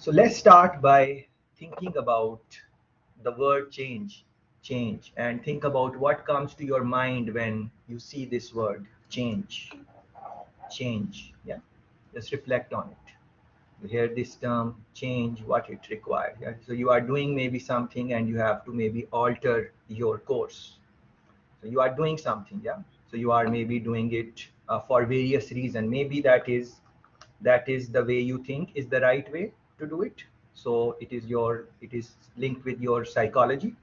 So let's start by thinking about the word change, and think about what comes to your mind when you see this word change. Yeah, just reflect on it. You hear this term change, what it requires. Yeah? So you are doing maybe something and you have to maybe alter your course. So you are doing something, yeah. So you are maybe doing it for various reasons. Maybe that is the way you think is the right way to do it. So it is linked with your psychology,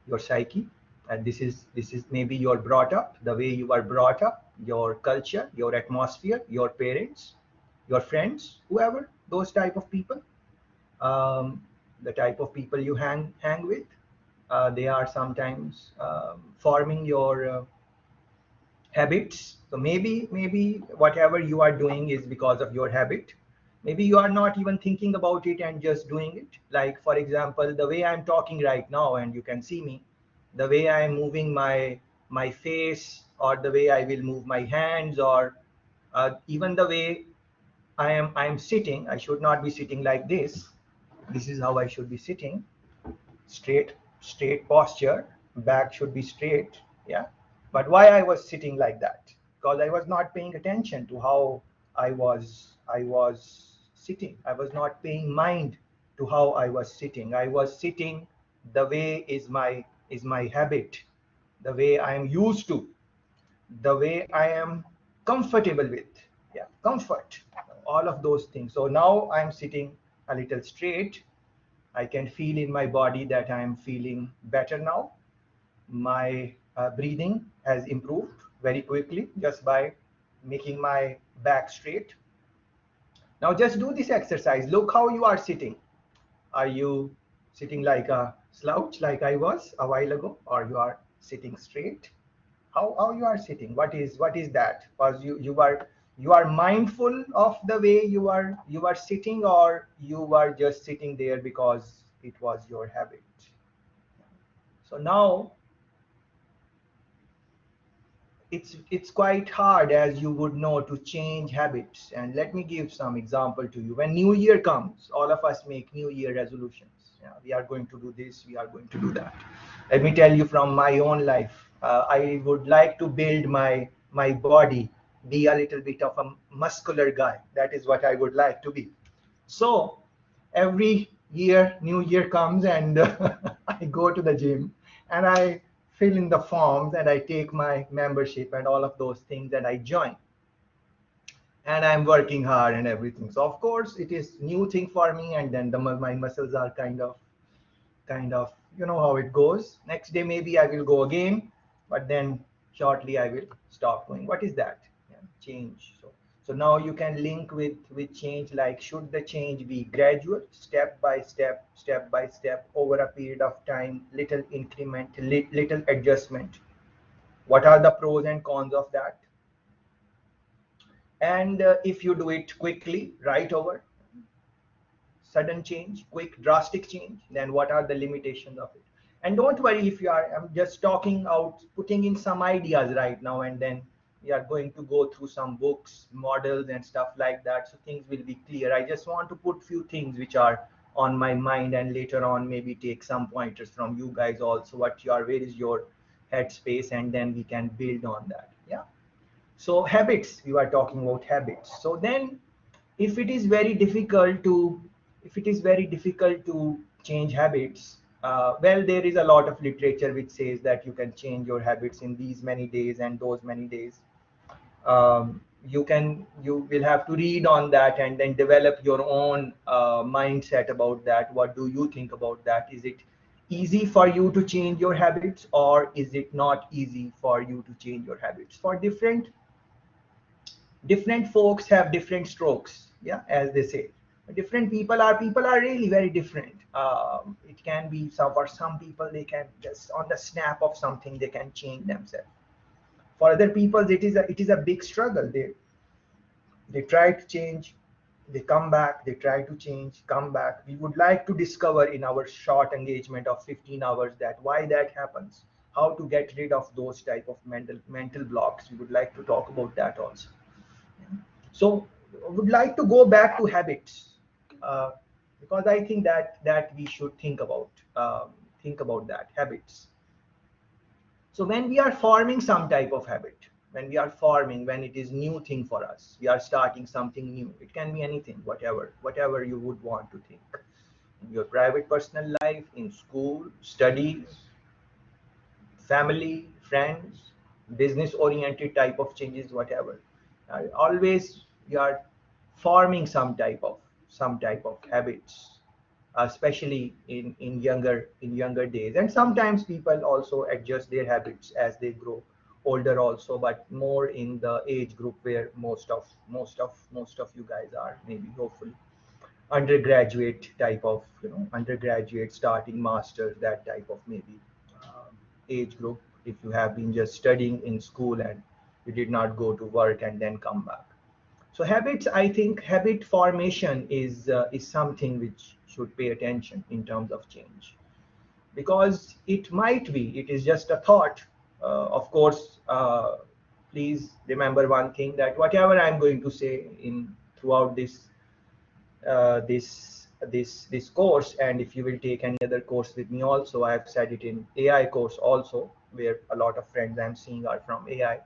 your psyche, and this is maybe you're brought up, the way you are brought up, your culture, your atmosphere, your parents, your friends, whoever, those type of people, um, the type of people you hang with, they are sometimes forming your habits. So maybe whatever you are doing is because of your habit. Maybe you are not even thinking about it and just doing it. Like for example, the way I'm talking right now, and you can see me, the way I'm moving my face, or the way I will move my hands, or even the way I'm sitting. I should not be sitting like this. This is how I should be sitting. Straight posture. Back should be straight. Yeah. But why I was sitting like that? Because I was not paying attention to how I was sitting. I was not paying mind to how I was sitting. I was sitting the way is my habit, the way I am used to, the way I am comfortable with. Yeah, comfort, all of those things. So now I'm sitting a little straight. I can feel in my body that I am feeling better now. My breathing has improved very quickly just by making my back straight. Now just do this exercise. Look how you are sitting. Are you sitting like a slouch like I was a while ago, or you are sitting straight? How you are sitting? What is that? Because you are mindful of the way you are sitting, or you are just sitting there because it was your habit. So now it's quite hard, as you would know, to change habits. And let me give some example to you. When new year comes, all of us make new year resolutions. Yeah, we are going to do this, we are going to do that. Let me tell you from my own life, I would like to build my body, be a little bit of a muscular guy. That is what I would like to be. So every year, new year comes, and I go to the gym, and I fill in the forms, and I take my membership and all of those things, and I join, and I'm working hard and everything. So of course it is new thing for me, and then my muscles are kind of how it goes. Next day maybe I will go again, but then shortly I will stop going. What is that? Yeah, change. So now you can link with change, like should the change be gradual, step by step, over a period of time, little increment, little adjustment? What are the pros and cons of that? And if you do it quickly, right over, sudden change, quick, drastic change, then what are the limitations of it? And don't worry if you are, I'm just talking out, putting in some ideas right now, and then we are going to go through some books, models, and stuff like that. So things will be clear. I just want to put few things which are on my mind, and later on maybe take some pointers from you guys also. Where is your headspace, and then we can build on that. Yeah. So habits, we were talking about habits. So then if it is very difficult to change habits, well, there is a lot of literature which says that you can change your habits in these many days and those many days. You will have to read on that and then develop your own mindset about that. What do you think about that? Is it easy for you to change your habits, or is it not easy for you to change your habits? For different folks have different strokes, yeah, as they say. Different people are really very different. It can be for some people, they can just on the snap of something they can change themselves. For other people, it is a big struggle. They try to change, they come back, they try to change, come back. We would like to discover in our short engagement of 15 hours that why that happens, how to get rid of those type of mental blocks. We would like to talk about that also. So I would like to go back to habits. uh, because I think that we should think about that habits. So when we are forming some type of habit, when it is new thing for us, we are starting something new. It can be anything, whatever you would want to think. In your private personal life, in school, studies, family, friends, business oriented type of changes, whatever. Always you are forming some type of habits, especially in younger days. And sometimes people also adjust their habits as they grow older also, but more in the age group where most of you guys are, maybe hopefully undergraduate type of, undergraduate starting masters, that type of maybe age group, if you have been just studying in school and you did not go to work and then come back. So habits, I think habit formation is something which should pay attention in terms of change, because it is just a thought. Of course, please remember one thing, that whatever I'm going to say in throughout this course, and if you will take any other course with me also, I have said it in AI course also, where a lot of friends I'm seeing are from AI.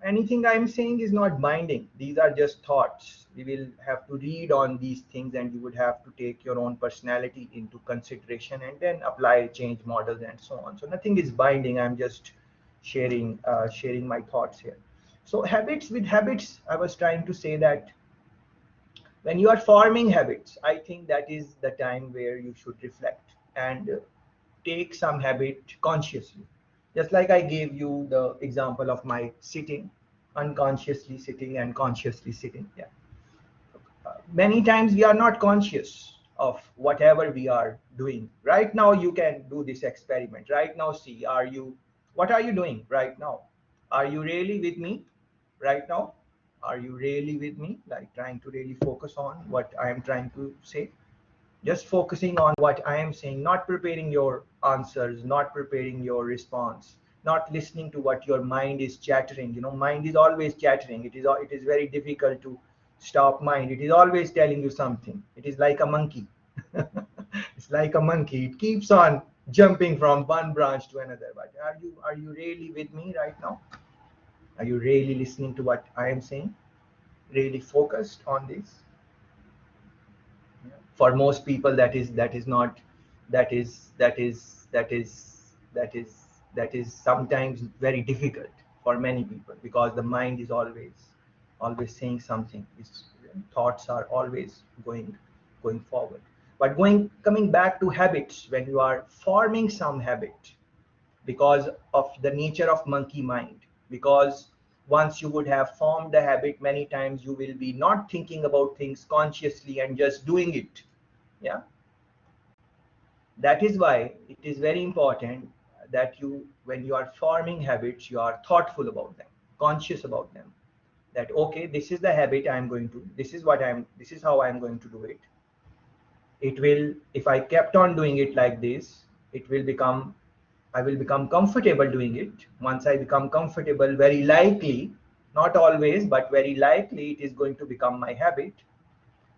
Anything I'm saying is not binding. These are just thoughts. We will have to read on these things, and you would have to take your own personality into consideration and then apply change models and so on. So nothing is binding. I'm just sharing my thoughts here. So with habits, I was trying to say that when you are forming habits, I think that is the time where you should reflect and take some habit consciously. Just like I gave you the example of my sitting, unconsciously sitting and consciously sitting. Yeah. Many times we are not conscious of whatever we are doing. Right now you can do this experiment. Right now, see, what are you doing right now? Are you really with me right now? Are you really with me, like trying to really focus on what I am trying to say? Just focusing on what I am saying, not preparing your answers, not preparing your response, not listening to what your mind is chattering. Mind is always chattering. It is very difficult to stop mind. It is always telling you something. It is like a monkey. It's like a monkey. It keeps on jumping from one branch to another. But are you really with me right now? Are you really listening to what I am saying? Really focused on this? For most people, that is not that is that is that is that is that is sometimes very difficult for many people, because the mind is always saying something. Its thoughts are always going forward. But coming back to habits, when you are forming some habit, because of the nature of monkey mind, because once you would have formed the habit, many times you will be not thinking about things consciously and just doing it. Yeah. That is why it is very important that when you are forming habits, you are thoughtful about them, conscious about them. That okay, this is the habit I'm going to, this is how I'm going to do it. It will, if I kept on doing it like this, it will become, I will become comfortable doing it. Once I become comfortable, very likely, not always, but very likely, it is going to become my habit.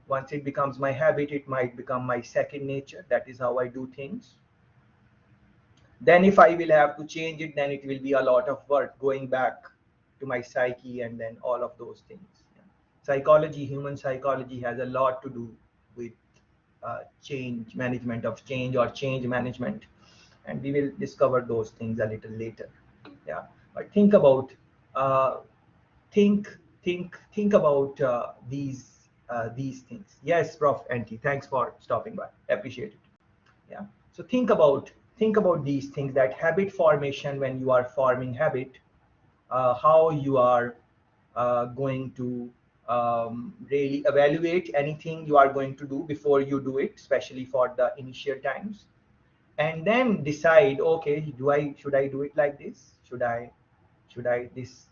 Once it becomes my habit, it might become my second nature. That is how I do things. Then if I will have to change it, then it will be a lot of work going back to my psyche and then all of those things. Yeah. Psychology, human psychology has a lot to do with change management, of change or change management, and we will discover those things a little later. Yeah. But uh, think think about these things. Yes, Prof. Anti, thanks for stopping by. Appreciate it. Yeah. So think about these things, that habit formation, when you are forming habit, how you are going to really evaluate anything you are going to do before you do it, especially for the initial times, and then decide, okay, should I do it like this? Should I this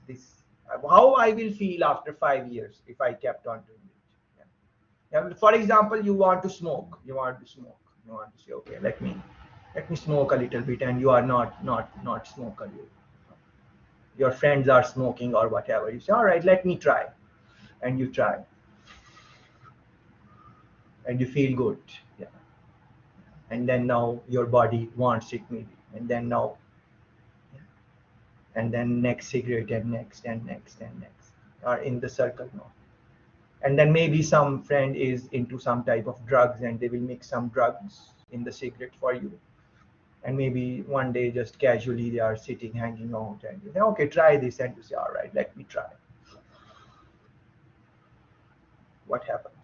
how I will feel after 5 years if I kept on doing it. Yeah. Yeah, for example, you want to say, okay, let me smoke a little bit, and you are not smoker. Your friends are smoking or whatever. You say, all right, let me try, and you try, and you feel good. Yeah. And then now your body wants it maybe, and then now, and then next cigarette, and next and next and next, are in the circle now. And then maybe some friend is into some type of drugs, and they will mix some drugs in the cigarette for you. And maybe one day just casually they are sitting hanging out, and you say, okay, try this, and you say, all right, let me try. What happens?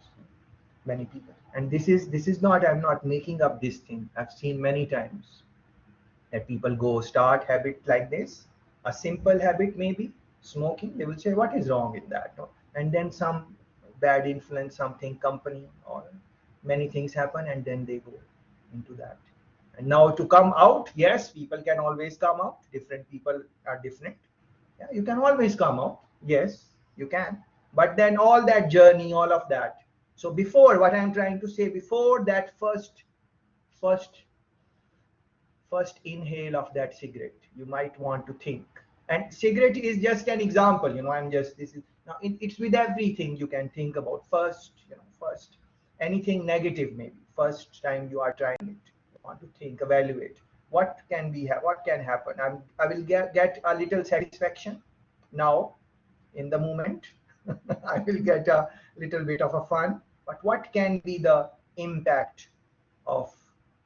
Many people, and this is not, I'm not making up this thing, I've seen many times that people go start habit like this, a simple habit maybe smoking, they will say what is wrong in that, no? And then some bad influence, something, company, or many things happen, and then they go into that. And now to come out, yes, people can always come out, different people are different. Yeah, you can always come out, yes, you can. But then all that journey, all of that, so before, what I'm trying to say, before that first first inhale of that cigarette, you might want to think. And cigarette is just an example, I'm just, this is now, it's with everything you can think about. First, first, anything negative, maybe first time you are trying it, you want to think, evaluate what can be, what can happen. I will get a little satisfaction now in the moment. I will get a little bit of a fun, but what can be the impact of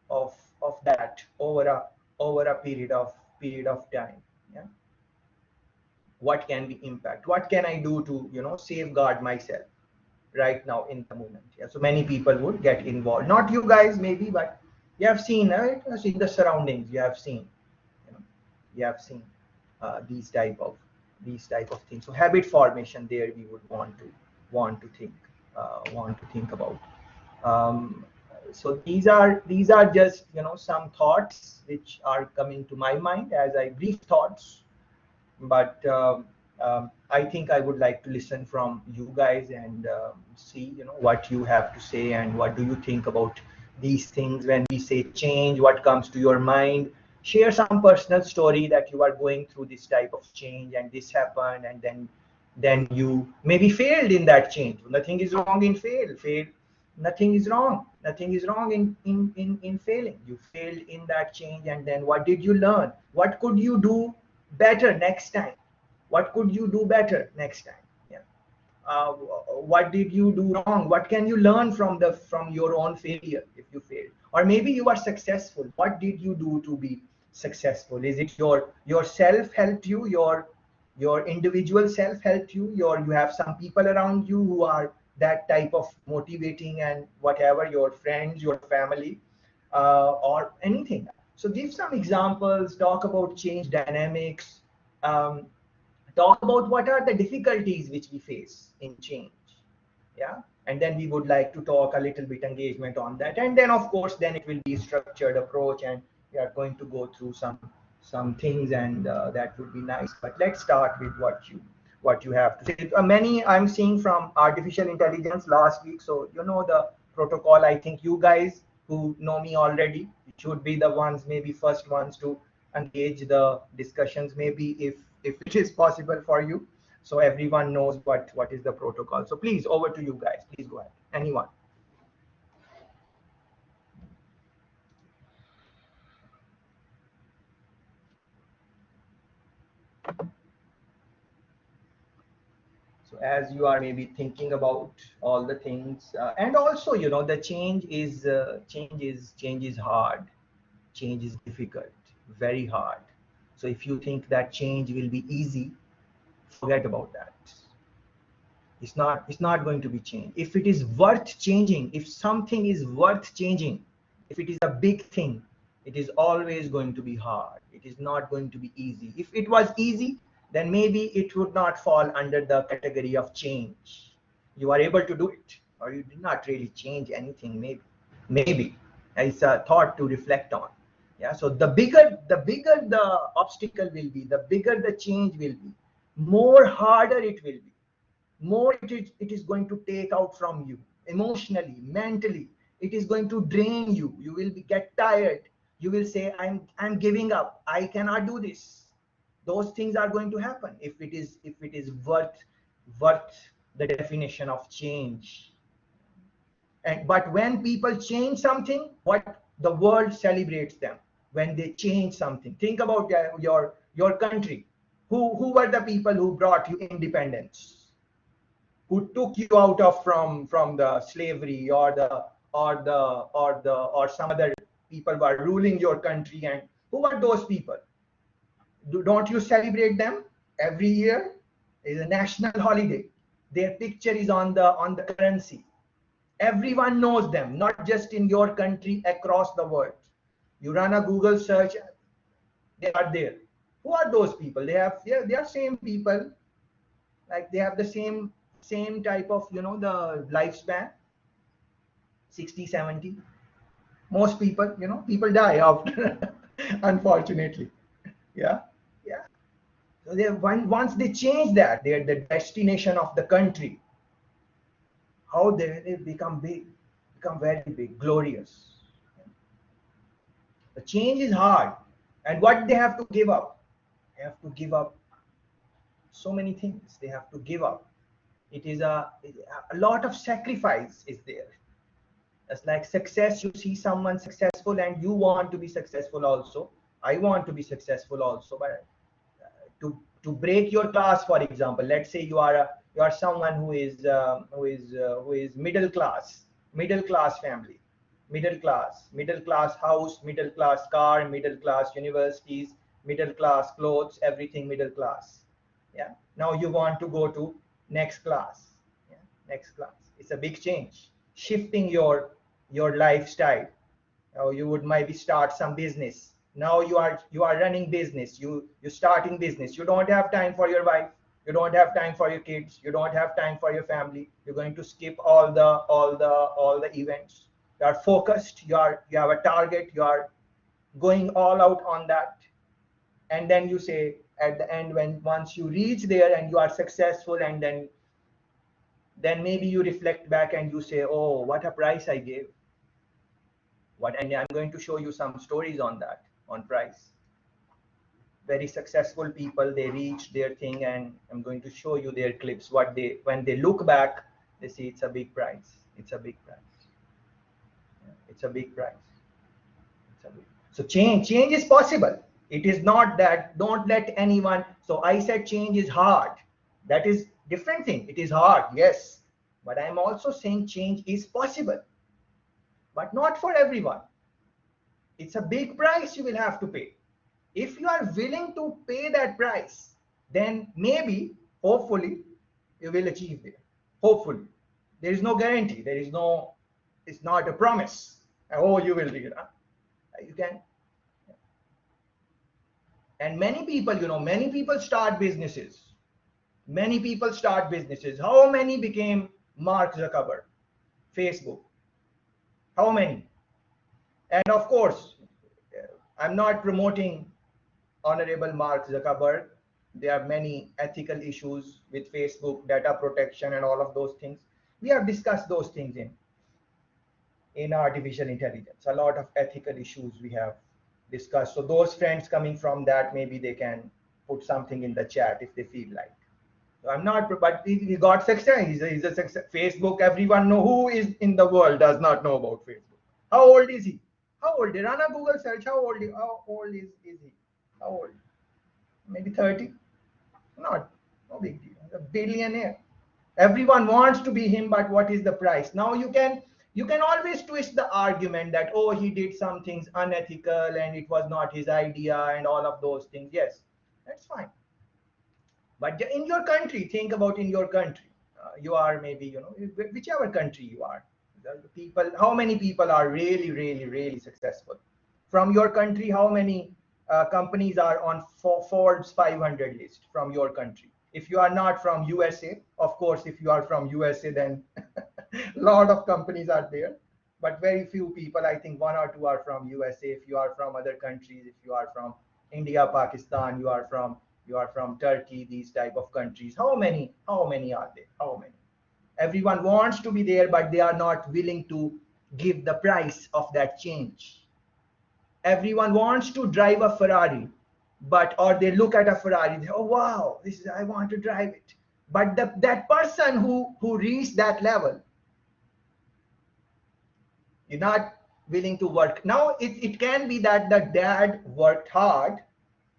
of of that over a period of time? Yeah, what can be impact, what can I do to safeguard myself right now in the moment? Yeah, so many people would get involved, not you guys maybe, but you have seen, right? You see the surroundings, you have seen, you know you have seen these type of things. So habit formation, there we would want to think about. um, so these are just some thoughts which are coming to my mind as I brief thoughts. But I think I would like to listen from you guys and see what you have to say, and what do you think about these things. When we say change, what comes to your mind? Share some personal story that you are going through this type of change, and this happened, and then you maybe failed in that change. Nothing is wrong in fail. Nothing is wrong in failing. You failed in that change, and then what did you learn? What could you do better next time? What could you do better next time? Yeah. What did you do wrong? What can you learn from your own failure if you failed? Or maybe you are successful. What did you do to be successful? Is it your self helped you? Your individual self helped you? You have some people around you who are that type of motivating, and whatever, your friends, your family, or anything. So give some examples, talk about change dynamics, um, talk about what are the difficulties which we face in change. Yeah. And then we would like to talk a little bit engagement on that, and then of course then it will be structured approach, and we are going to go through some things, and that would be nice. But let's start with what you have to say. Many I'm seeing from artificial intelligence last week, so the protocol. I think you guys who know me already should be the ones, maybe first ones to engage the discussions, maybe if it is possible for you, so everyone knows what is the protocol. So please, over to you guys, please go ahead, anyone. So as you are maybe thinking about all the things, and also the change is hard, change is difficult, very hard. So if you think that change will be easy, forget about that. It's not going to be changed. If it is worth changing, if something is worth changing, if it is a big thing, it is always going to be hard. It is not going to be easy. If it was easy, then maybe it would not fall under the category of change. You are able to do it, or you did not really change anything. Maybe it's a thought to reflect on. Yeah, so the bigger the obstacle will be, the bigger the change will be, more harder it will be, more it is going to take out from you emotionally, mentally. It is going to drain you. You will get tired. You will say, I'm giving up, I cannot do this. Those things are going to happen if it is worth the definition of change. And but when people change something, what the world celebrates them when they change something. Think about your country. Who were the people who brought you independence? Who took you out of from the slavery, or some other people were ruling your country? And who are those people? Don't you celebrate them every year? It's a national holiday. Their picture is on the currency. Everyone knows them, not just in your country, across the world. You run a Google search, they are there. Who are those people? They are same people, like they have the same type of, the lifespan, 60, 70. Most people, people die after, unfortunately. Yeah, yeah. So once they change that, they're the destination of the country. How they become big, become very big, glorious. The change is hard, and what they have to give up? They have to give up so many things. They have to give up. It is a lot of sacrifice is there. It's like success. You see someone successful, and you want to be successful also. I want to be successful also, but to break your class, for example, let's say you are someone who is middle class family, middle class house, middle class car, middle class universities, middle class clothes, everything middle class. Yeah, now you want to go to next class. Yeah, next class. It's a big change, shifting your lifestyle. You would maybe start some business. Now you are running business. You starting business. You don't have time for your wife. You don't have time for your kids. You don't have time for your family. You're going to skip all the events. You are focused. You have a target. You are going all out on that. And then you say at the end, when once you reach there and you are successful, and then maybe you reflect back and you say, oh, what a price I gave. What, and I'm going to show you some stories on that, on price. Very successful people, they reach their thing, and I'm going to show you their clips. What they, when they look back, they see it's a big price. It's a big price. It's a big price. It's a big. So change is possible. It is not that, don't let anyone. So I said change is hard. That is different thing. It is hard, yes, but I'm also saying change is possible, but not for everyone. It's a big price you will have to pay. If you are willing to pay that price, then maybe, hopefully, you will achieve there. Hopefully. There is no guarantee. There is no, it's not a promise. Oh, you will be, you can. And many people, many people start businesses. Many people start businesses. How many became Mark Zuckerberg, Facebook? How many? And of course, I'm not promoting Honorable Mark Zuckerberg. There are many ethical issues with Facebook, data protection, and all of those things. We have discussed those things in artificial intelligence. A lot of ethical issues we have discussed. So those friends coming from that, maybe they can put something in the chat if they feel like. So I'm not, but he got success. He's a success. Facebook, everyone know who is in the world does not know about Facebook. How old is he? How old? Run a Google search. How old is he? How old? Maybe 30? Not, no big deal. A billionaire. Everyone wants to be him, but what is the price? Now you can always twist the argument that, oh, he did some things unethical and it was not his idea and all of those things. Yes, that's fine. But in your country, think about in your country. You are maybe, whichever country you are. The people, how many people are really, really, really successful? From your country, how many companies are on Forbes 500 list from your country? If you are not from USA, of course, if you are from USA, then a lot of companies are there, but very few people, I think one or two are from USA. If you are from other countries, if you are from India, Pakistan, you are from Turkey, these type of countries, how many are there? How many? Everyone wants to be there, but they are not willing to give the price of that change. Everyone wants to drive a Ferrari, or they look at a Ferrari, they, oh wow, I want to drive it. But that person who reached that level, You're not willing to work. Now, it can be that the dad worked hard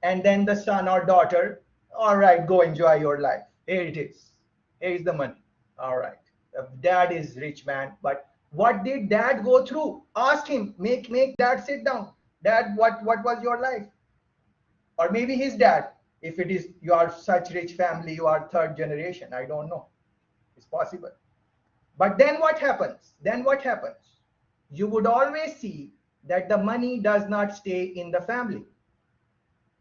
and then the son or daughter, all right, go enjoy your life. Here it is. Here is the money. All right. Dad is rich man, but what did dad go through? Ask him. Make dad sit down. Dad, what was your life? Or maybe his dad. If it is you are such rich family, you are third generation. I don't know. It's possible. But then what happens? Then what happens? You would always see that the money does not stay in the family.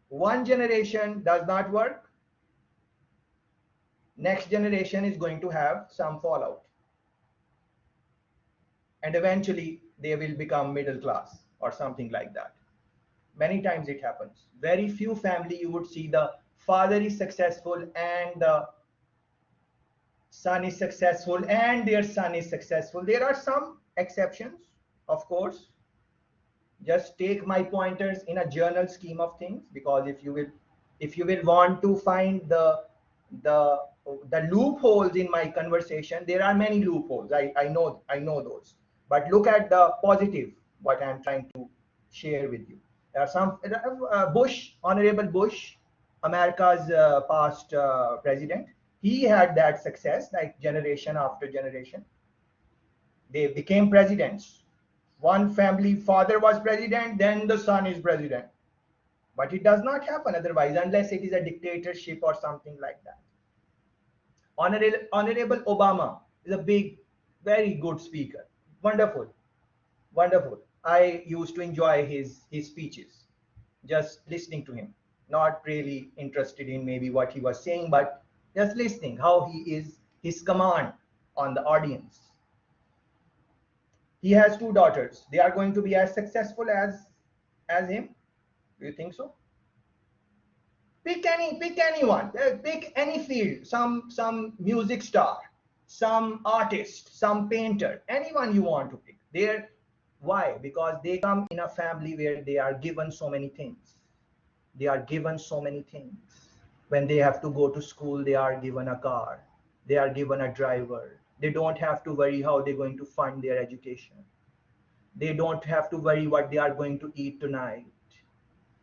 One generation does not work. Next generation is going to have some fallout. And eventually they will become middle class or something like that. Many times it happens. Very few family you would see the father is successful and the son is successful and their son is successful. There are some exceptions, of course. Just take my pointers in a journal scheme of things, because if you will want to find the loopholes in my conversation, there are many loopholes. I know those. But look at the positive, what I'm trying to share with you. There are some Honorable Bush, America's past president. He had that success, like generation after generation. They became presidents. One family father was president, then the son is president. But it does not happen otherwise, unless it is a dictatorship or something like that. Honorable Obama is a big, very good speaker. Wonderful, wonderful. I used to enjoy his speeches, just listening to him. Not really interested in maybe what he was saying, but just listening how he is, his command on the audience. He has two daughters. They are going to be as successful as him. Do you think so? Pick anyone. Pick any field. Some music star, some artist, some painter. Anyone you want to pick. Why? Because they come in a family where they are given so many things. They are given so many things. When they have to go to school, they are given a car. They are given a driver. They don't have to worry how they're going to fund their education. They don't have to worry what they are going to eat tonight.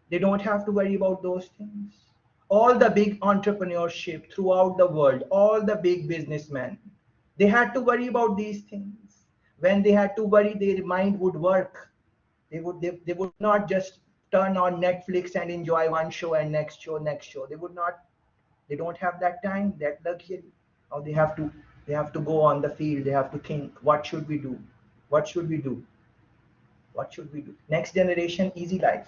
They don't have to worry about those things. All the big entrepreneurship throughout the world, all the big businessmen, they had to worry about these things. When they had to worry, their mind would work. They would not just turn on Netflix and enjoy one show and next show. They would not. They don't have that time, that luxury. Now they have to go on the field. They have to think, what should we do? What should we do? What should we do? Next generation, easy life.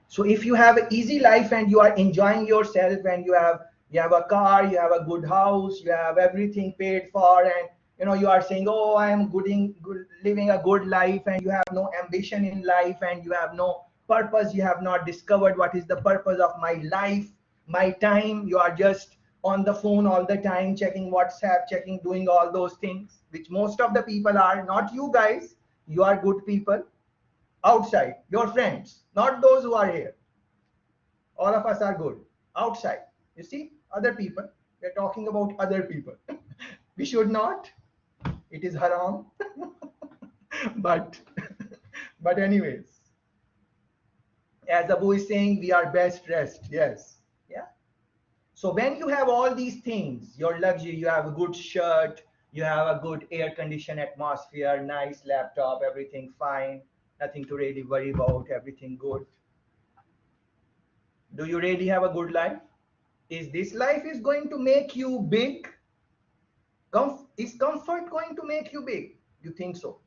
So if you have an easy life and you are enjoying yourself and you have a car, you have a good house, you have everything paid for, and you are saying, oh, I am living a good life, and you have no ambition in life and you have no purpose, you have not discovered what is the purpose of my life, my time. You are just on the phone all the time, checking WhatsApp, doing all those things, which most of the people are. Not you guys. You are good people outside, your friends, not those who are here. All of us are good outside. You see, other people. We're talking about other people. We should not. It is haram. but anyways, as Abu is saying, we are best dressed. Yes. Yeah. So when you have all these things, your luxury, you have a good shirt, you have a good air conditioned atmosphere, nice laptop, everything fine, nothing to really worry about, everything good. Do you really have a good life? Is this life is going to make you big? Is comfort going to make you big? You think so?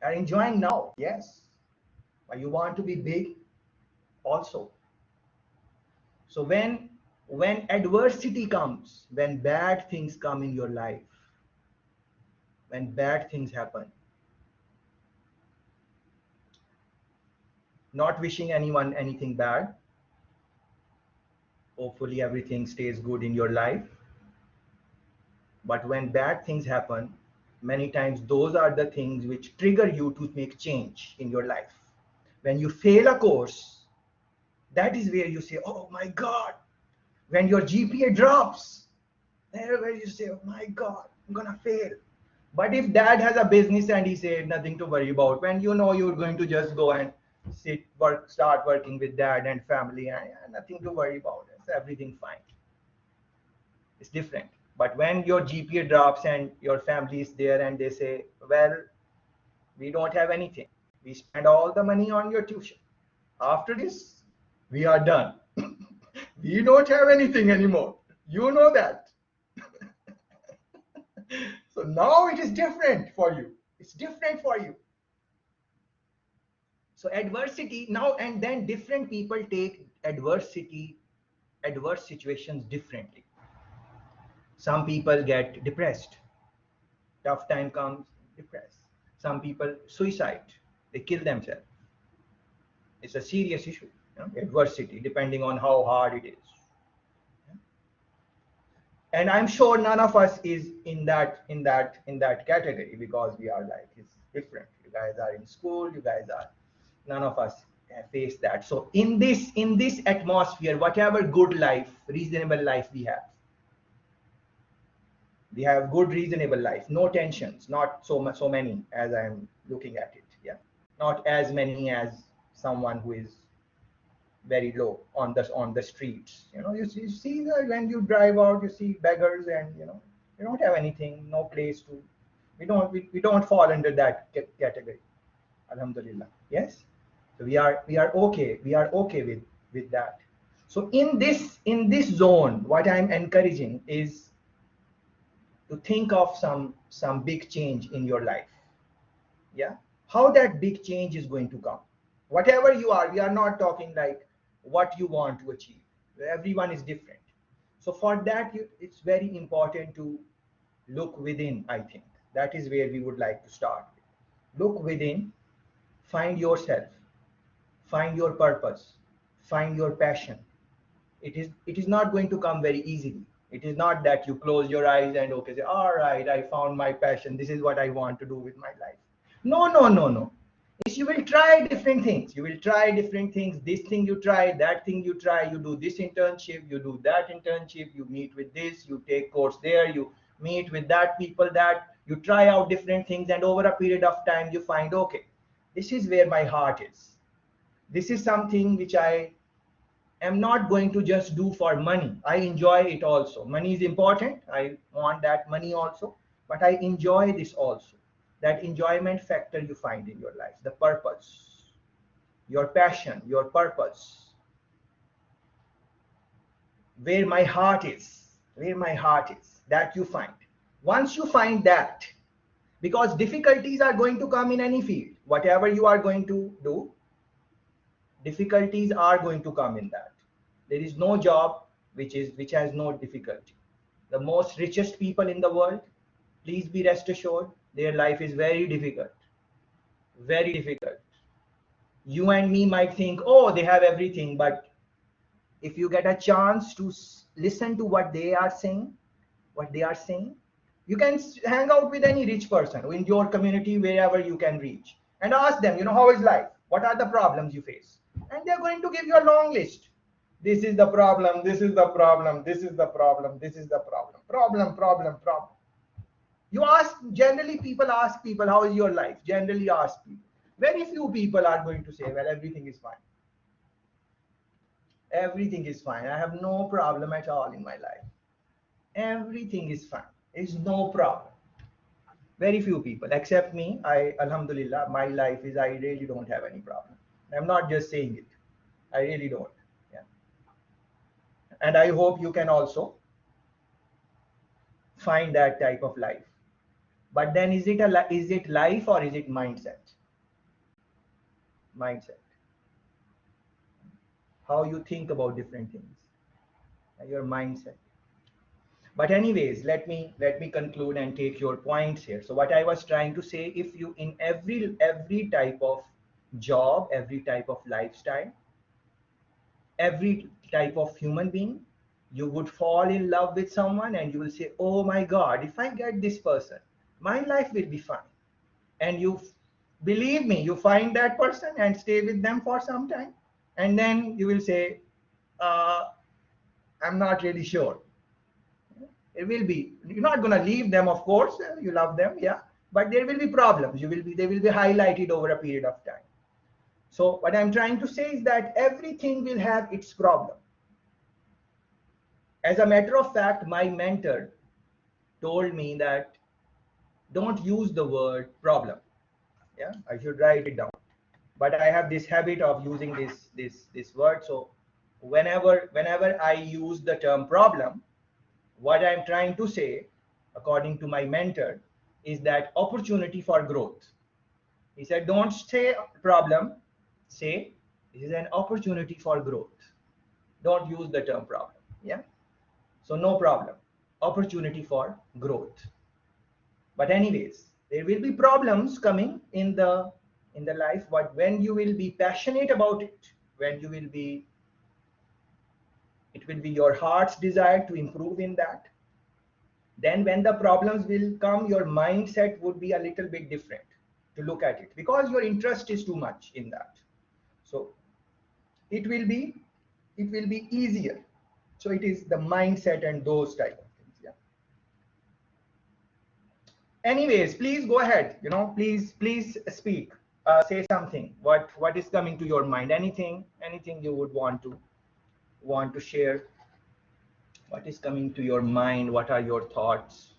Are enjoying now? Yes. But you want to be big also. So when adversity comes, when bad things come in your life, when bad things happen, not wishing anyone anything bad, hopefully everything stays good in your life. But when bad things happen, many times those are the things which trigger you to make change in your life. When you fail a course, that is where you say, oh my God. When your GPA drops, there where you say, oh my God, I'm gonna fail. But if dad has a business and he said nothing to worry about, when you know you're going to just go and start working with dad and family, and nothing to worry about, it's everything fine. It's different. But when your GPA drops and your family is there and they say, well, we don't have anything. We spend all the money on your tuition. After this, we are done. We don't have anything anymore. You know that. So now it is different for you. It's different for you. So adversity now, and then different people take adverse situations differently. Some people get depressed. Tough time comes, depressed. Some people suicide. They kill themselves. It's a serious issue. Adversity, depending on how hard it is. And I'm sure none of us is in that category, because we are like, it's different. You guys are in school, none of us face that. So in this atmosphere, whatever good life, reasonable life we have good reasonable life, no tensions, not so many as I'm looking at it. Yeah, not as many as someone who is very low on the streets. You see that when you drive out, you see beggars, and you don't have anything, no place to. We don't fall under that category. Alhamdulillah. Yes. So we are okay. We are okay with that. So in this zone, what I'm encouraging is to think of some big change in your life. Yeah. How that big change is going to come. Whatever you are, we are not talking like what you want to achieve. Everyone is different. So for that, it's very important to look within. I think that is where we would like to start. Look within, find yourself, find your purpose, find your passion. It is not going to come very easily. It is not that you close your eyes and okay, say, all right, I found my passion. This is what I want to do with my life. No, no, no, no. You will try different things. You will try different things. This thing you try, that thing you try. You do this internship, you do that internship. You meet with this, you take course there, you meet with that people, that you try out different things, and over a period of time you find, okay, this is where my heart is. This is something which I am not going to just do for money. I enjoy it also. Money is important. I want that money also, but I enjoy this also. That enjoyment factor you find in your life, the purpose, your passion, your purpose, where my heart is, that you find. Once you find that, because difficulties are going to come in any field, whatever you are going to do, difficulties are going to come in that. There is no job which has no difficulty. The most richest people in the world, please be rest assured, their life is very difficult. Very difficult. You and me might think, oh, they have everything, but if you get a chance to listen to what they are saying, you can hang out with any rich person in your community, wherever you can reach, and ask them, how is life? What are the problems you face? And they're going to give you a long list. This is the problem, this is the problem, this is the problem, this is the problem. Problem. You ask, generally people ask people, how is your life? Generally ask people. Very few people are going to say, well, everything is fine. Everything is fine. I have no problem at all in my life. Everything is fine. It's no problem. Very few people, except me. Alhamdulillah, my life is, I really don't have any problem. I'm not just saying it. I really don't. Yeah. And I hope you can also find that type of life. But then is it life or is it mindset? Mindset. How you think about different things. Your mindset. But anyways, let me conclude and take your points here. So what I was trying to say, if you in every type of job, every type of lifestyle, every type of human being, you would fall in love with someone and you will say, oh my God, if I get this person, my life will be fine. And you, believe me, you find that person and stay with them for some time, and then you will say, I'm not really sure. It will be, you're not going to leave them, of course, you love them, yeah, but there will be problems. They will be highlighted over a period of time. So what I'm trying to say is that everything will have its problem. As a matter of fact, my mentor told me that don't use the word problem. Yeah, I should write it down. But I have this habit of using this word. So whenever I use the term problem, what I'm trying to say, according to my mentor, is that opportunity for growth. He said, don't say problem, say this is an opportunity for growth. Don't use the term problem. Yeah. So no problem. Opportunity for growth. But anyways, there will be problems coming in the life, but when you will be passionate about it, when you will be, it will be your heart's desire to improve in that, then when the problems will come, your mindset would be a little bit different to look at it, because your interest is too much in that. So it will be, it will be easier. So it is the mindset and those type of things. Yeah. Anyways, please go ahead, please speak, say something, what is coming to your mind, anything you would want to share, what is coming to your mind, what are your thoughts,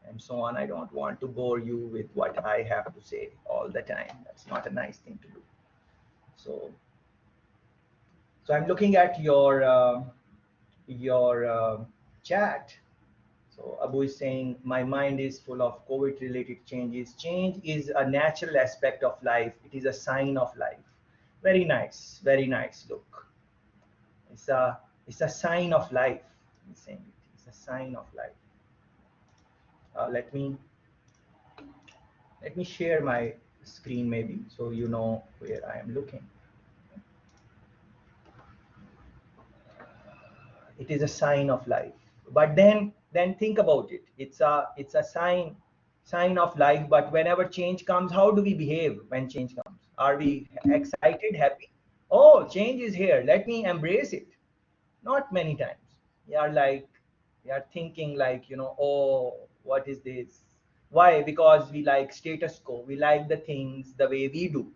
and so on. I don't want to bore you with what I have to say all the time. That's not a nice thing to do. So I'm looking at your chat. So Abu is saying, my mind is full of COVID related changes. Change is a natural aspect of life. It is a sign of life. Very nice, very nice. Look, it's a sign of life. He's saying it's a sign of life. Let me share my screen maybe, so you know where I am looking. It is a sign of life. But then think about it. It's a sign of life. But whenever change comes, how do we behave when change comes? Are we excited, happy? Oh, change is here, let me embrace it. Not many times. We are thinking like, oh, what is this? Why? Because we like status quo. We like the things the way we do.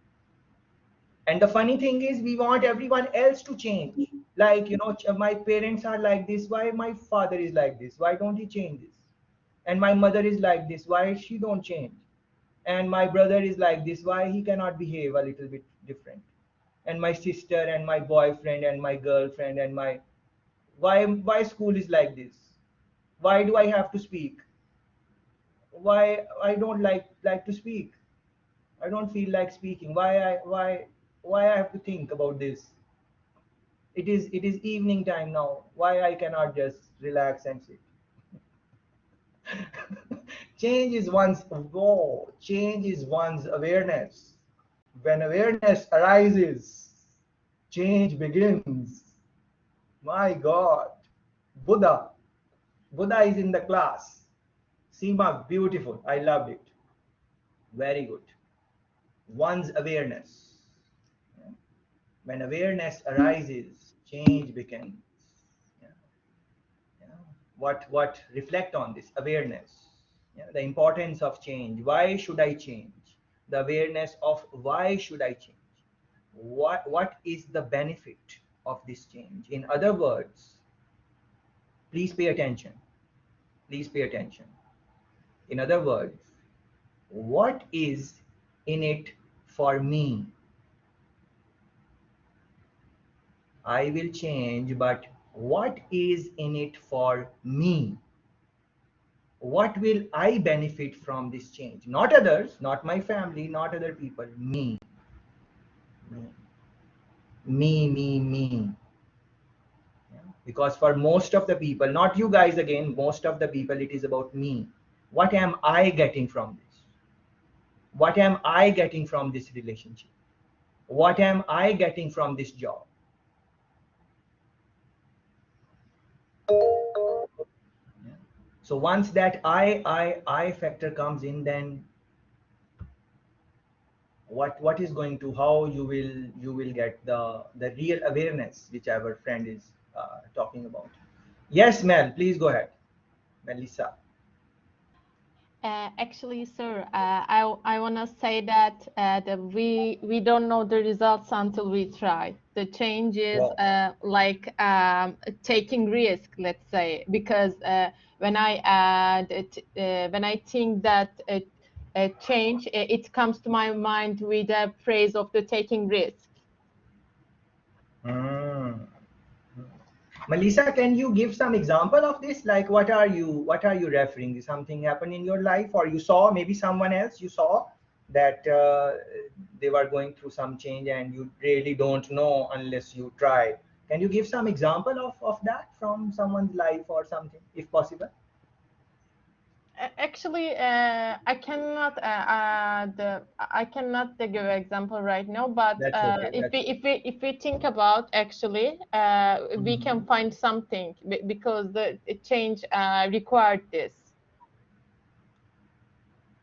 And the funny thing is, we want everyone else to change. Like, my parents are like this, why my father is like this, why don't he change this? And my mother is like this, why she don't change? And my brother is like this, why he cannot behave a little bit different? And my sister and my boyfriend and my girlfriend and my, why school is like this? Why do I have to speak? Why I don't like to speak? I don't feel like speaking. Why I have to think about this? It is evening time now. Why I cannot just relax and sit? Change is one's whoa, change is one's awareness. When awareness arises, change begins. My God. Buddha. Buddha is in the class. Seema, beautiful. I loved it. Very good. One's awareness. Yeah. When awareness arises, change begins. Yeah. Yeah. What reflect on this awareness? Yeah. The importance of change. Why should I change? The awareness of why should I change? What is the benefit of this change? In other words, please pay attention. Please pay attention. In other words, what is in it for me? I will change, but what is in it for me? What will I benefit from this change? Not others, not my family, not other people, me. Me. Yeah. Because for most of the people, not you guys again, most of the people, it is about me. What am I getting from this? What am I getting from this relationship? What am I getting from this job? Yeah. So once that I factor comes in, then what is going to, how you will get the real awareness, which our friend is talking about. Yes, Mel, please go ahead. Melissa. Actually, sir, I wanna say that we don't know the results until we try. The change is Wow. like taking risk, let's say, because when I think that change, it comes to my mind with the phrase of the taking risk. Mm. Melissa, can you give some example of this? Like, what are you referring? Did something happen in your life, or you saw maybe someone else you saw that they were going through some change, and you really don't know unless you try. Can you give some example of that from someone's life or something, if possible? Actually, I cannot give an example right now. But That's okay. if That's okay. if we think about, actually, we can Mhm. find something because the change required this.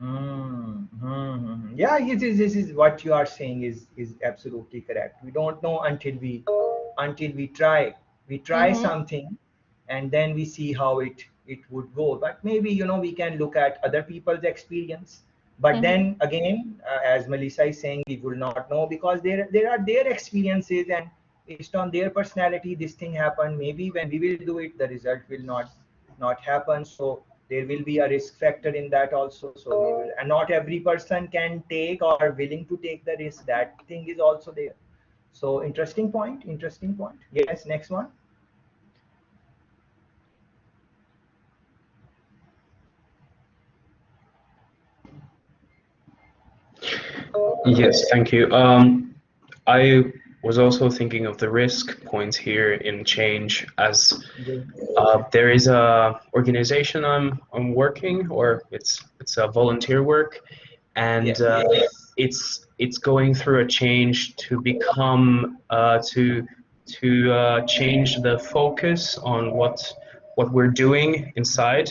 Mm-hmm. Yeah, this is what you are saying is absolutely correct. We don't know until we try. We try Mm-hmm. something, and then we see how it would go. But maybe we can look at other people's experience. But Mm-hmm. then again, as Melissa is saying, we will not know because there are their experiences, and based on their personality, this thing happened. Maybe when we will do it, the result will not happen. So there will be a risk factor in that also. So we will, and not every person can take or willing to take the risk. That thing is also there. So interesting point. Interesting point. Yes. Next one. Yes, thank you. I was also thinking of the risk points here in change as there is a organization I'm working, or it's a volunteer work, and Yes. it's going through a change to become to change the focus on what we're doing inside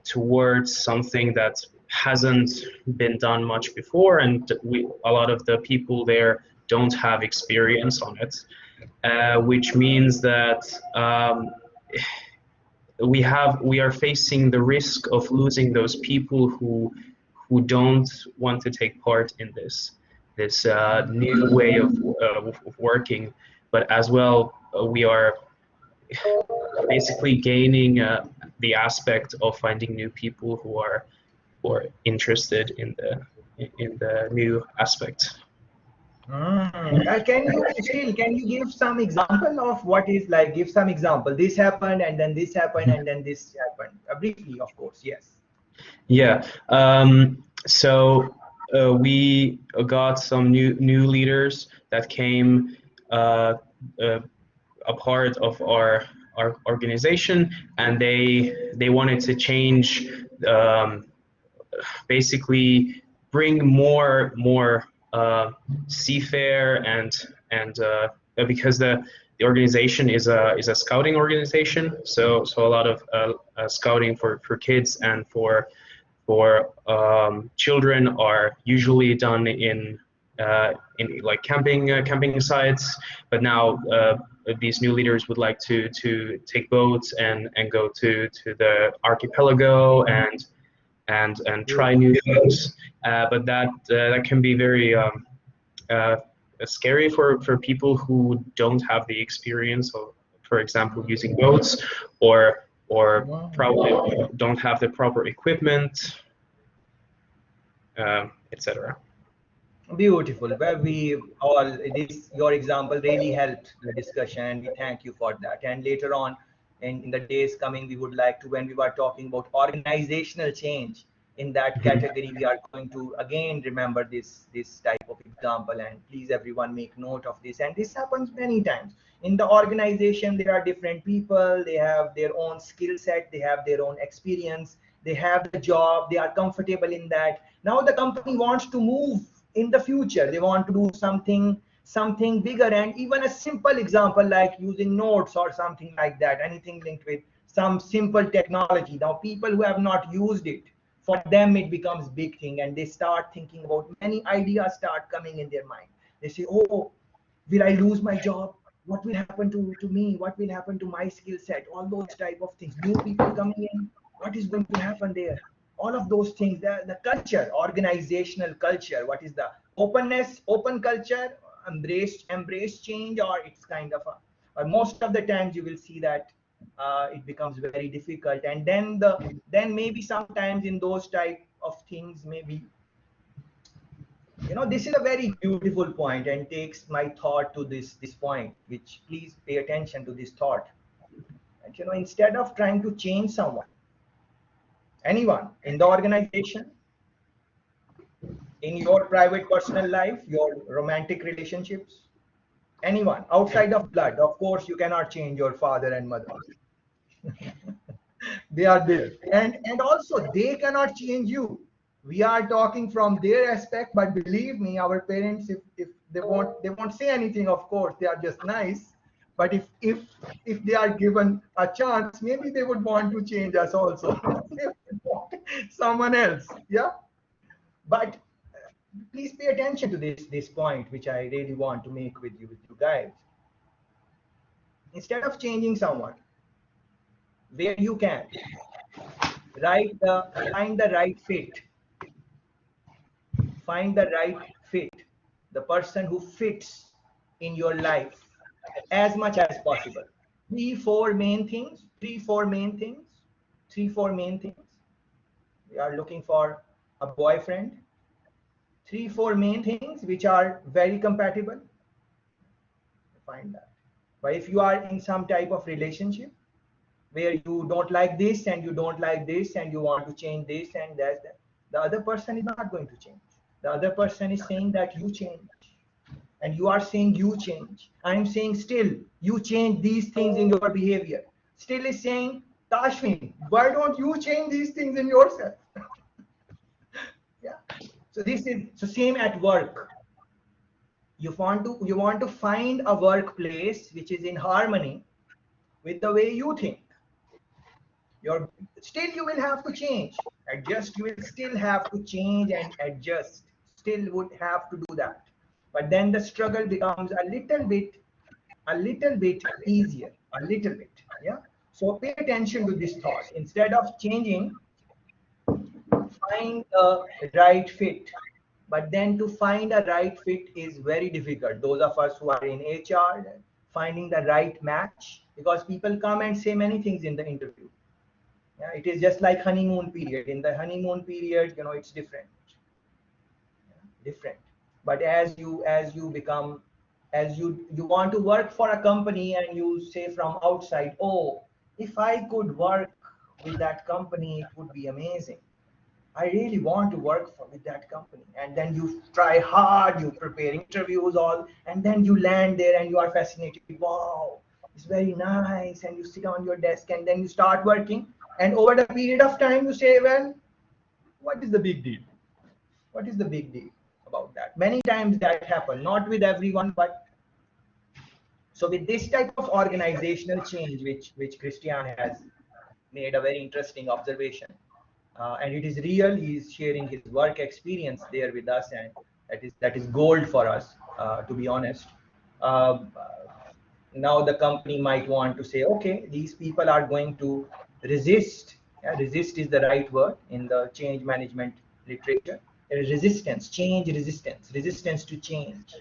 towards something that hasn't been done much before, and a lot of the people there don't have experience on it, which means that we are facing the risk of losing those people who don't want to take part in this new way of working, but as well we are basically gaining the aspect of finding new people who are interested in the new aspect. Can you give some example of what is like? Give some example. This happened, and then this happened, and then this happened. Briefly, of course. Yes. Yeah. So we got some new leaders that came uh, uh, a part of our organization, and they wanted to change, um, basically bring more seafair and because the organization is a scouting organization, so a lot of scouting for kids and for children are usually done in like camping sites, but now these new leaders would like to take boats and go to the archipelago and try new Beautiful. things, but that can be very uh, scary for people who don't have the experience of, for example, using boats, or Mm. probably don't have the proper equipment, etc. Beautiful. Well, we all this your example really helped the discussion, and we thank you for that. And later on, in the days coming, we would like to, when we were talking about organizational change, in that Mhm. category, we are going to again remember this type of example. And please, everyone, make note of this. And this happens many times in the organization. There are different people. They have their own skill set. They have their own experience. They have the job. They are comfortable in that. Now the company wants to move in the future. They want to do something bigger, and even a simple example like using notes or something like that, anything linked with some simple technology. Now people who have not used it, for them it becomes big thing, and they start thinking about, many ideas start coming in their mind. They say, oh, will I lose my job? What will happen to me? What will happen to my skill set? All those type of things. New people coming in, what is going to happen there? all of those things, the culture, organizational culture, what is the openness, open culture, embrace change, or it's kind of a, or most of the times you will see that it becomes very difficult. And then maybe sometimes in those type of things, maybe, you know, this is a very beautiful point and takes my thought to this point, which please pay attention to this thought. And you know, instead of trying to change someone, anyone in the organization, in your private personal life, your romantic relationships, anyone outside of blood, of course you cannot change your father and mother. They are there, and also they cannot change you. We are talking from their aspect, but believe me, our parents, if they won't say anything, of course they are just nice. But if they are given a chance, maybe they would want to change us also. They would want someone else, yeah. But please pay attention to this point, which I really want to make with you guys. Instead of changing someone, where you can, find the right fit, find the right fit, the person who fits in your life as much as possible. Three four main things, three four main things. We are looking for a boyfriend, three four main things which are very compatible. Find that. But if you are in some type of relationship where you don't like this and you don't like this and you want to change this and that, the other person is not going to change. The other person is saying that you change, and you are saying you change. I am saying still you change these things in your behavior. Still is saying, Tashwin, why don't you change these things in yourself? Yeah. So this is so same at work. You want to find a workplace which is in harmony with the way you think. Your still you will have to change, adjust. You will still have to change and adjust. Still would have to do that. But then the struggle becomes a little bit easier, a little bit. Yeah. So pay attention to this thought. Instead of changing, find a right fit. But then to find a right fit is very difficult. Those of us who are in HR, finding the right match, because people come and say many things in the interview. Yeah, it is just like honeymoon period. In the honeymoon period, you know, it's different, different. But as you become, as you want to work for a company and you say from outside, oh, if I could work with that company, it would be amazing. I really want to work with that company. And then you try hard, you prepare interviews, all, and then you land there and you are fascinated. Wow, it's very nice. And you sit on your desk and then you start working. And over the period of time, you say, well, what is the big deal? What is the big deal about that? Many times that happen, not with everyone, but so with this type of organizational change, which Christian has made a very interesting observation. And it is real. He is sharing his work experience there with us, and that is gold for us, to be honest. Uh, Now the company might want to say, okay, these people are going to resist. Yeah, resist is the right word in the change management literature. There is resistance, change, resistance to change.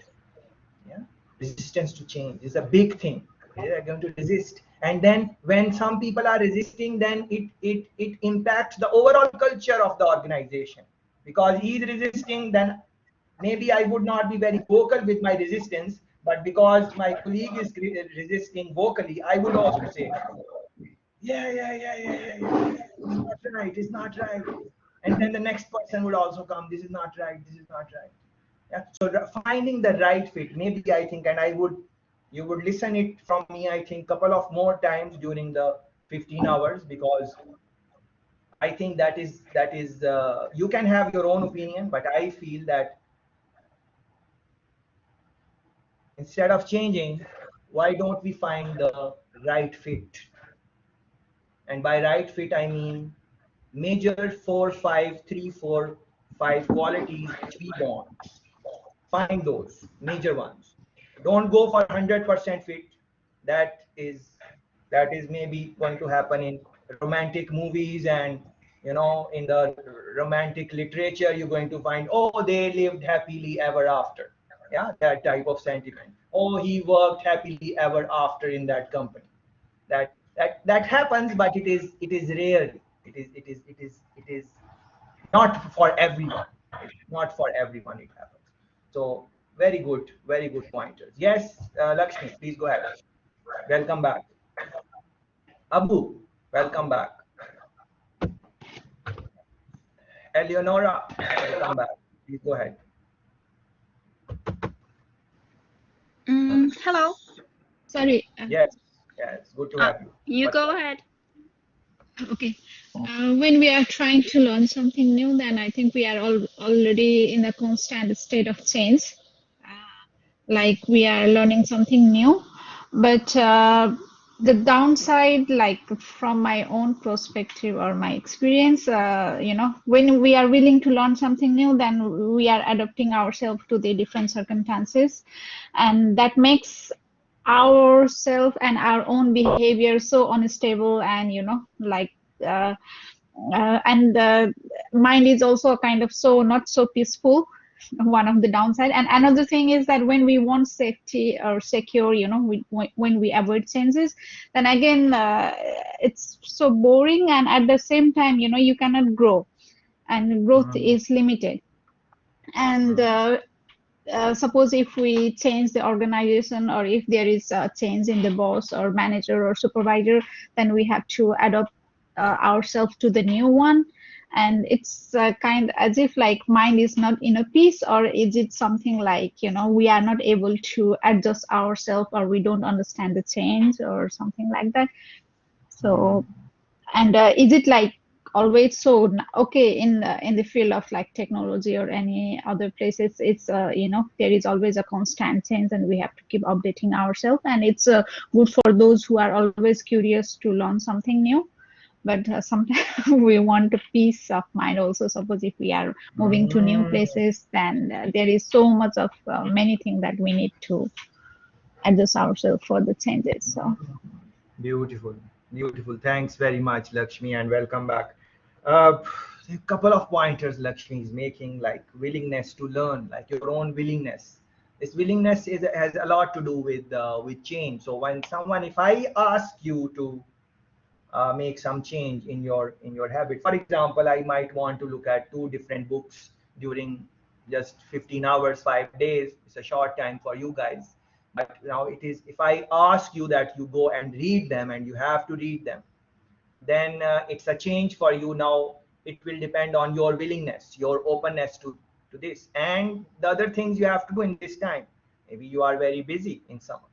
Yeah, resistance to change is a big thing. They are going to resist, and then when some people are resisting, then it impacts the overall culture of the organization, because he is resisting. Then maybe I would not be very vocal with my resistance, but because my colleague is resisting vocally, I would also say, yeah, it's not right, and then the next person would also come, this is not right, this is not right. Yeah. So finding the right fit, maybe I think, and you would listen it from me, I think, couple of more times during the 15 hours, because I think that is you can have your own opinion, but I feel that instead of changing, why don't we find the right fit? And by right fit, I mean major 4, 5, 3, 4, 5 qualities which we want. Find those major ones. Don't go for 100% fit. That is that is maybe going to happen in romantic movies and You know, in the romantic literature, you're going to find, oh, they lived happily ever after. Yeah, that type of sentiment. Oh, he worked happily ever after in that company. That happens, but it is rarely. It is not for everyone. It's not for everyone it happens. So very good pointers. Yes, Lakshmi, please go ahead. Welcome back. Abu, welcome back. Eleonora, welcome back. Please go ahead. Hello. Sorry. Yes, yes, good to have you. You What's go up? ahead. Okay. When we are trying to learn something new, then I think we are already in a constant state of change. Like we are learning something new, but the downside, like from my own perspective or my experience, when we are willing to learn something new, then we are adapting ourselves to the different circumstances, and that makes ourself and our own behavior so unstable, and uh, and the mind is also kind of so not so peaceful, one of the downside. And another thing is that when we want safety or secure, when we avoid changes, then again it's so boring, and at the same time, you cannot grow, and growth Mm, is limited. And mm, suppose if we change the organization, or if there is a change in the boss or manager or supervisor, then we have to adapt ourselves to the new one. And it's kind as if like mind is not in a peace, or is it something like, we are not able to adjust ourselves, or we don't understand the change or something like that. mm. So, and is it like always so okay in the field of like technology or any other places? It's there is always a constant change, and we have to keep updating ourselves. And it's good for those who are always curious to learn something new. But sometimes we want a peace of mind also. Suppose if we are moving to new Mm. places, then there is so much of many things that we need to adjust ourselves for the changes. So Beautiful, beautiful. Thanks very much, Lakshmi, and welcome back. Uh, a couple of pointers Lakshmi is making, like willingness to learn, like your own willingness. This willingness has a lot to do with change. So when someone, if I ask you to make some change in your habit, for example, I might want to look at two different books during just 15 hours, 5 days. It's a short time for you guys, but now it is, if I ask you that you go and read them, and you have to read them, then it's a change for you. Now it will depend on your willingness, your openness to this, and the other things you have to do in this time. Maybe you are very busy in summer.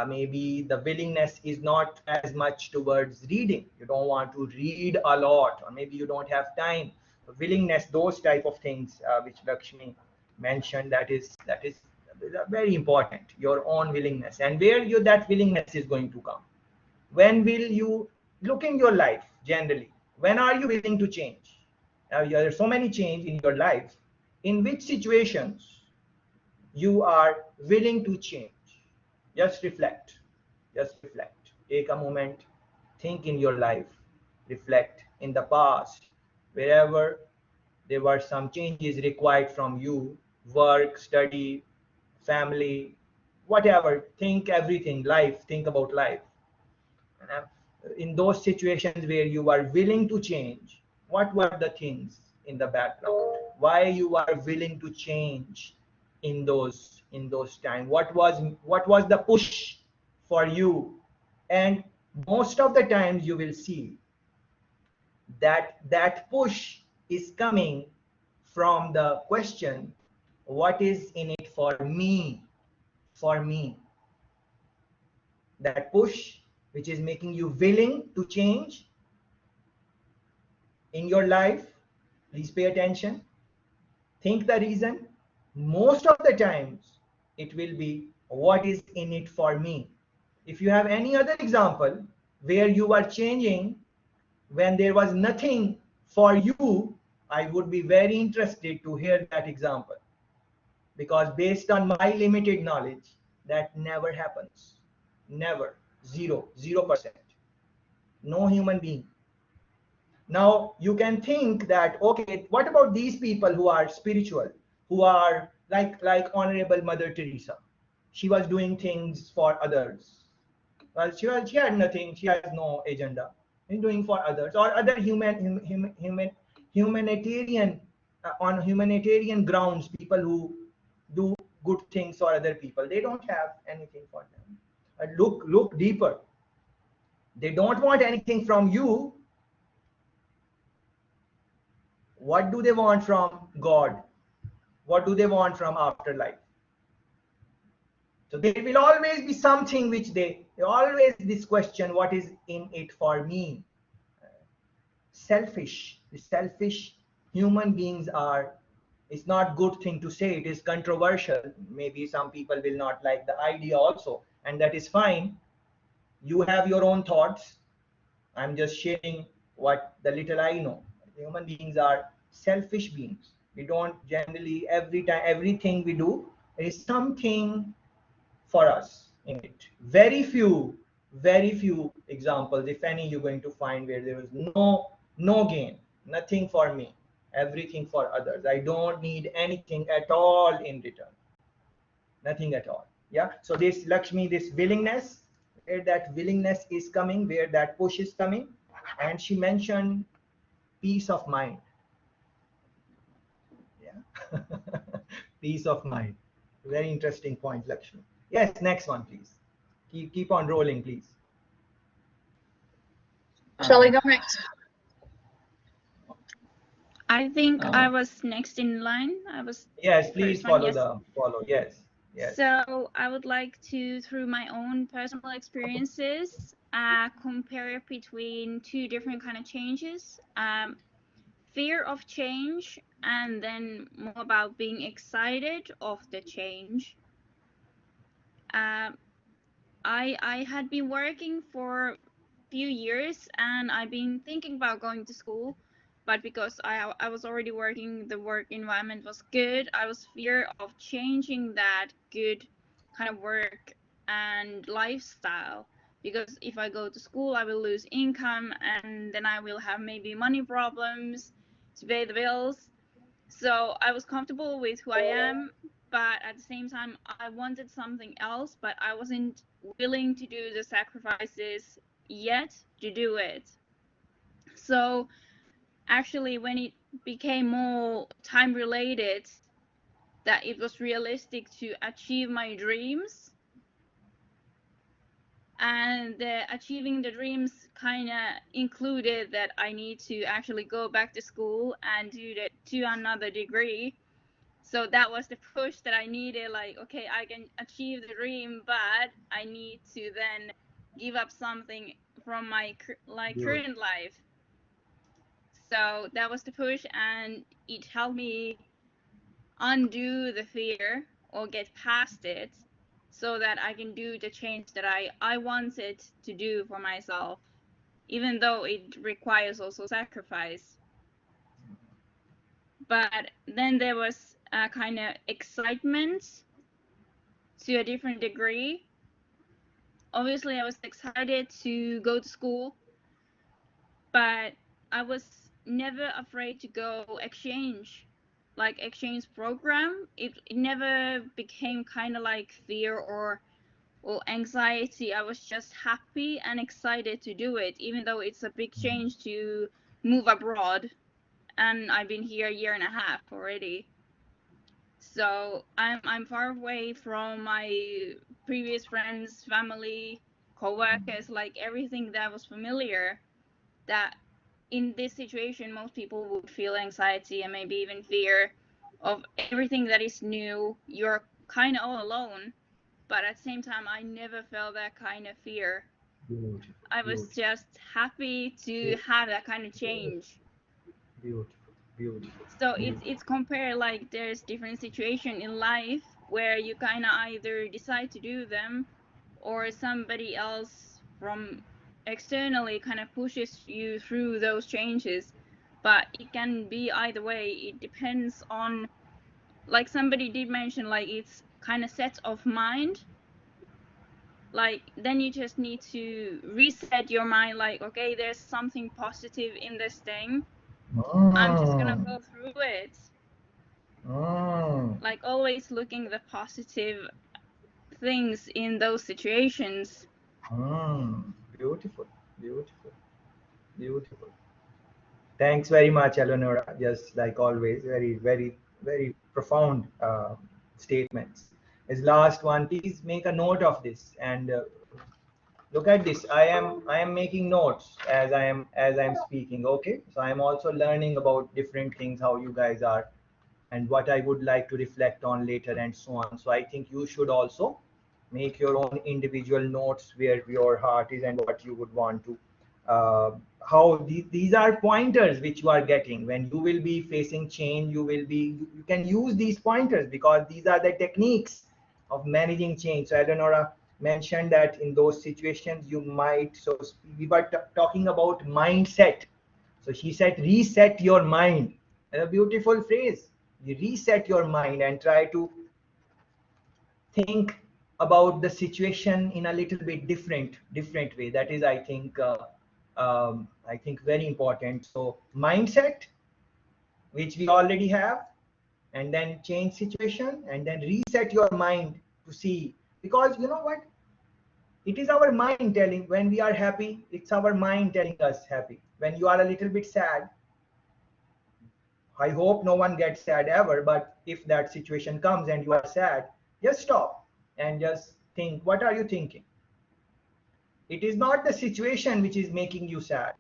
Maybe the willingness is not as much towards reading. You don't want to read a lot, or maybe you don't have time. Willingness, those type of things, which Lakshmi mentioned, that is very important. Your own willingness, and where that willingness is going to come. When will you look in your life generally? When are you willing to change? Now, there are so many change in your life. In which situations you are willing to change? Just reflect. Just reflect. Take a moment. Think in your life. Reflect in the past, wherever there were some changes required from you, work, study, family, whatever. Think everything, life. Think about life. uh, in those situations where you are willing to change, what were the things in the background? Why you are willing to change in those time? What was the push for you? And most of the times you will see that push is coming from the question, what is in it for me? For me, that push which is making you willing to change in your life. Please pay attention. Think the reason. Most of the times it will be, what is in it for me? If you have any other example where you are changing when there was nothing for you, I would be very interested to hear that example, because based on my limited knowledge, that never happens. Never. 0%. No human being. Now you can think that, okay, what about these people who are spiritual, who are like Honorable Mother Teresa? She was doing things for others. Well, she had nothing. She has no agenda. She's doing for others or other humanitarian on humanitarian grounds. People who do good things for other people, they don't have anything for them. Look deeper. They don't want anything from you. What do they want from God? What do they want from afterlife? So there will always be something which they always this question, what is in it for me? Selfish. The selfish human beings are, it's not good thing to say, it is controversial. Maybe some people will not like the idea also, and that is fine. You have your own thoughts. I'm just sharing what the little I know. Human beings are selfish beings. We don't generally, every time, everything we do, there is something for us in it. Very few examples, if any, you're going to find where there is no gain, nothing for me, everything for others. I don't need anything at all in return, nothing at all. Yeah. So this Lakshmi, this willingness, where that willingness is coming, where that push is coming, and she mentioned peace of mind. Yeah. Peace of mind. Very interesting point, Lakshmi. Yes, next one, please. Keep on rolling, please. Shall I go next? I think I was next in line. I was Yes, please first one, follow. Yes, yes. So I would like to, through my own personal experiences, compare between two different kind of changes. Fear of change, and then more about being excited of the change. I had been working for a few years, and I've been thinking about going to school, but because I was already working, the work environment was good. I was fear of changing that good kind of work and lifestyle, because if I go to school, I will lose income, and then I will have maybe money problems to pay the bills. So I was comfortable with who I am, but at the same time, I wanted something else, but I wasn't willing to do the sacrifices yet to do it. So actually, when it became more time related, that it was realistic to achieve my dreams, and achieving the dreams kind of included that I need to actually go back to school and do another degree. So that was the push that I needed, like, okay, I can achieve the dream, but I need to then give up something from my current life. So that was the push, and it helped me undo the fear or get past it, so that I can do the change that I wanted to do for myself, even though it requires also sacrifice. But then there was a kind of excitement to a different degree. Obviously, I was excited to go to school, but I was never afraid to go exchange program. It never became kind of like fear or anxiety. I was just happy and excited to do it, even though it's a big change to move abroad, and I've been here a year and a half already. So I'm far away from my previous friends, family, co-workers, like everything that was familiar. That in this situation, most people would feel anxiety and maybe even fear of everything that is new. You're kind of all alone, but at the same time, I never felt that kind of fear. Beautiful. I was just happy to have that kind of change. Beautiful. So it's compared, like there's different situation in life where you kind of either decide to do them, or somebody else from externally kind of pushes you through those changes. But it can be either way. It depends on, like somebody did mention, like it's kind of set of mind. like then you just need to reset your mind, like, okay, there's something positive in this thing, I'm just gonna go through it. Like always looking the positive things in those situations. Beautiful, beautiful, beautiful. Thanks very much, Eleonora. Just like always, very, very, very profound statements. As last one, please make a note of this and look at this. I am making notes as I'm speaking. Okay, so I am also learning about different things, how you guys are, and what I would like to reflect on later, and so on. So I think you should also make your own individual notes where your heart is and what you would want to. Uh, how these are pointers which you are getting when you will be facing change. You can use these pointers because these are the techniques of managing change. So Eleonora mentioned that in those situations you might. So we were talking about mindset. So she said, reset your mind. A beautiful phrase. You reset your mind and try to think about the situation in a little bit different way. That is, I think very important. So mindset, which we already have, and then change situation, and then reset your mind to see. Because you know what? It is our mind telling when we are happy. It's our mind telling us happy. When you are a little bit sad, I hope no one gets sad ever, but if that situation comes and you are sad, just stop and just think, what are you thinking? It is not the situation which is making you sad.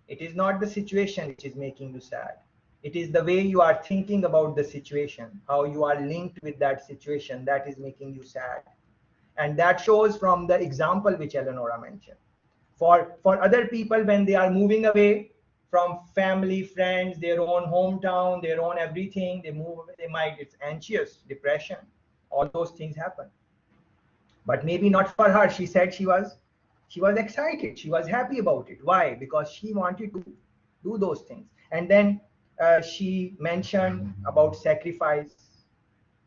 It is not the situation which is making you sad. It is the way you are thinking about the situation, how you are linked with that situation, that is making you sad. And that shows from the example which Eleonora mentioned. For other people, when they are moving away from family, friends, their own hometown, their own everything, they move away, they might, it's anxious, depression, all those things happen. But maybe not for her. She said she was excited, she was happy about it. Why? Because she wanted to do those things. And then she mentioned about sacrifice.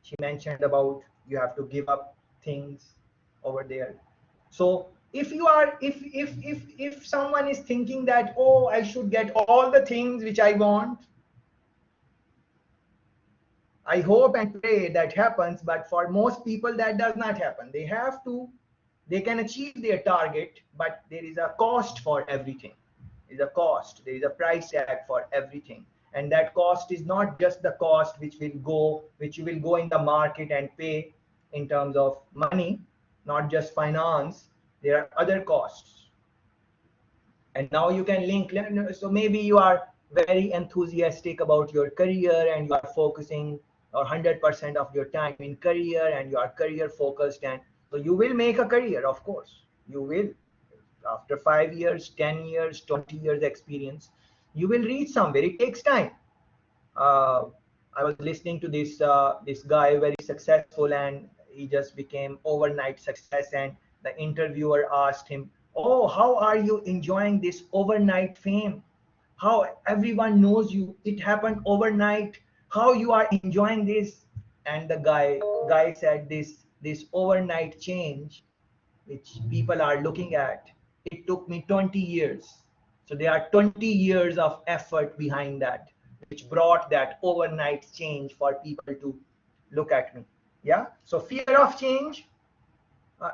She mentioned about you have to give up things over there. So if you are if someone is thinking that, oh, I should get all the things which I want, I hope and pray that happens, but for most people that does not happen. They can achieve their target, but there is a cost for everything. There is a cost, there is a price tag for everything. And that cost is not just the cost which you will go in the market and pay in terms of money, not just finance. There are other costs. And now you can link. So maybe you are very enthusiastic about your career and you are focusing or 100% of your time in career and you are career focused, and so you will make a career. Of course you will. After 5 years, 10 years, 20 years experience, you will reach somewhere. It takes time. uh, I was listening to this guy, very successful, and he just became overnight success. And the interviewer asked him, "Oh, how are you enjoying this overnight fame? How everyone knows you? It happened overnight. How you are enjoying this?" And the guy said, "This overnight change which people are looking at, it took me 20 years. So there are 20 years of effort behind that, which brought that overnight change for people to look at me." Yeah. So fear of change,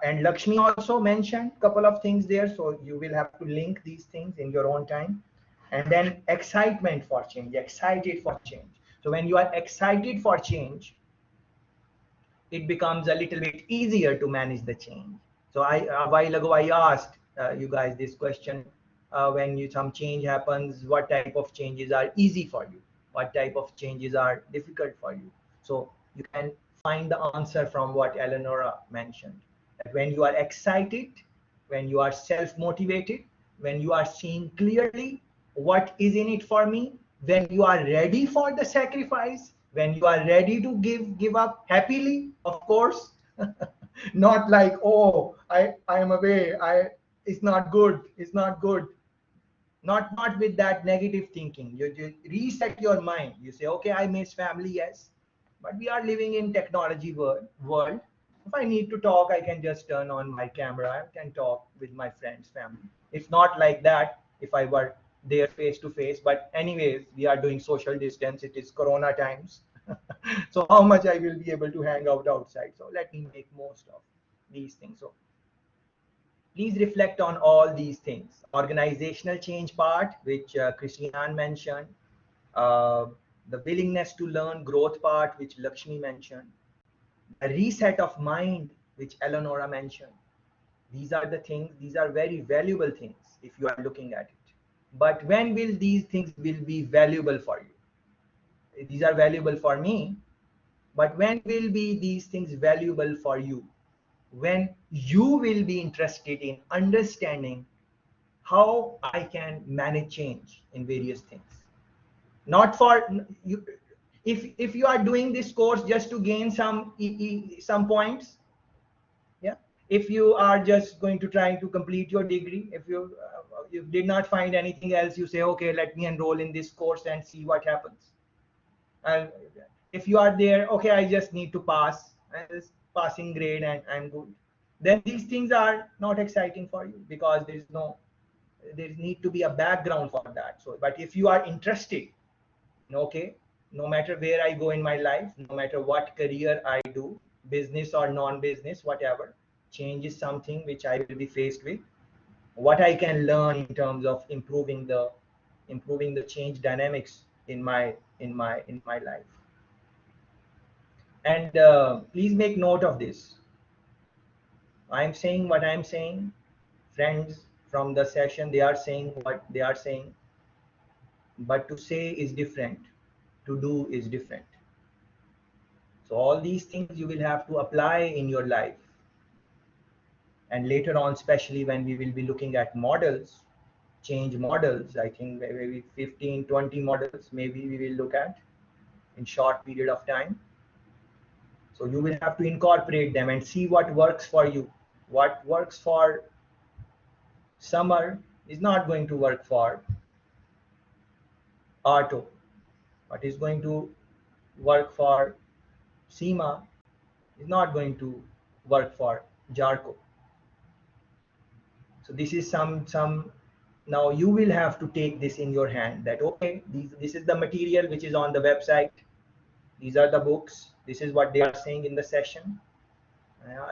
and Lakshmi also mentioned a couple of things there. So you will have to link these things in your own time. And then excitement for change, excited for change. So when you are excited for change, it becomes a little bit easier to manage the change. So a while ago I asked you guys this question: when some change happens, what type of changes are easy for you? What type of changes are difficult for you? So you can find the answer from what Eleonora mentioned. That when you are excited, when you are self-motivated, when you are seeing clearly what is in it for me, when you are ready for the sacrifice, when you are ready to give up happily, of course. Not like, oh, I am away, it's not good, it's not good. Not with that negative thinking. You reset your mind. You say, okay, I miss family, yes, but we are living in technology world. If I need to talk, I can just turn on my camera. I can talk with my friends, family. It's not like that if I were there face to face. But anyways, we are doing social distance. It is Corona times. So how much I will be able to hang out outside? So let me make most of these things. So please reflect on all these things. Organizational change part, which Christiane mentioned. Uh, the willingness to learn growth part, which Lakshmi mentioned. A reset of mind, which Eleonora mentioned. These are the things, these are very valuable things if you are looking at it. But when will these things will be valuable for you? These are valuable for me, but when will be these things valuable for you? When you will be interested in understanding how I can manage change in various things. Not for you, if you are doing this course just to gain some points, yeah, if you are just going to try to complete your degree, if you did not find anything else, you say, okay, let me enroll in this course and see what happens. And if you are there, okay, I just need to pass, and this passing grade and I'm good, then these things are not exciting for you, because there need to be a background for that. So but if you are interested, okay, no matter where I go in my life, no matter what career I do, business or non-business, whatever, change is something which I will be faced with. What I can learn in terms of improving the change dynamics in my life. And please make note of this. I'm saying what I'm saying. Friends from the session, they are saying what they are saying. But to say is different. To do is different. So all these things you will have to apply in your life. And later on, especially when we will be looking at models, change models, I think maybe 15, 20 models, maybe we will look at in short period of time. So you will have to incorporate them and see what works for you. What works for summer is not going to work for auto. What is going to work for Seema is not going to work for Jarko. So this is some now you will have to take this in your hand, that okay, this is the material which is on the website, these are the books, this is what they are saying in the session.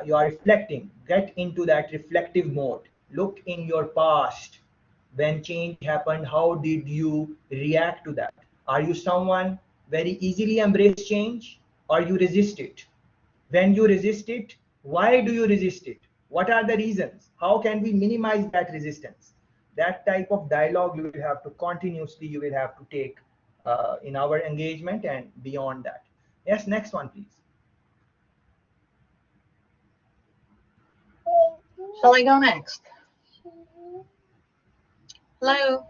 You are reflecting, get into that reflective mode, look in your past, when change happened, how did you react to that? Are you someone very easily embrace change, or you resist it? When you resist it, why do you resist it? What are the reasons? How can we minimize that resistance? That type of dialogue you will have to continuously, you will have to take in our engagement and beyond that. Yes, next one, please. Shall I go next? Hello.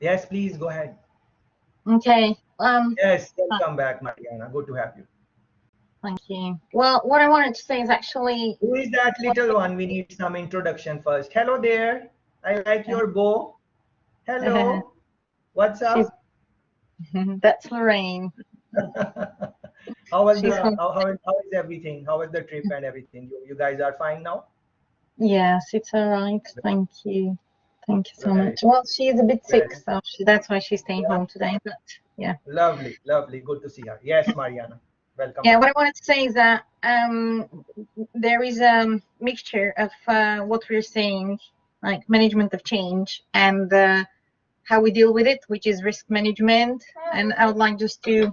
Yes, please go ahead. Okay. Yes, welcome back, Mariana. Good to have you. Thank you. Well, what I wanted to say is actually. Who is that little one? We need some introduction first. Hello there. I like your bow. Hello. What's up? That's Lorraine. How is everything? How is the trip and everything? You guys are fine now? Yes, it's all right. Thank you. Thank you so much. Well, she is a bit sick, so that's why she's staying home today. But yeah. Lovely, lovely. Good to see her. Yes, Mariana. Welcome. Yeah, what I wanted to say is that there is a mixture of what we're saying, like management of change, and how we deal with it, which is risk management. And I would like just to,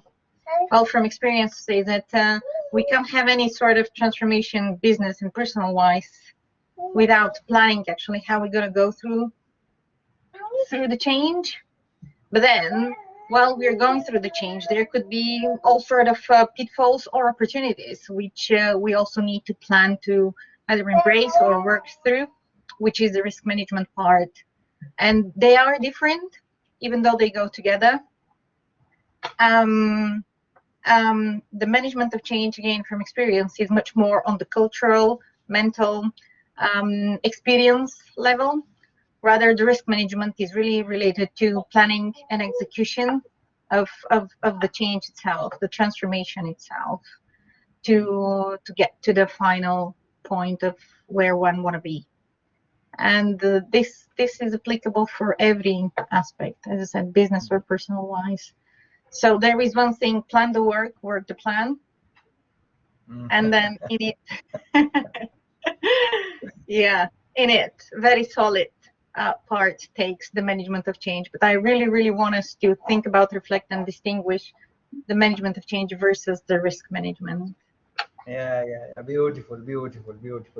well, from experience, to say that we can't have any sort of transformation, business and personal wise, without planning actually how we're going to go through the change. But then while we're going through the change, there could be all sort of pitfalls or opportunities, which we also need to plan to either embrace or work through, which is the risk management part. And they are different, even though they go together. The management of change, again, from experience, is much more on the cultural, mental, experience level. Rather, the risk management is really related to planning and execution of the change itself, the transformation itself. to get to the final point of where one want to be. And this is applicable for every aspect, as I said, business or personal wise. So there is one thing: plan the work, work the plan, and then in it, yeah, in it, very solid part takes the management of change. But I really want us to think about, reflect, and distinguish the management of change versus the risk management. Yeah. Beautiful.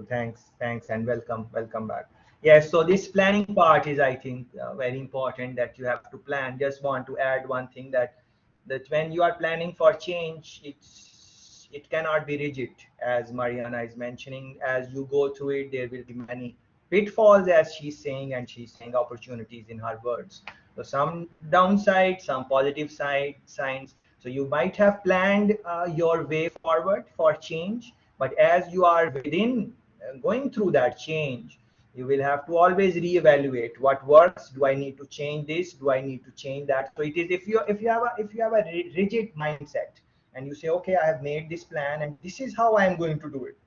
Thanks, and welcome back. Yes, so this planning part is, I think, very important, that you have to plan. Just want to add one thing, that when you are planning for change, it cannot be rigid, as Mariana is mentioning. As you go through it, there will be many pitfalls, as she's saying, and she's saying opportunities in her words. So some downside, some positive signs. So you might have planned your way forward for change, but as you are within going through that change, you will have to always reevaluate what works. Do I need to change this? Do I need to change that? So it is, if you have a rigid mindset, and you say, okay, I have made this plan and this is how I am going to do it,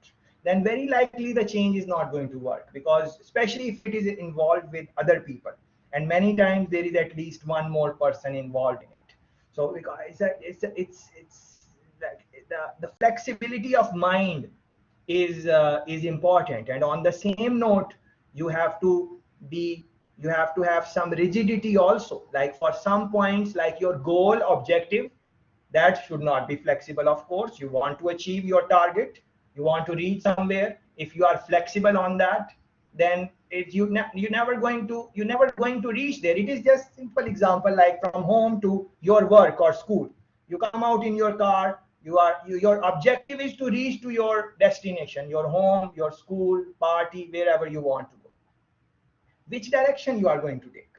then very likely the change is not going to work, because especially if it is involved with other people, and many times there is at least one more person involved in it. So because it's like the flexibility of mind is important. And on the same note, you have to be you have to have some rigidity also, like for some points, like your goal objective, that should not be flexible. Of course, you want to achieve your target, you want to reach somewhere. If you are flexible on that, then you're never going to reach there. It is just simple example, like from home to your work or school. You come out in your car, your objective is to reach to your destination, your home, your school, party, wherever you want to go. Which direction you are going to take?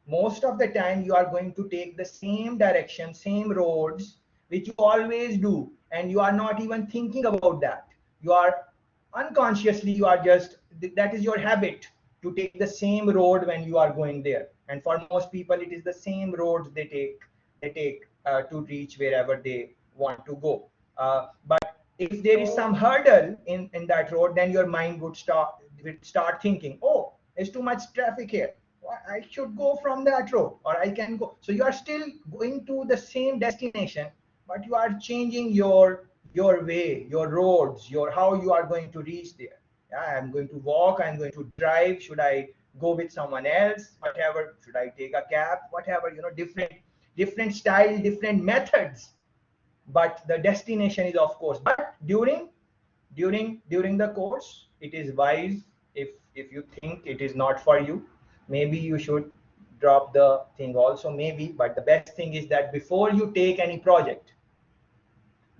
Most of the time you are going to take the same direction, same roads, which you always do, and you are not even thinking about that. You are unconsciously, you are just, that is your habit, to take the same road when you are going there. And for most people, it is the same roads they take to reach wherever they want to go. But if there is some hurdle in that road, then your mind would start thinking, oh, there's too much traffic here, I should go from that road, or I can go. So you are still going to the same destination, but you are changing your way, your roads, your how you are going to reach there. Yeah, I'm going to walk, I'm going to drive, should I go with someone else, whatever, should I take a cab, whatever, different style, different methods. But the destination is, of course. But during the course, it is wise, if you think it is not for you, maybe you should drop the thing also, maybe. But the best thing is that before you take any project,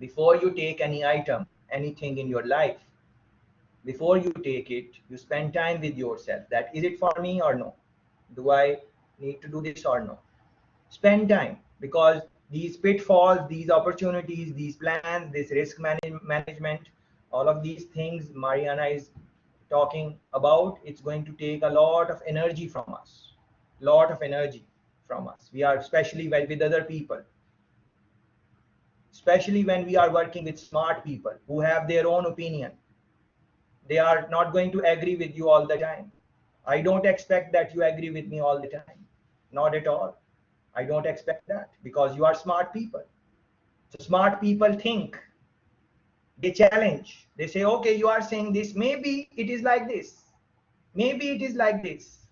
before you take any item, anything in your life, before you take it, you spend time with yourself, that is it for me or no? Do I need to do this or no? Spend time, because these pitfalls, these opportunities, these plans, this risk management, all of these things Mariana is talking about, it's going to take a lot of energy from us, lot of energy from us. We are, especially with other people, especially when we are working with smart people who have their own opinion, they are not going to agree with you all the time. I don't expect that you agree with me all the time, not at all. I don't expect that, because you are smart people. So smart people think, they challenge, they say, okay, you are saying this, maybe it is like this, maybe it is like this.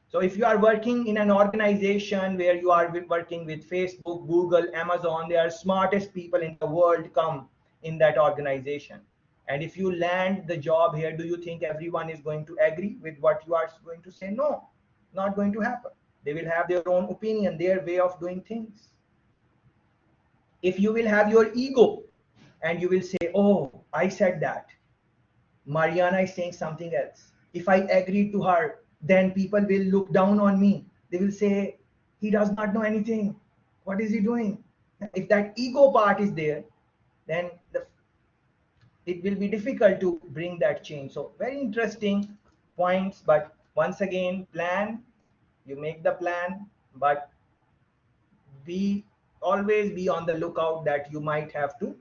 So if you are working in an organization where you are working with Facebook, Google, Amazon, they are smartest people in the world come in that organization. And if you land the job here, do you think everyone is going to agree with what you are going to say? No, not going to happen. They will have their own opinion, their way of doing things. If you will have your ego and you will say, oh, I said that, Mariana is saying something else, if I agree to her, then people will look down on me, they will say, he does not know anything, what is he doing? If that ego part is there, then it will be difficult to bring that change. So very interesting points. But once again, plan, you make the plan, but always be on the lookout that you might have to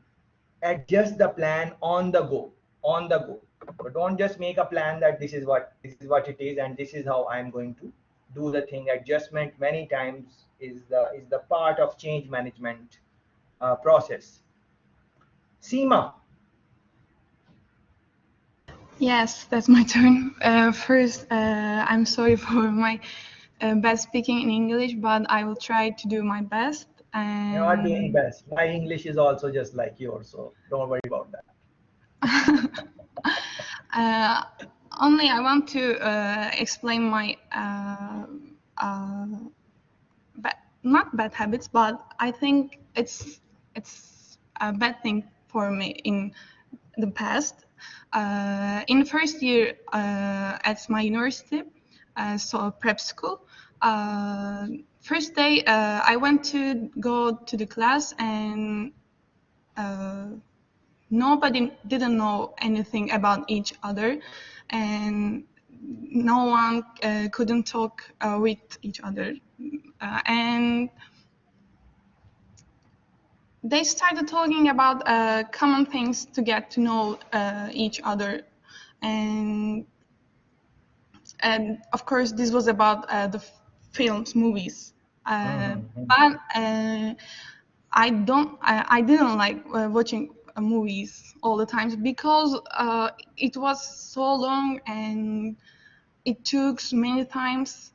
adjust the plan on the go, on the go. So don't just make a plan that this is what it is and this is how I'm going to do the thing. Adjustment many times is the part of change management process. Seema. Yes, that's my turn. First, I'm sorry for my bad speaking in English, but I will try to do my best. You are doing And best. My English is also just like yours, so don't worry about that. uh, only I want to explain my not bad habits, but I think it's a bad thing for me in the past. In the first year at my university, so prep school, first day I went to go to the class and nobody didn't know anything about each other, and no one couldn't talk with each other, and they started talking about common things to get to know each other, and of course this was about the films, movies, but I didn't like watching movies all the time because it was so long and it took many times.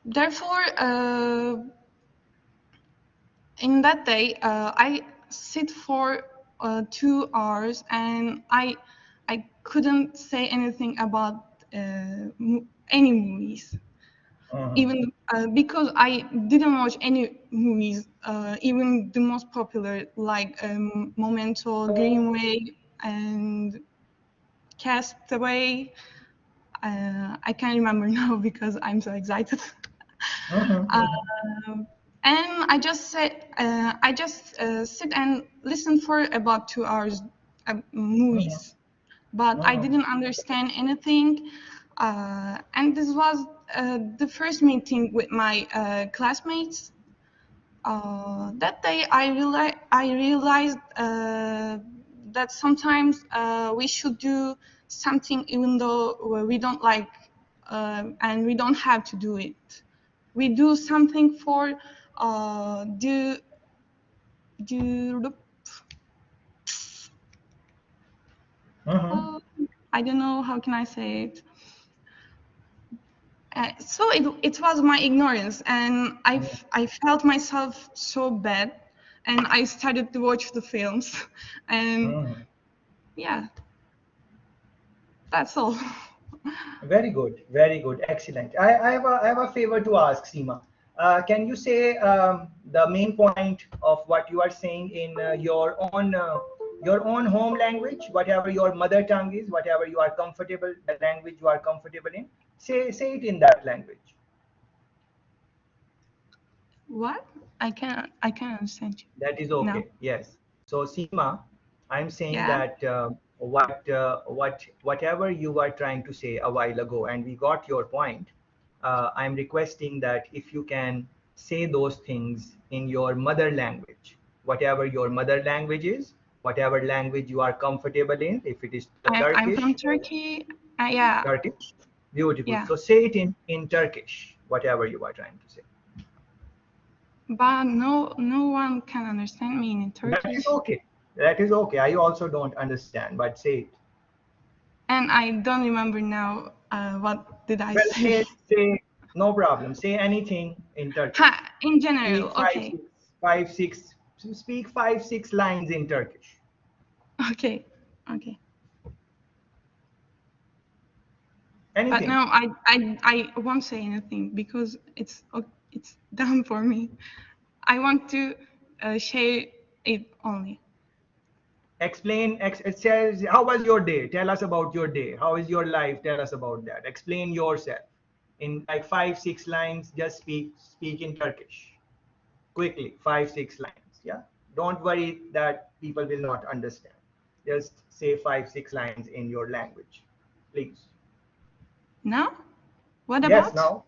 Therefore, in that day, I sit for 2 hours and I couldn't say anything about any movies, even because I didn't watch any movies, even the most popular like Memento, Greenway, and Castaway. I can't remember now because I'm so excited. And I just sit and listen for about 2 hours movies, but I didn't understand anything. And this was the first meeting with my classmates. That day, I realized that sometimes we should do something even though we don't like, and we don't have to do it. We do something for do I don't know how can I say it. So it was my ignorance, and I felt myself so bad, and I started to watch the films, and yeah, that's all. Very good, excellent. I have a favor to ask, Seema. Can you say the main point of what you are saying in your own home language, whatever your mother tongue is, whatever you are comfortable, the language you are comfortable in? Say it in that language. What? I can't understand you. That is No. okay. Yes. So Seema, I'm saying Yeah. that whatever you were trying to say a while ago, and we got your point. I'm requesting that if you can say those things in your mother language, whatever your mother language is, whatever language you are comfortable in, if it is I'm from Turkish, Turkey. Yeah. Turkish, beautiful. Yeah. So say it in Turkish, whatever you are trying to say. But no one can understand me in That Turkish. is okay. That is okay. I also don't understand, but say it. And I don't remember now what did I Well, say. say no problem. Say anything in Turkish. In general, Speak five, okay. six, five, six. Speak 5, 6 lines in Turkish. Okay. But Anything. no, I won't say anything because it's done for me. I want to share it only. Explain. It says, how was your day? Tell us about your day. How is your life? Tell us about that. Explain yourself in like 5, 6 lines. Just speak in Turkish quickly. 5, 6 lines. Yeah. Don't worry that people will not understand. Just say 5, 6 lines in your language, please. Now? What Yes. about? Now.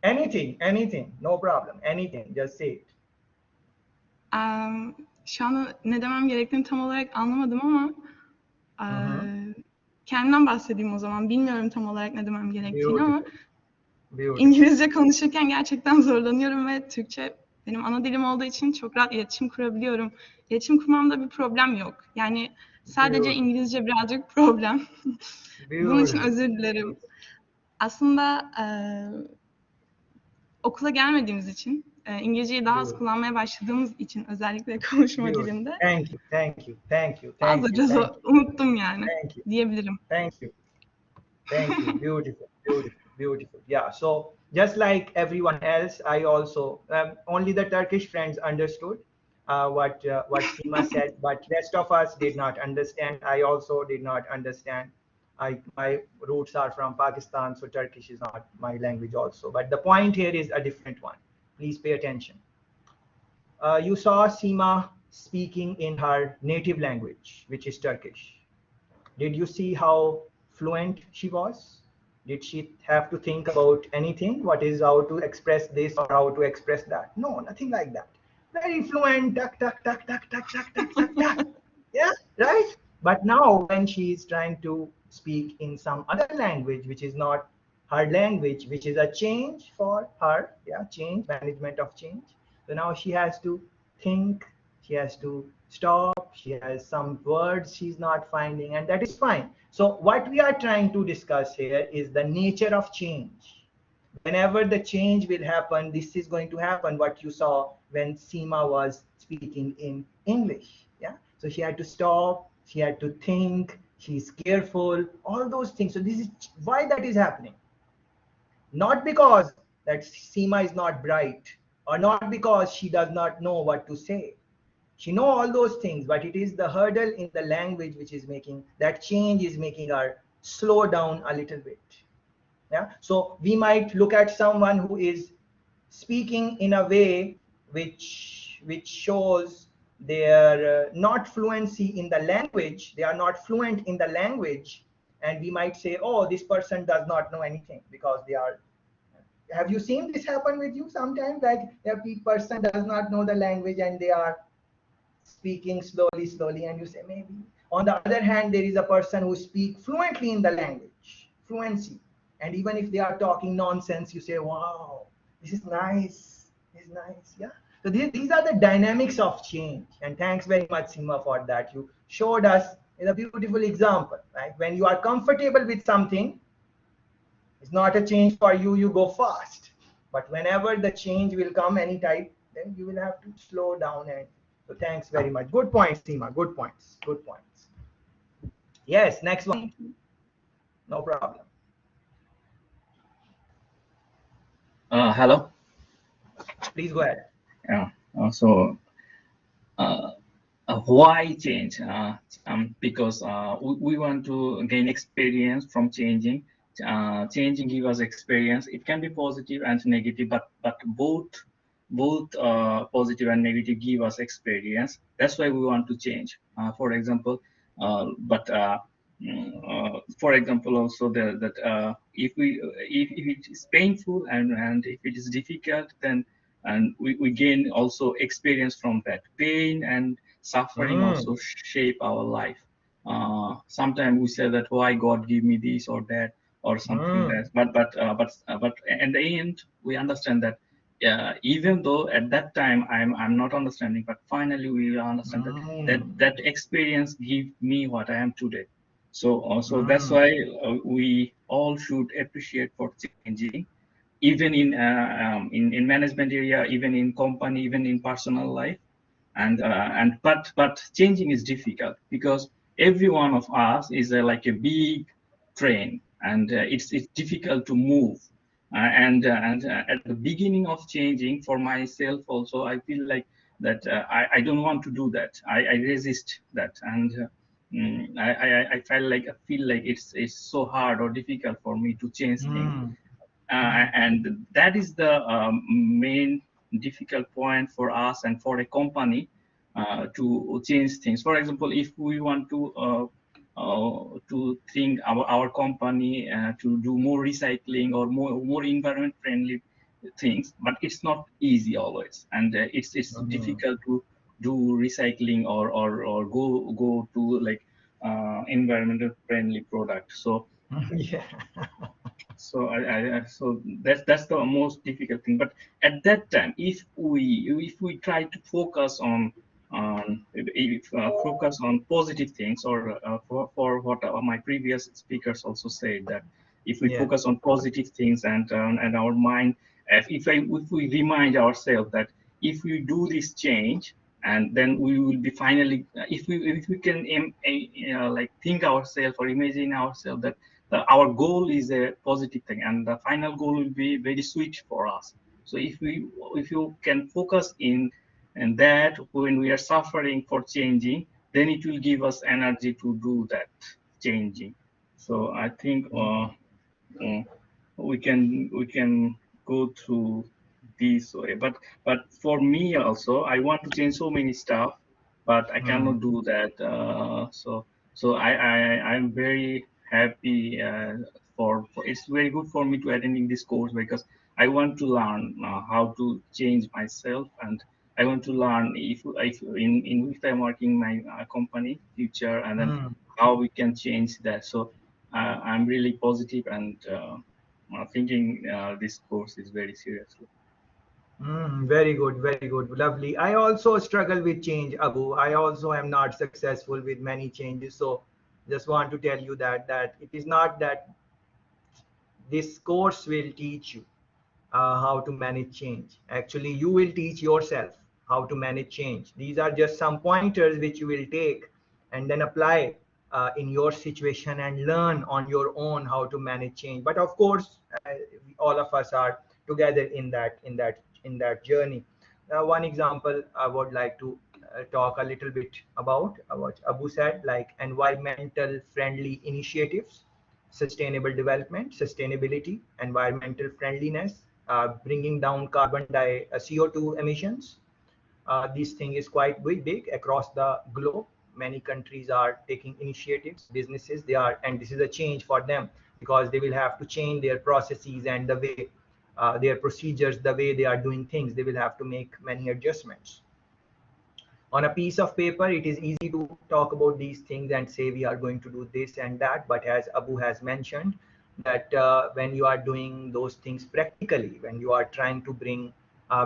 Anything. No problem. Anything. Just say it. şu anda ne demem gerektiğini tam olarak anlamadım ama Mhm. kendimden bahsedeyim o zaman. Bilmiyorum tam olarak ne demem gerektiğini ama Beautiful. Beautiful. İngilizce konuşurken gerçekten zorlanıyorum ve Türkçe benim ana dilim olduğu için çok rahat iletişim kurabiliyorum. İletişim kurmamda bir problem yok. Yani sadece Beautiful. İngilizce birazcık problem. Bunun için Beautiful. özür dilerim. Aslında okula gelmediğimiz için, İngilizceyi daha az Beautiful. kullanmaya başladığımız için özellikle konuşma Beautiful. dilinde Thank you. Thank you. Thank you. Thank you. fazlaca Thank you. unuttum yani Thank you. diyebilirim. Thank you. Thank you. Beautiful. Beautiful. Beautiful. Yeah. So just like everyone else, I also only the Turkish friends understood what Seema said, but rest of us did not understand. I also did not understand. My roots are from Pakistan, so Turkish is not my language also. But the point here is a different one. Please pay attention. You saw Seema speaking in her native language, which is Turkish. Did you see how fluent she was? Did she have to think about anything? What is how to express this or how to express that? No, nothing like that. Very fluent, tuck, tuck, tuck, tuck, tuck, tuck, tuck, tuck, tuck. Yeah, right? But now when she is trying to speak in some other language, which is not her language, which is a change for her, yeah, change, management of change. So now she has to think, she has to stop, she has some words she's not finding, and that is fine. So what we are trying to discuss here is the nature of change. Whenever the change will happen, this is going to happen, what you saw when Seema was speaking in English. Yeah. So she had to stop, she had to think, she's careful, all those things. So this is why that is happening. Not because that Seema is not bright, or not because she does not know what to say. She know all those things, but it is the hurdle in the language which is making that change, is making her slow down a little bit. Yeah. So we might look at someone who is speaking in a way which shows their not fluency in the language. They are not fluent in the language, and we might say, oh, this person does not know anything because they are. Have you seen this happen with you sometimes? Like a person does not know the language and they are speaking slowly, and you say maybe. On the other hand, there is a person who speaks fluently in the language, fluency, and even if they are talking nonsense, you say, wow, this is nice, this is nice. Yeah. So these are the dynamics of change, and thanks very much, Seema, for that. You showed us in a beautiful example, right? When you are comfortable with something, it's not a change for you, you go fast. But whenever the change will come any type, then you will have to slow down. And so thanks very much. Good points, Seema. Good points. Good points. Yes, next one. No problem. Hello. Please go ahead. Yeah. Why change? Because we want to gain experience from changing. Changing gives us experience. It can be positive and negative, but both positive and negative give us experience. That's why we want to change. For example, for example, also that if it is painful and if it is difficult, then and we gain also experience from that pain, and suffering also shape our life. Sometimes we say that why God give me this or that or something that, but in the end we understand that even though at that time I'm not understanding, but finally we understand that experience give me what I am today. So also that's why we all should appreciate for changing, even in management area, even in company, even in personal life. But changing is difficult because every one of us is like a big train, and it's difficult to move. At the beginning of changing, for myself also, I feel like that I don't want to do that. I resist that, and I feel like it's so hard or difficult for me to change things. And that is the main difficult point for us and for a company to change things. For example, if we want to think our company to do more recycling or more environment friendly things, but it's not easy always, and it's difficult do recycling or go to like environmental friendly product. So Yeah. so that's the most difficult thing. But at that time, if we try to focus on focus on positive things, or for what my previous speakers also said, that if we Yeah. focus on positive things and our mind, if we remind ourselves that if we do this change, and then we will be finally, if we can like think ourselves or imagine ourselves that our goal is a positive thing, and the final goal will be very sweet for us. So if you can focus in and that when we are suffering for changing, then it will give us energy to do that changing. So I think uh, we can go through this way. But for me also, I want to change so many stuff, but I cannot do that. So I'm very happy for it's very good for me to attending this course, because I want to learn how to change myself, and I want to learn if I'm working my company future, and then how we can change that. So I'm really positive and thinking this course is very seriously. Very good, lovely. I also struggle with change, Abu. I also am not successful with many changes. So just want to tell you that it is not that this course will teach you how to manage change. Actually, you will teach yourself how to manage change. These are just some pointers which you will take and then apply in your situation and learn on your own how to manage change. But of course, all of us are together in that journey. One example I would like to talk a little bit about what Abu said, like environmental friendly initiatives, sustainable development, sustainability, environmental friendliness, bringing down CO2 emissions. This thing is quite big across the globe. Many countries are taking initiatives, businesses, they are, and this is a change for them because they will have to change their processes and the way their procedures, the way they are doing things. They will have to make many adjustments. On a piece of paper, it is easy to talk about these things and say we are going to do this and that, but as Abu has mentioned, that when you are doing those things practically, when you are trying to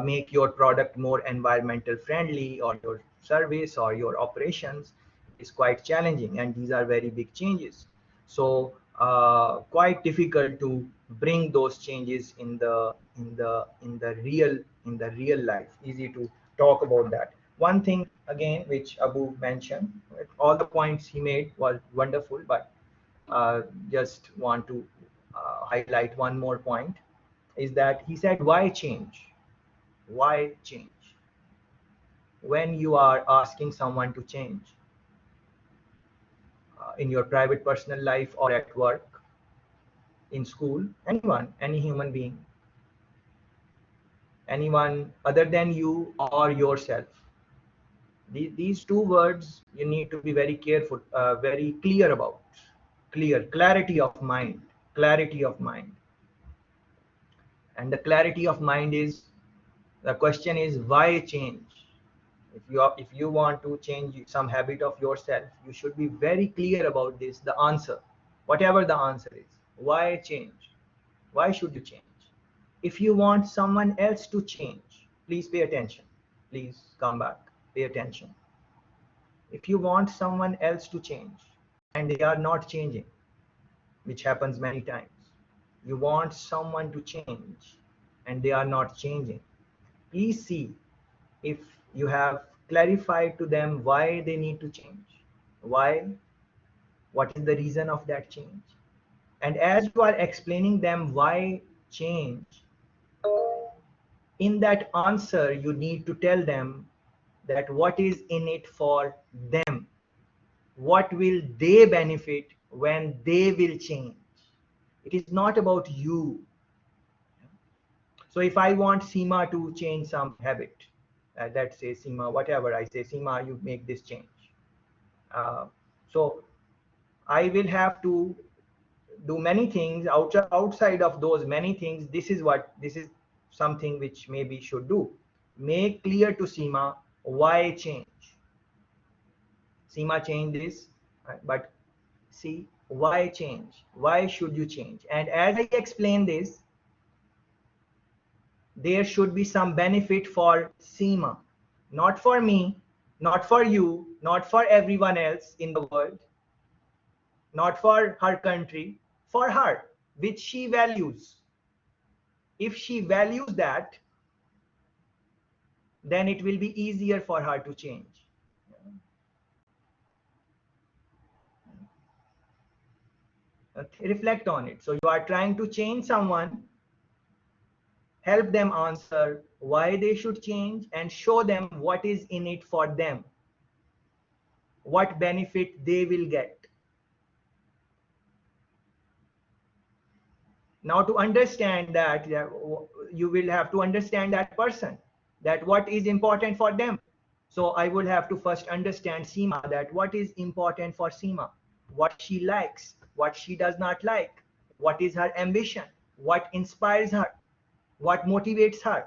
make your product more environmental friendly, or your service or your operations, is quite challenging, and these are very big changes. So quite difficult to bring those changes in the real life. Easy to talk about that. One thing again which Abu mentioned, all the points he made was wonderful, but just want to highlight one more point, is that he said, why change? Why change? When you are asking someone to change in your private personal life or at work, in school, anyone, any human being, anyone other than you or yourself, these two words you need to be very careful, very clear about. Clarity of mind, clarity of mind. And the clarity of mind is, the question is, why change? If you want to change some habit of yourself, you should be very clear about this, the answer, whatever the answer is. Why change? Why should you change? If you want someone else to change, please pay attention. Please come back, pay attention. If you want someone else to change and they are not changing, which happens many times, you want someone to change and they are not changing, please see if you have clarified to them why they need to change. Why? What is the reason of that change? And as you are explaining them why change, in that answer, you need to tell them that what is in it for them. What will they benefit when they will change? It is not about you. So if I want Seema to change some habit, let's say Seema, whatever I say, Seema, you make this change. So I will have to do many things outside of those many things. This is something which maybe should do. Make clear to Seema Why change? Seema, change this, but see, why change? Why should you change? And as I explain this, there should be some benefit for Seema, not for me, not for you, not for everyone else in the world, not for her country, for her, which she values. If she values that, then it will be easier for her to change. Reflect on it. So you are trying to change someone, help them answer why they should change, and show them what is in it for them, what benefit they will get. Now, to understand that, you will have to understand that person, that what is important for them. So I would have to first understand Seema, that what is important for Seema, what she likes, what she does not like, what is her ambition, what inspires her, what motivates her.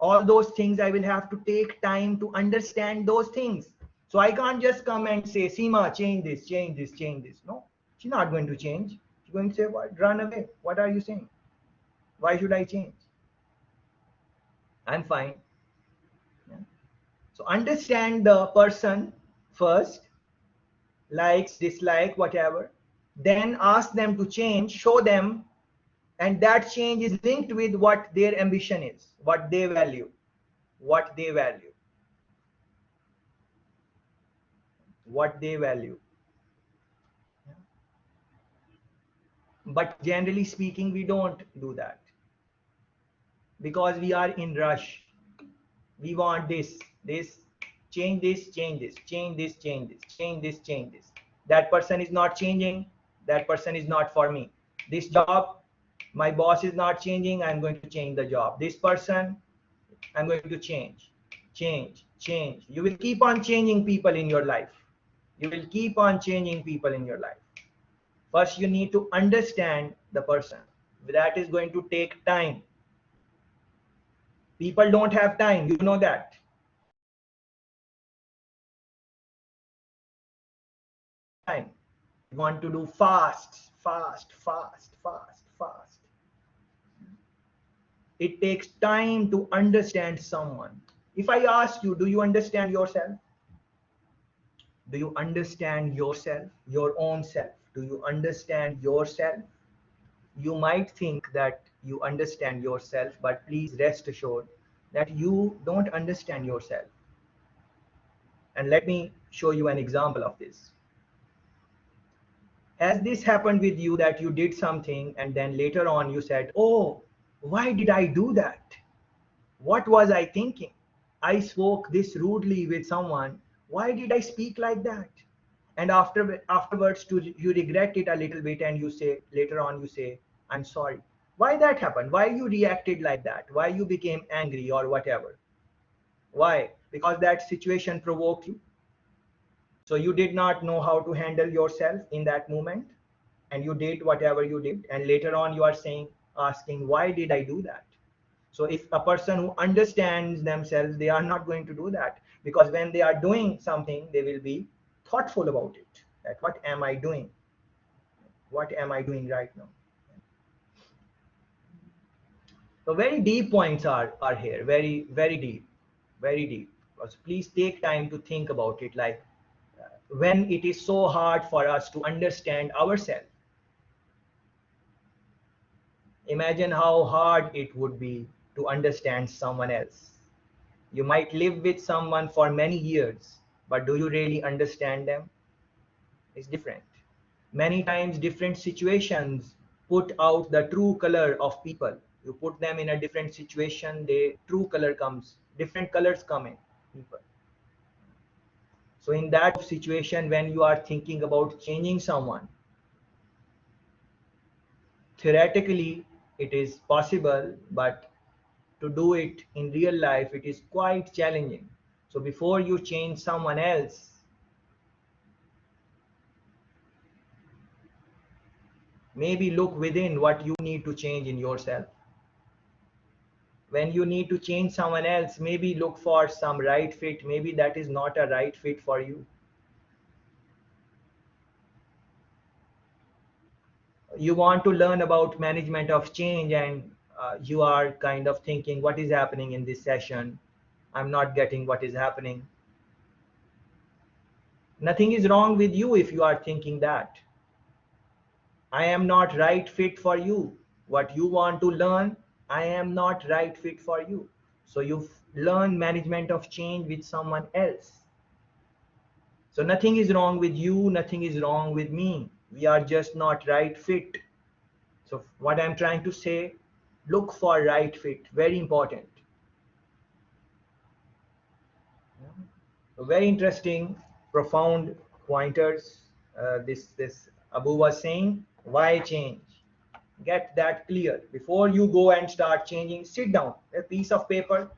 All those things I will have to take time to understand those things. So I can't just come and say, Seema, change this, change this, change this. No, she's not going to change. She's going to say, what? Run away. What are you saying? Why should I change? I'm fine. Yeah. So understand the person first, likes, dislike, whatever. Then ask them to change, show them, and that change is linked with what their ambition is, what they value, what they value, what they value. But generally speaking, we don't do that because we are in rush. We want this, change this, change this, change this, change this, change this, change this. That person is not changing. That person is not for me. This job, my boss is not changing. I'm going to change the job. This person, I'm going to change, change, change. You will keep on changing people in your life. You will keep on changing people in your life. First, you need to understand the person. That is going to take time. People don't have time. You know that. Time. You want to do fast, fast, fast, fast, fast. It takes time to understand someone. If I ask you, do you understand yourself? Do you understand yourself, your own self? Do you understand yourself? You might think that you understand yourself, but please rest assured that you don't understand yourself. And let me show you an example of this. Has this happened with you, that you did something and then later on you said, oh, why did I do that? What was I thinking? I spoke this rudely with someone. Why did I speak like that? And afterwards you regret it a little bit, and you say, later on you say, I'm sorry. Why that happened? Why you reacted like that? Why you became angry or whatever? Why? Because that situation provoked you. So you did not know how to handle yourself in that moment, and you did whatever you did, and later on you are saying, asking, why did I do that? So if a person who understands themselves, they are not going to do that, because when they are doing something, they will be thoughtful about it. That what am I doing? What am I doing right now? So very deep points are here, very, very deep, very deep. So please take time to think about it, like when it is so hard for us to understand ourselves. Imagine how hard it would be to understand someone else. You might live with someone for many years, but do you really understand them? It's different. Many times different situations put out the true color of people. You put them in a different situation, the true color comes, different colors come in people. So in that situation, when you are thinking about changing someone, theoretically it is possible, but to do it in real life, it is quite challenging. So before you change someone else, maybe look within what you need to change in yourself. When you need to change someone else, maybe look for some right fit. Maybe that is not a right fit for you. You want to learn about management of change, and you are kind of thinking, what is happening in this session? I'm not getting what is happening. Nothing is wrong with you if you are thinking that. I am not right fit for you. What you want to learn, I am not right fit for you. So you learn management of change with someone else. So nothing is wrong with you, nothing is wrong with me. We are just not right fit. So what I'm trying to say, look for right fit, very important. Very interesting, profound pointers. This Abu was saying, why change? Get that clear before you go and start changing. Sit down, a piece of paper,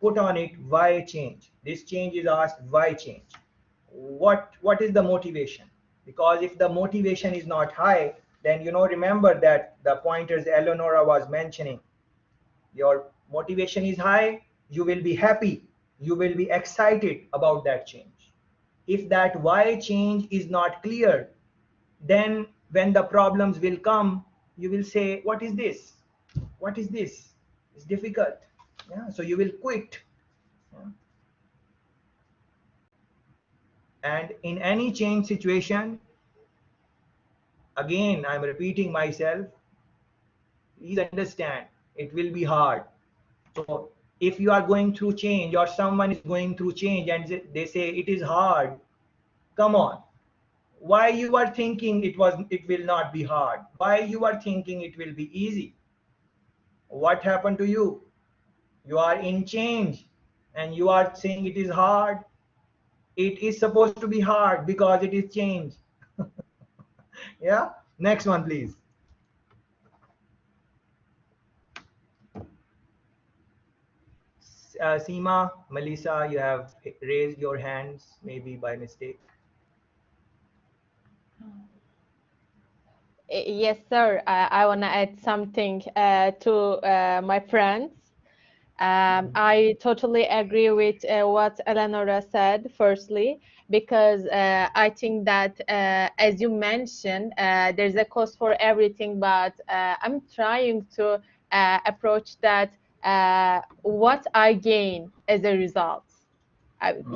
put on it why change. This change is asked, why change? What is the motivation? Because if the motivation is not high, then remember that the pointers Eleonora was mentioning, your motivation is high, you will be happy, you will be excited about that change. If that why change is not clear, then when the problems will come, you will say, what is this? What is this? It's difficult. Yeah, so you will quit. Yeah. And in any change situation, again, I'm repeating myself, please understand, it will be hard. So if you are going through change, or someone is going through change and they say it is hard, come on. Why you are thinking it will not be hard? Why you are thinking it will be easy? What happened to you? You are in change and you are saying it is hard. It is supposed to be hard because it is change. Yeah, next one please. Seema, Melissa, you have raised your hands maybe by mistake. Yes, sir. I want to add something to my friends. I totally agree with what Eleonora said, firstly, because I think that, as you mentioned, there's a cost for everything, but I'm trying to approach that what I gain as a result.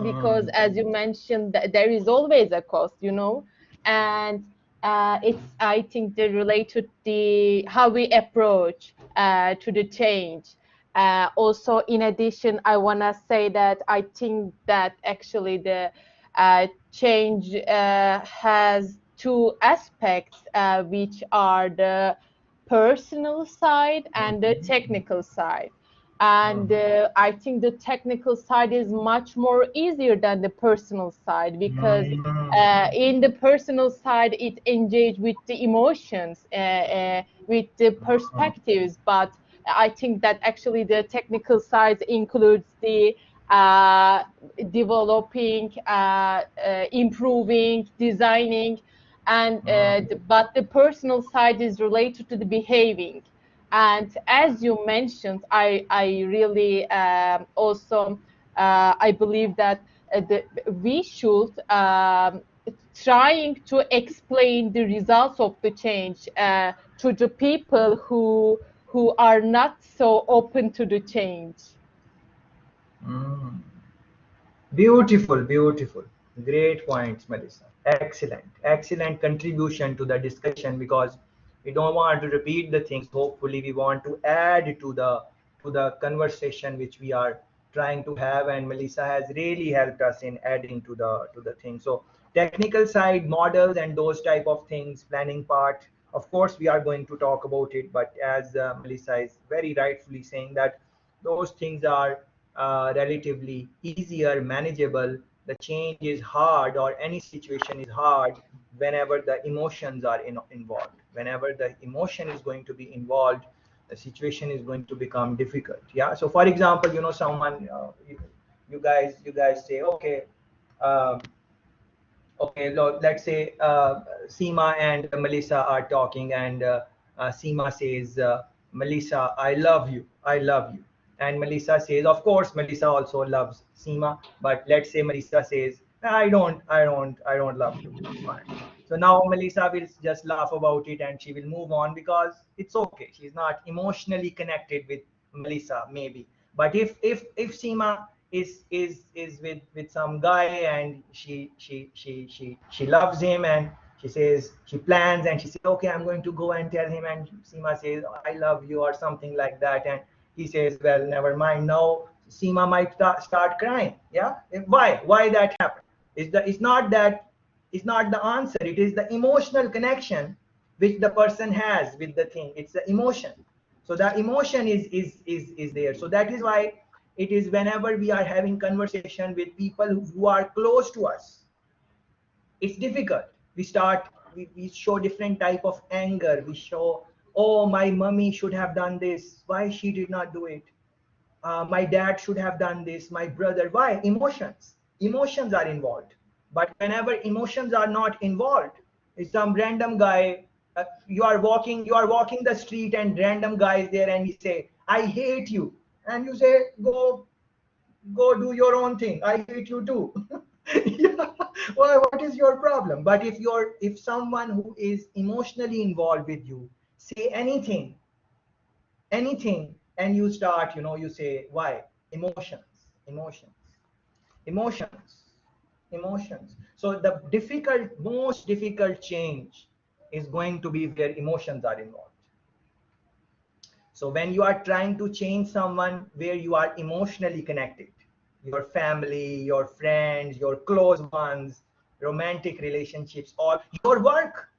Because, as you mentioned, there is always a cost, and it's, I think, the related the how we approach to the change. Also, in addition, I want to say that I think that actually the change has two aspects, which are the personal side and the technical side. And I think the technical side is much more easier than the personal side, because in the personal side, it engages with the emotions, with the perspectives. But I think that actually the technical side includes the developing, improving, designing, and but the personal side is related to the behaving. And as you mentioned, I really also I believe that we should trying to explain the results of the change to the people who are not so open to the change. Beautiful, beautiful. Great points, Melissa. Excellent, excellent contribution to the discussion, because we don't want to repeat the things. Hopefully, we want to add to the conversation which we are trying to have, and Melissa has really helped us in adding to the thing. So technical side, models, and those type of things, planning part. Of course, we are going to talk about it, but as Melissa is very rightfully saying that those things are relatively easier, manageable. The change is hard, or any situation is hard whenever the emotions are involved. Whenever the emotion is going to be involved, the situation is going to become difficult. Yeah. So, for example, someone, you guys say, okay, um, okay, let's say Seema and Melissa are talking, and Seema says, Melissa, I love you. I love you. And Melissa says, of course, Melissa also loves Seema, but let's say Melissa says, I don't love you. Fine. So now Melissa will just laugh about it and she will move on because it's okay. She's not emotionally connected with Melissa, maybe. But if Seema is with some guy and she loves him and she says she plans and she says, okay, I'm going to go and tell him, and Seema says, I love you or something like that, and he says, well, never mind. Now Seema might start crying. Yeah, why that happened? It's not the answer. It is the emotional connection which the person has with the thing. It's the emotion. So the emotion is there. So that is why it is whenever we are having conversation with people who are close to us, it's difficult. We show different type of anger. We show, oh, my mommy should have done this, why she did not do it. My dad should have done this, my brother. Why? Emotions are involved. But whenever emotions are not involved, it's some random guy. You are walking the street and random guy is there and he say, I hate you, and you say, go do your own thing, I hate you too. Yeah. Well, what is your problem? But if someone who is emotionally involved with you say anything, and you start, you say, why? Emotions emotions emotions. So the most difficult change is going to be where emotions are involved. So when you are trying to change someone where you are emotionally connected, your family, your friends, your close ones, romantic relationships, or your work,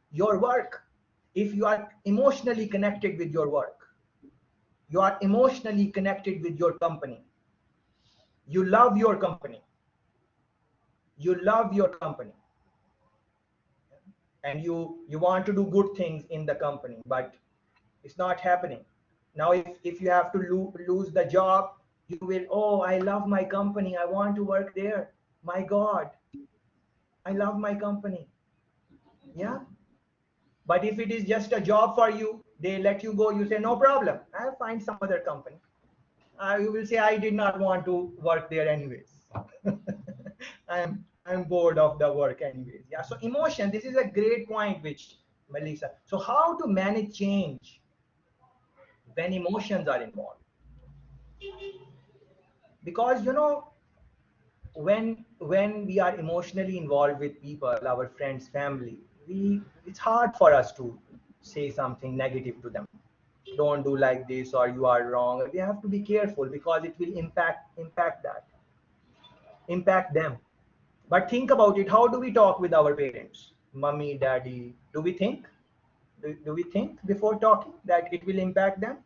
if you are emotionally connected with your work, you are emotionally connected with your company, you love your company, you love your company, and you want to do good things in the company, but it's not happening. Now if you have to lose the job, you will, oh, I love my company, I want to work there, my god, I love my company. Yeah. But if it is just a job for you, they let you go, you say, no problem, I'll find some other company. You will say, I did not want to work there anyways. I'm bored of the work anyways. Yeah. So emotion, this is a great point which Melissa. So how to manage change when emotions are involved? Because when we are emotionally involved with people, our friends, family, we it's hard for us to say something negative to them. Don't do like this, or you are wrong. We have to be careful because it will impact them. But think about it. How do we talk with our parents, mommy, daddy? Do we think before talking that it will impact them?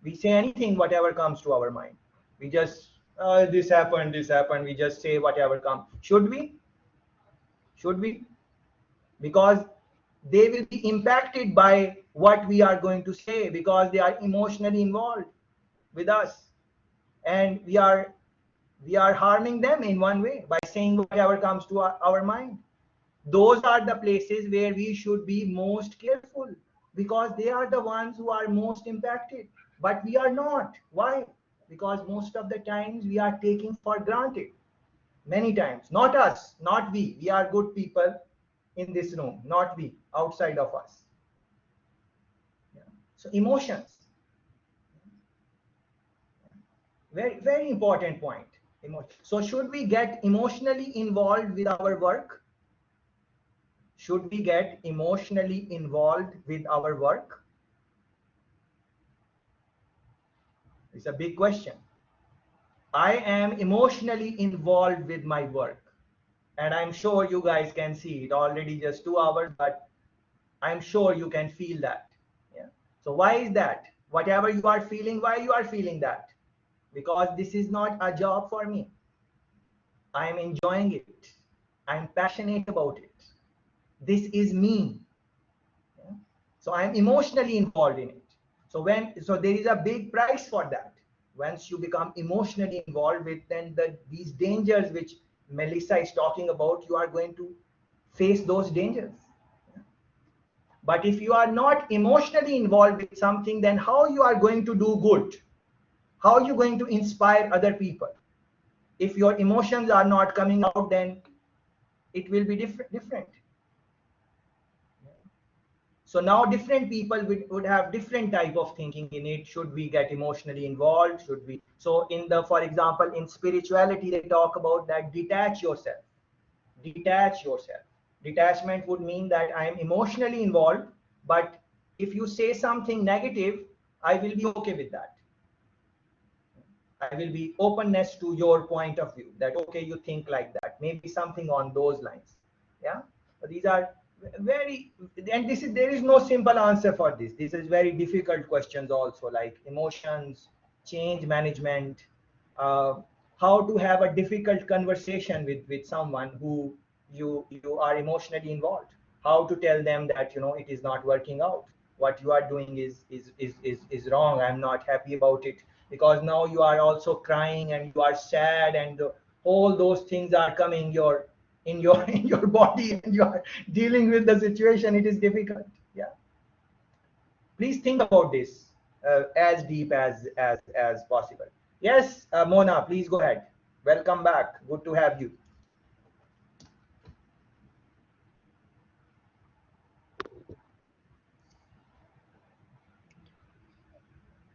We say anything, whatever comes to our mind. We just, this happened. We just say whatever comes. Should we? Because they will be impacted by what we are going to say because they are emotionally involved with us, and we are harming them in one way by saying whatever comes to our mind. Those are the places where we should be most careful because they are the ones who are most impacted, but we are not. Why? Because most of the times we are taking for granted. Many times, not us, not we are good people in this room, not we outside of us. Yeah. So emotions, very very important point. So should we get emotionally involved with our work? Should we get emotionally involved with our work? It's a big question. I am emotionally involved with my work, and I'm sure you guys can see it already just 2 hours, but I'm sure you can feel that. Yeah. So why is that? Whatever you are feeling, why you are feeling that? Because this is not a job for me. I'm enjoying it. I'm passionate about it. This is me. Yeah. So I'm emotionally involved in it. So there is a big price for that. Once you become emotionally involved with, then these dangers which Melissa is talking about, you are going to face those dangers. But if you are not emotionally involved with something, then how you are going to do good? How are you going to inspire other people? If your emotions are not coming out, then it will be different. So now different people would have different type of thinking in it. Should we get emotionally involved? Should we? So in the, for example, in spirituality, they talk about that detach yourself. Detach yourself. Detachment would mean that I am emotionally involved, but if you say something negative, I will be okay with that. I will be openness to your point of view, that okay, you think like that, maybe something on those lines. Yeah, but these are very, and this is, there is no simple answer for this. This is very difficult questions also, like emotions, change management, uh, how to have a difficult conversation with someone who you are emotionally involved, how to tell them that, you know, it is not working out, what you are doing is wrong, I'm not happy about it, because now you are also crying and you are sad, and all those things are coming in your in your body, and you are dealing with the situation. It is difficult. Yeah, please think about this as deep as possible. Yes, Mona, please go ahead. Welcome back, good to have you.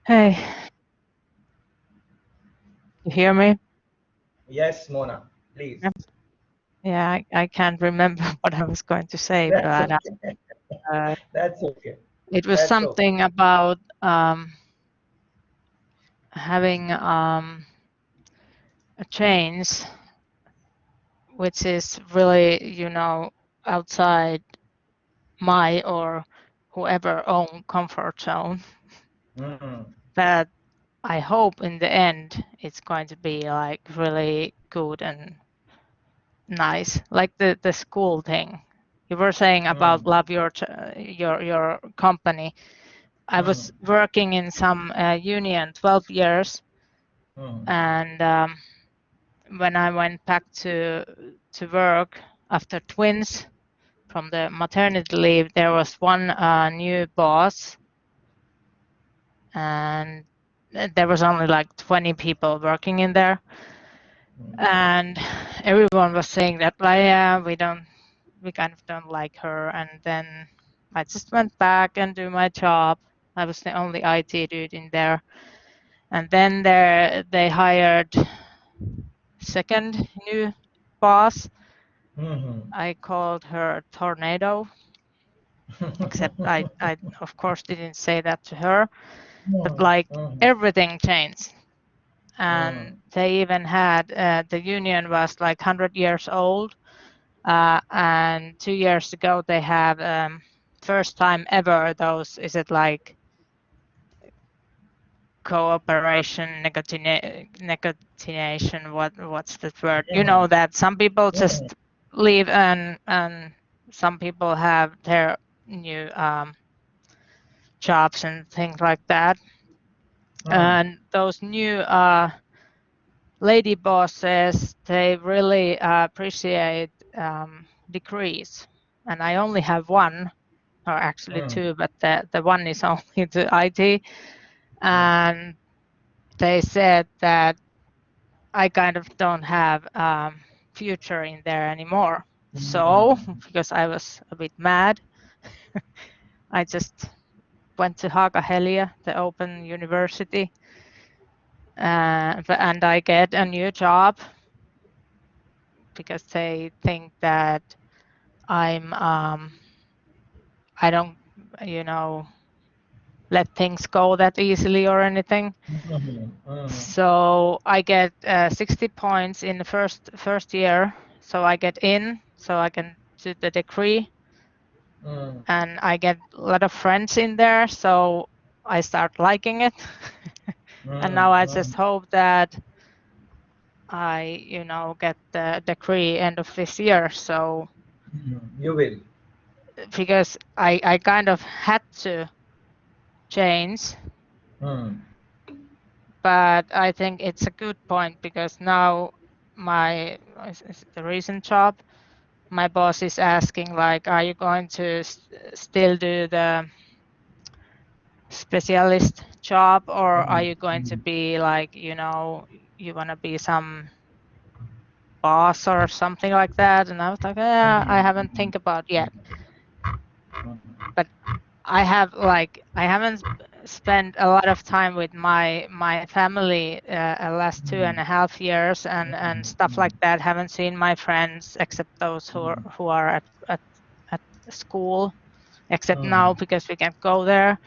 Hey, you hear me? Yes, Mona, please. Yeah, I can't remember what I was going to say, That's but okay. That's okay. it was That's okay. something about having a change, which is really, you know, outside my or whoever own comfort zone. But I hope in the end it's going to be like really good and nice, like the school thing you were saying about love your company. I was working in some union 12 years, and when I went back to work after twins from the maternity leave, there was one new boss, and there was only like 20 people working in there, and everyone was saying that, like, yeah, we kind of don't like her. And then I just went back and do my job. I was the only IT dude in there. And then they hired second new boss. I called her Tornado, except I of course didn't say that to her. But like everything changed. And they even had, the union was like 100 years old. And 2 years ago they have first time ever those, is it like cooperation negotiation, what's the word, you know, that some people just leave and some people have their new jobs and things like that. And those new lady bosses, they really appreciate degrees, and I only have one, or actually two, but the one is only to IT. And they said that I kind of don't have future in there anymore. So because I was a bit mad, I just went to Haaga-Helia, the open university, and I get a new job because they think that I'm I don't, you know, let things go that easily or anything. So I get 60 points in the first year, so I get in, so I can do the degree, and I get a lot of friends in there, so I start liking it. And now I just hope that I, you know, get the degree end of this year. So you will, because I kind of had to change, but I think it's a good point because now my, is it the recent job, my boss is asking like, are you going to still do the specialist job, or are you going to be like, you know, you want to be some boss or something like that? And I was like, yeah, I haven't think about yet. But I haven't spent a lot of time with my family last 2.5 years and stuff like that. Haven't seen my friends except those who are at school, except now because we can't go there.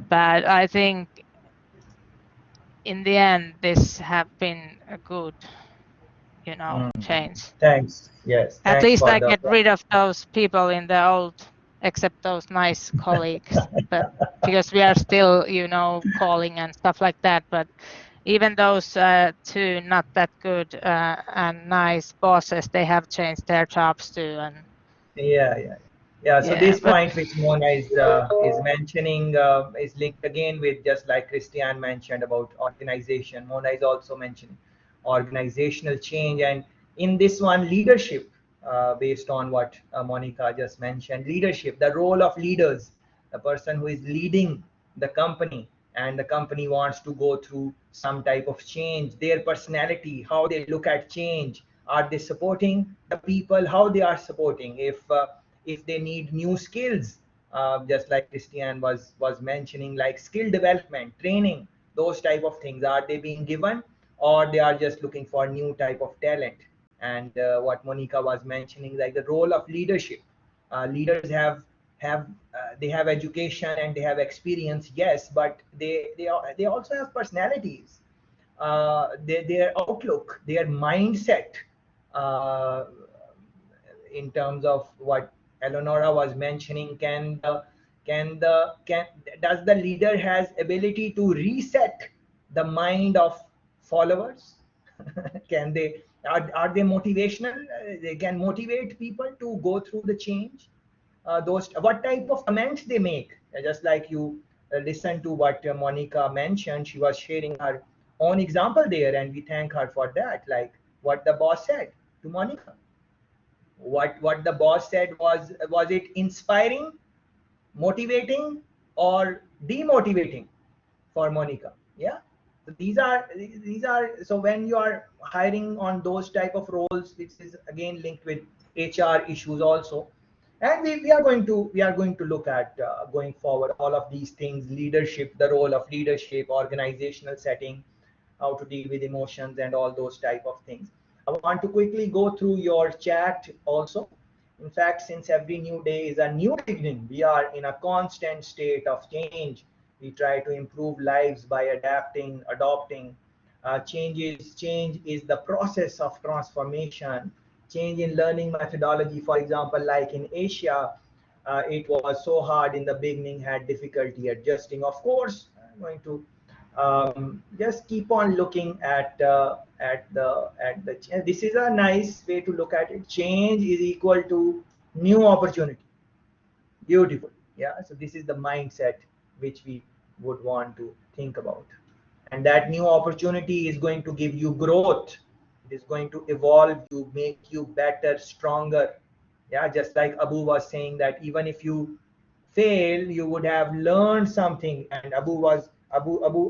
But I think in the end this have been a good, you know, change. Thanks. Yes, At thanks least for I the. get rid of those people in the old, except those nice colleagues. But because we are still, you know, calling and stuff like that. But even those two not that good and nice bosses, they have changed their jobs too. And Yeah. So yeah, this but point which Mona is mentioning is linked again with just like Christian mentioned about organization. Mona is also mentioning organizational change, and in this one, leadership. Based on what Monica just mentioned, leadership, the role of leaders, the person who is leading the company, and the company wants to go through some type of change, their personality, how they look at change, are they supporting the people, how they are supporting, if they need new skills, just like Christian was mentioning, like skill development, training, those type of things, are they being given, or they are just looking for new type of talent. And what Monica was mentioning, like the role of leadership, leaders they have education and they have experience, yes, but they also have personalities, their outlook, their mindset, uh, in terms of what Eleonora was mentioning, can does the leader has ability to reset the mind of followers? Can they, are they motivational? They can motivate people to go through the change. Those, what type of comments they make, just like you listen to what Monica mentioned. She was sharing her own example there, and we thank her for that. Like what the boss said to Monica, what the boss said, was it inspiring, motivating, or demotivating for Monica? Yeah. So these are so when you are hiring on those type of roles, which is again linked with HR issues also. And we are going to look at going forward all of these things: leadership, the role of leadership, organizational setting, how to deal with emotions, and all those type of things. I want to quickly go through your chat also. In fact, since every new day is a new beginning, we are in a constant state of change. We try to improve lives by adapting, adopting. Change is the process of transformation. Change in learning methodology, for example, like in Asia, it was so hard in the beginning, had difficulty adjusting. Of course, I'm going to just keep on looking at the this is a nice way to look at it. Change is equal to new opportunity. Beautiful. Yeah, so this is the mindset which we would want to think about. And that new opportunity is going to give you growth. It is going to evolve you, make you better, stronger. Yeah, just like Abu was saying, that even if you fail, you would have learned something. And Abu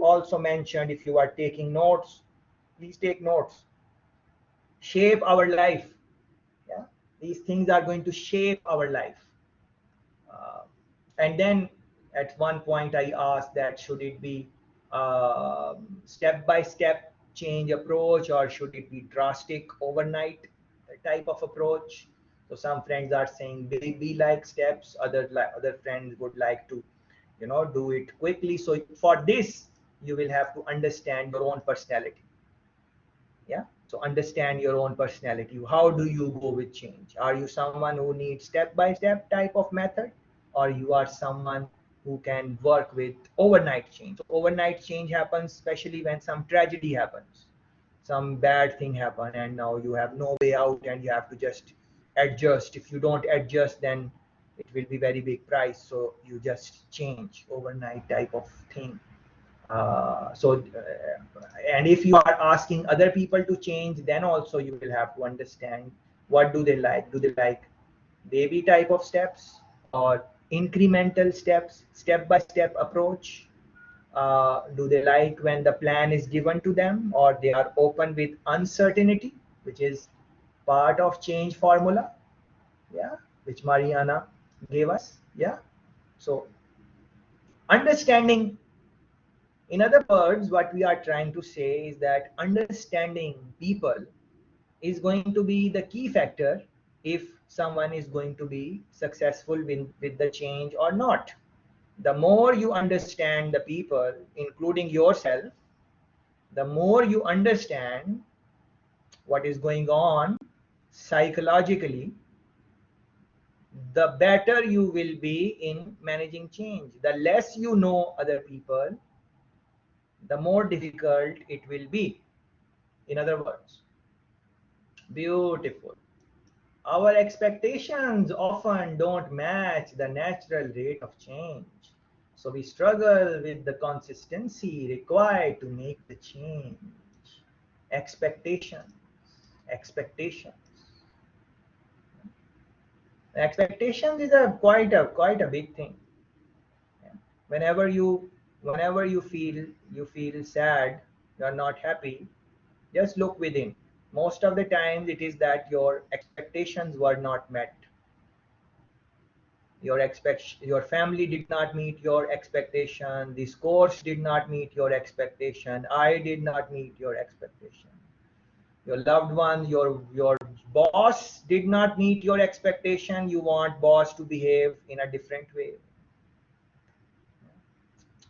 also mentioned, if you are taking notes, please take notes. Shape our life. Yeah, these things are going to shape our life. Uh, and then at one point I asked that should it be step by step change approach, or should it be drastic overnight type of approach. So some friends are saying be like steps, other friends would like to do it quickly. So for this you will have to understand your own personality. Yeah, so understand your own personality. How do you go with change? Are you someone who needs step by step type of method, or you are someone who can work with overnight change? So overnight change happens especially when some tragedy happens, some bad thing happen, and now you have no way out and you have to just adjust. If you don't adjust, then it will be very big price, so you just change overnight type of thing. And if you are asking other people to change, then also you will have to understand What do they like? Do they like baby type of steps or incremental steps, step-by-step approach? Do they like when the plan is given to them, or they are open with uncertainty, which is part of change formula, yeah, which Mariana gave us, yeah. So understanding, in other words, what we are trying to say is that understanding people is going to be the key factor if someone is going to be successful with the change or not. The more you understand the people, including yourself, the more you understand what is going on psychologically, the better you will be in managing change. The less you know other people, the more difficult it will be. In other words, beautiful. Our expectations often don't match the natural rate of change. So we struggle with the consistency required to make the change. Expectations, expectations. Expectations is a quite a big thing. Whenever you feel sad, you are not happy, just look within. Most of the times it is that your expectations were not met. Your family did not meet your expectation, this course did not meet your expectation, I did not meet your expectation, your loved one, your boss did not meet your expectation, you want boss to behave in a different way.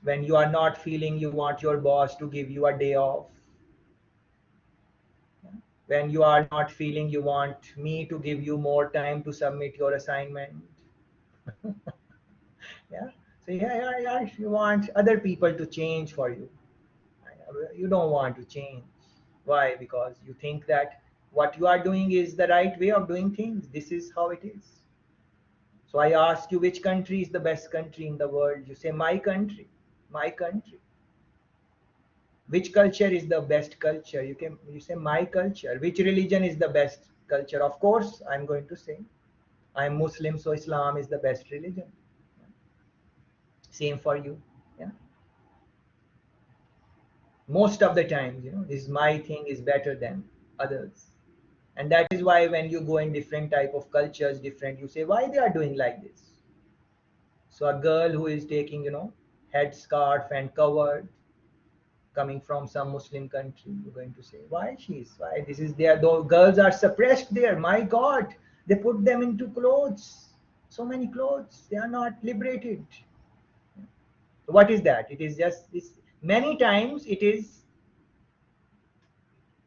When you are not feeling, you want your boss to give you a day off. When you are not feeling, you want me to give you more time to submit your assignment. Yeah. So yeah, you want other people to change for you. You don't want to change. Why? Because you think that what you are doing is the right way of doing things. This is how it is. So I ask you, which country is the best country in the world? You say, my country, my country. Which culture is the best culture? You say, my culture. Which religion is the best culture? Of course, I'm going to say, I'm Muslim, so Islam is the best religion. Same for you. Yeah. Most of the time, this my thing is better than others. And that is why when you go in different type of cultures, different, you say, why they are doing like this? So a girl who is taking, head scarf and covered, coming from some Muslim country, you're going to say, why this is there, though girls are suppressed there, my God, they put them into clothes, so many clothes, they are not liberated. What is that? It is just this. Many times it is,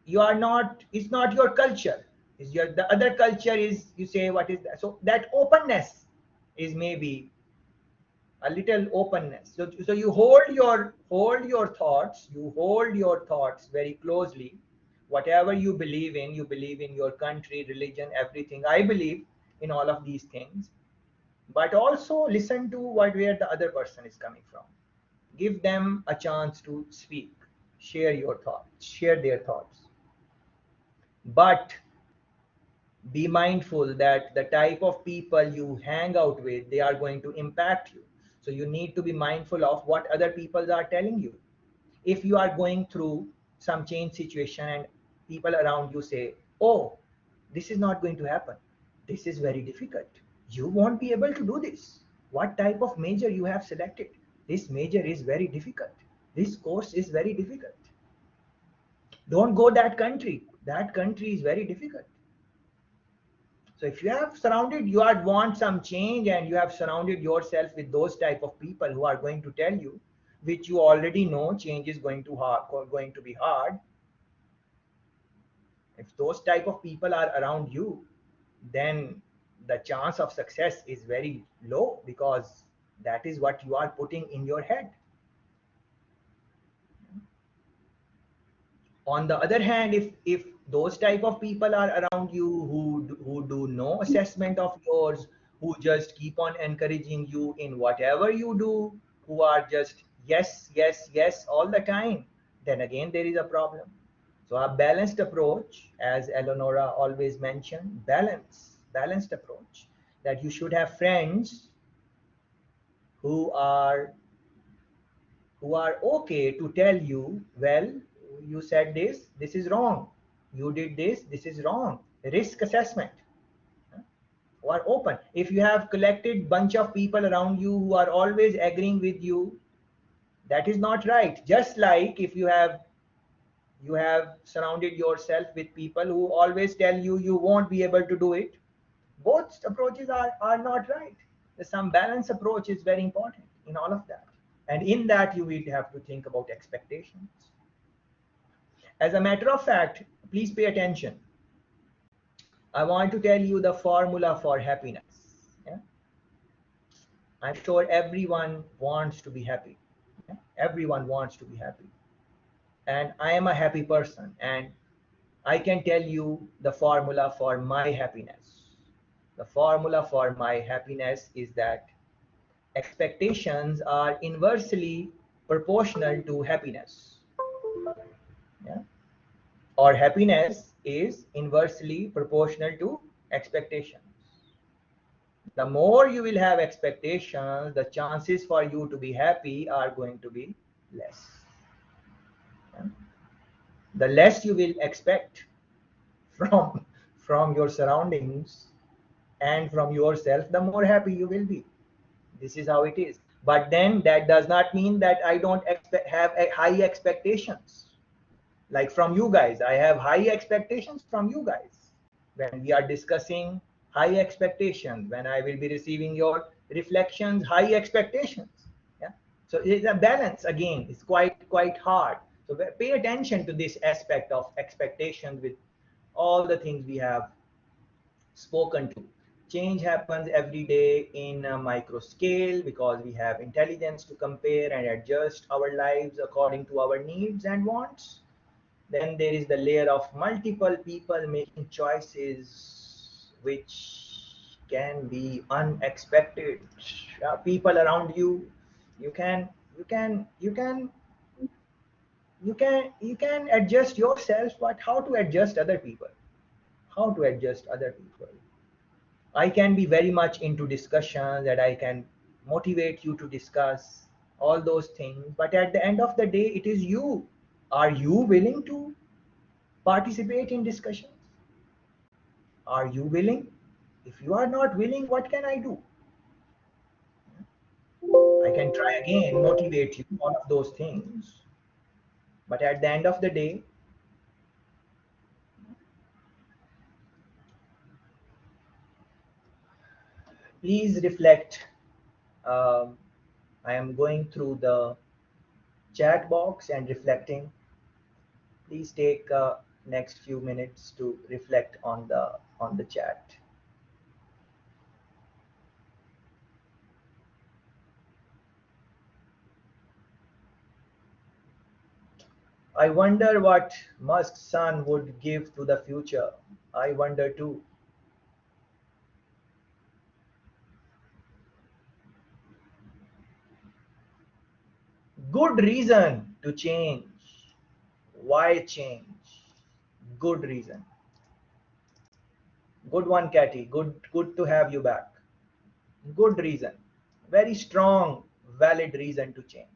it's not your culture, is the other culture is, you say, what is that? So that openness is maybe a little openness. So you hold your thoughts, very closely. Whatever you believe in your country, religion, everything. I believe in all of these things, but also listen to where the other person is coming from. Give them a chance to speak, share their thoughts. But be mindful that the type of people you hang out with, they are going to impact you. So you need to be mindful of what other people are telling you. If you are going through some change situation and people around you say, oh, this is not going to happen, this is very difficult, you won't be able to do this, what type of major you have selected, this major is very difficult, this course is very difficult, don't go that country is very difficult. So if you want some change and you have surrounded yourself with those type of people who are going to tell you, which you already know change is going to be hard, if those type of people are around you, then the chance of success is very low, because that is what you are putting in your head. On the other hand, if those type of people are around you who do no assessment of yours, who just keep on encouraging you in whatever you do, who are just yes all the time, then again there is a problem. So a balanced approach, as Eleonora always mentioned, balanced approach, that you should have friends who are okay to tell you, well, you said this is wrong. You did this is wrong. Risk assessment. Who are open. If you have collected bunch of people around you who are always agreeing with you, that is not right. Just like if you have surrounded yourself with people who always tell you you won't be able to do it, both approaches are not right. Some balance approach is very important in all of that, and in that you will have to think about expectations. As a matter of fact, please pay attention. I want to tell you the formula for happiness. Yeah? I'm sure everyone wants to be happy. Yeah? Everyone wants to be happy, and I am a happy person, and I can tell you the formula for my happiness. The formula for my happiness is that expectations are inversely proportional to happiness. Yeah? Or happiness is inversely proportional to expectations. The more you will have expectations, the chances for you to be happy are going to be less. Yeah? The less you will expect from your surroundings and from yourself, the more happy you will be. This is how it is. But then that does not mean that I don't have high expectations. Like from you guys, I have high expectations from you guys. When we are discussing, high expectations. When I will be receiving your reflections, high expectations. Yeah. So it's a balance. Again, it's quite hard. So pay attention to this aspect of expectations with all the things we have spoken to. Change happens every day in a micro scale because we have intelligence to compare and adjust our lives according to our needs and wants. Then there is the layer of multiple people making choices which can be unexpected. People around you, you can you can you can you can adjust yourself, but how to adjust other people? How to adjust other people? I can be very much into discussion, that I can motivate you to discuss all those things, but at the end of the day, it is you. Are you willing to participate in discussions? Are you willing? If you are not willing, what can I do? I can try again, motivate you, all of those things. But at the end of the day, please reflect. I am going through the chat box and reflecting. Please take next few minutes to reflect on the chat. I wonder what Musk's son would give to the future. I wonder too. Good reason to change. Why change? Good reason. Good one, Catty. Good to have you back. Good reason. Very strong, valid reason to change.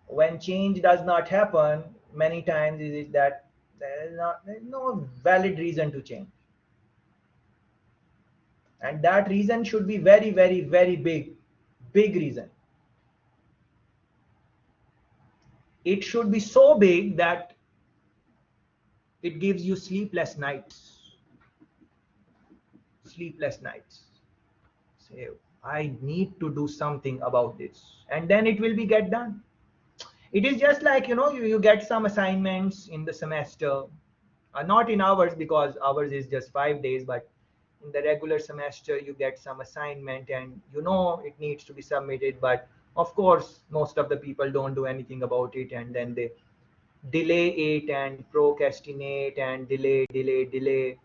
When change does not happen, many times is it that there is no valid reason to change. And that reason should be very, very, very big reason. It should be so big that it gives you sleepless nights. Sleepless nights. Say, I need to do something about this, and then it will be get done. It is just like, you get some assignments in the semester, not in ours because ours is just 5 days, but in the regular semester you get some assignment and it needs to be submitted, but of course most of the people don't do anything about it, and then they delay it and procrastinate and delay.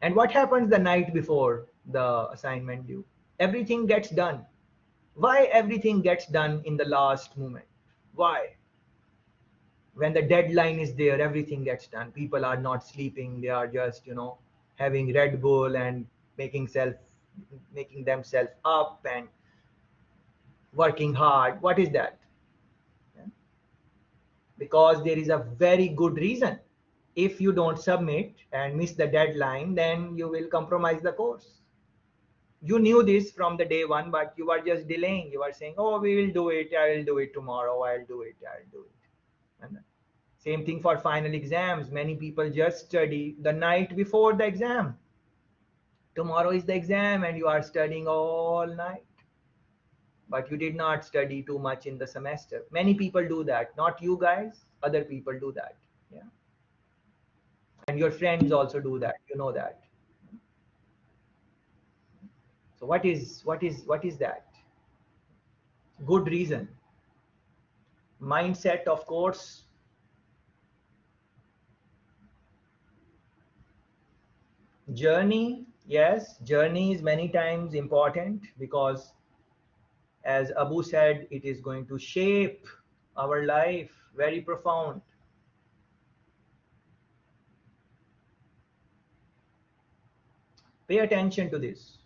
And what happens the night before the assignment due? Everything gets done. Why everything gets done in the last moment? Why? when the deadline is there, everything gets done. People are not sleeping, they are just, you know, having Red Bull and making themselves up and working hard. What is that? Yeah. Because there is a very good reason. If you don't submit and miss the deadline, then you will compromise the course. You knew this from the day one, but you are just delaying. You are saying, oh, we will do it, I will do it tomorrow, I'll do it. And same thing for final exams. Many people just study the night before the exam. Tomorrow is the exam and you are studying all night, but you did not study too much in the semester. Many people do that. Not you guys, other people do that. Yeah. And your friends also do that, you know that. So what is that? Good reason. Mindset, of course. Journey, yes, journey is many times important, because as Abu said, it is going to shape our life very profound. Pay attention to this.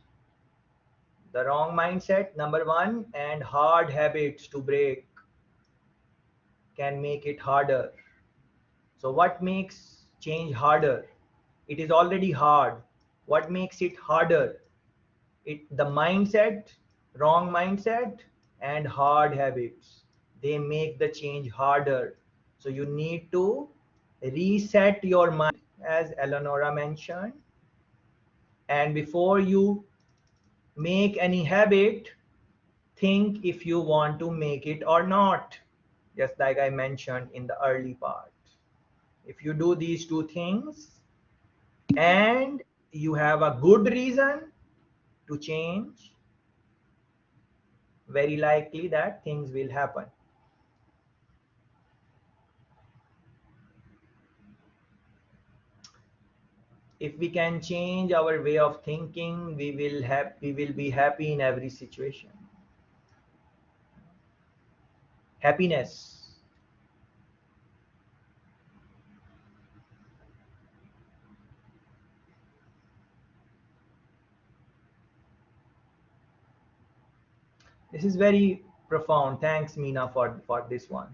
The wrong mindset, number one, and hard habits to break can make it harder. So what makes change harder? It is already hard. What makes it harder? The mindset, wrong mindset, and hard habits. They make the change harder. So you need to reset your mind, as Eleonora mentioned. And before you make any habit, think if you want to make it or not. Just like I mentioned in the early part. If you do these two things and you have a good reason to change, very likely that things will happen. If we can change our way of thinking, we will be happy in every situation. Happiness. This is very profound. Thanks, Meena, for this one.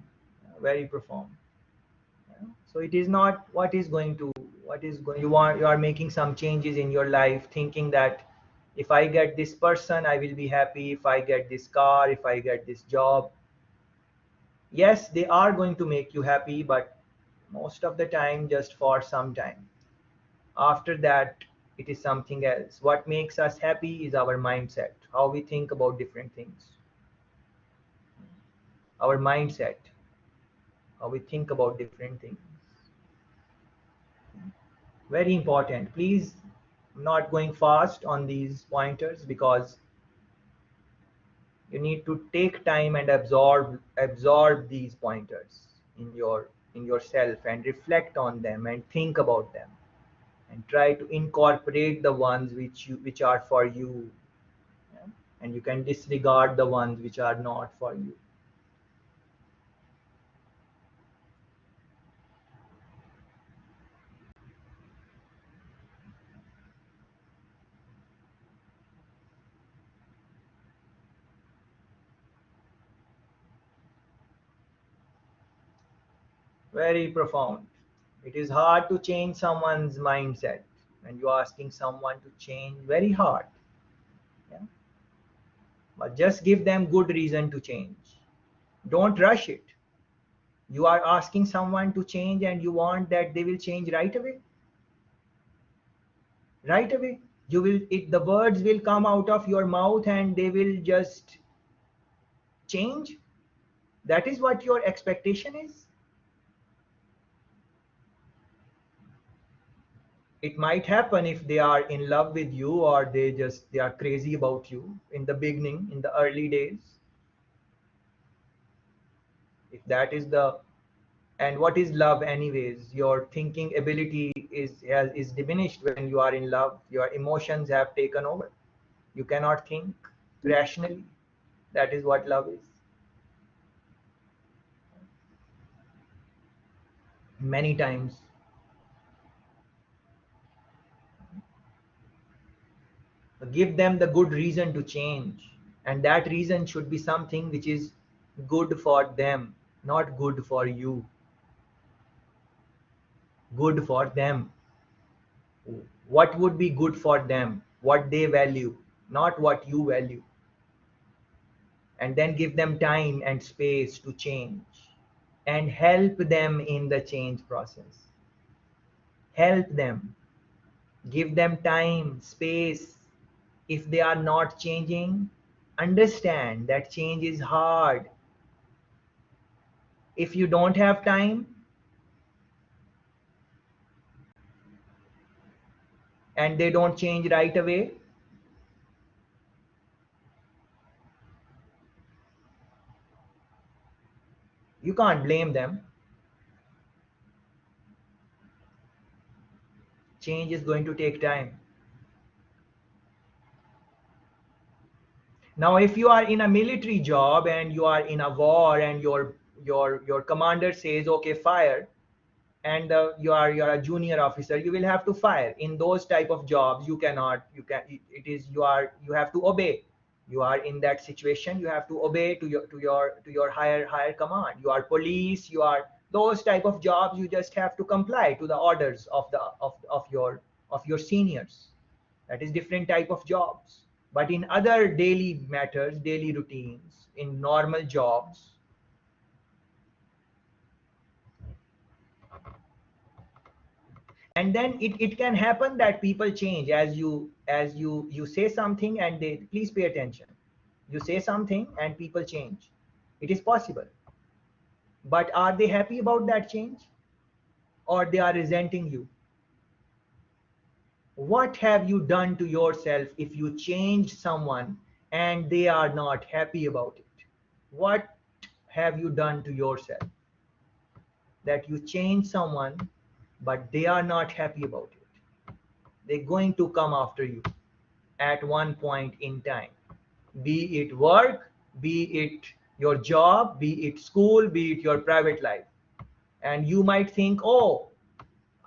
Very profound. So it is not what is going, you are making some changes in your life, thinking that if I get this person, I will be happy. If I get this car, if I get this job. Yes, they are going to make you happy, but most of the time just for some time. After that, it is something else. What makes us happy is our mindset, how we think about different things. Our mindset, how we think about different things. Very important. Please, I'm not going fast on these pointers, because you need to take time and absorb these pointers in yourself, and reflect on them and think about them, and try to incorporate the ones which are for you. Yeah? And you can disregard the ones which are not for you. Very profound. It is hard to change someone's mindset, and you're asking someone to change, very hard. Yeah? But just give them good reason to change. Don't rush it. You are asking someone to change and you want that they will change right away. Right away. The words will come out of your mouth and they will just change. That is what your expectation is. It might happen if they are in love with you, or they are crazy about you in the beginning, in the early days. If that is the And what is love anyways? Your thinking ability is diminished when you are in love. Your emotions have taken over. You cannot think rationally. That is what love is. many times. Give them the good reason to change, and that reason should be something which is good for them, not good for you. Good for them. What would be good for them? What they value, not what you value. And then give them time and space to change, and help them in the change process. Help them. Give them time, space. If they are not changing, understand that change is hard. If you don't have time and they don't change right away, you can't blame them. Change is going to take time. Now, if you are in a military job and you are in a war and your commander says, okay, fire, and you're a junior officer, you will have to fire. In those type of jobs, you have to obey. You are in that situation, you have to obey to your higher command. You are police, you are those type of jobs, you just have to comply to the orders of your seniors. That is different type of jobs. But in other daily matters, daily routines, in normal jobs, and then it can happen that people change as you say something and they, please pay attention, you say something and people change. It is possible, but are they happy about that change, or they are resenting you? What have you done to yourself if you change someone and they are not happy about it? What have you done to yourself that you change someone but they are not happy about it? They're going to come after you at one point in time, be it work, be it your job, be it school, be it your private life. And you might think, oh,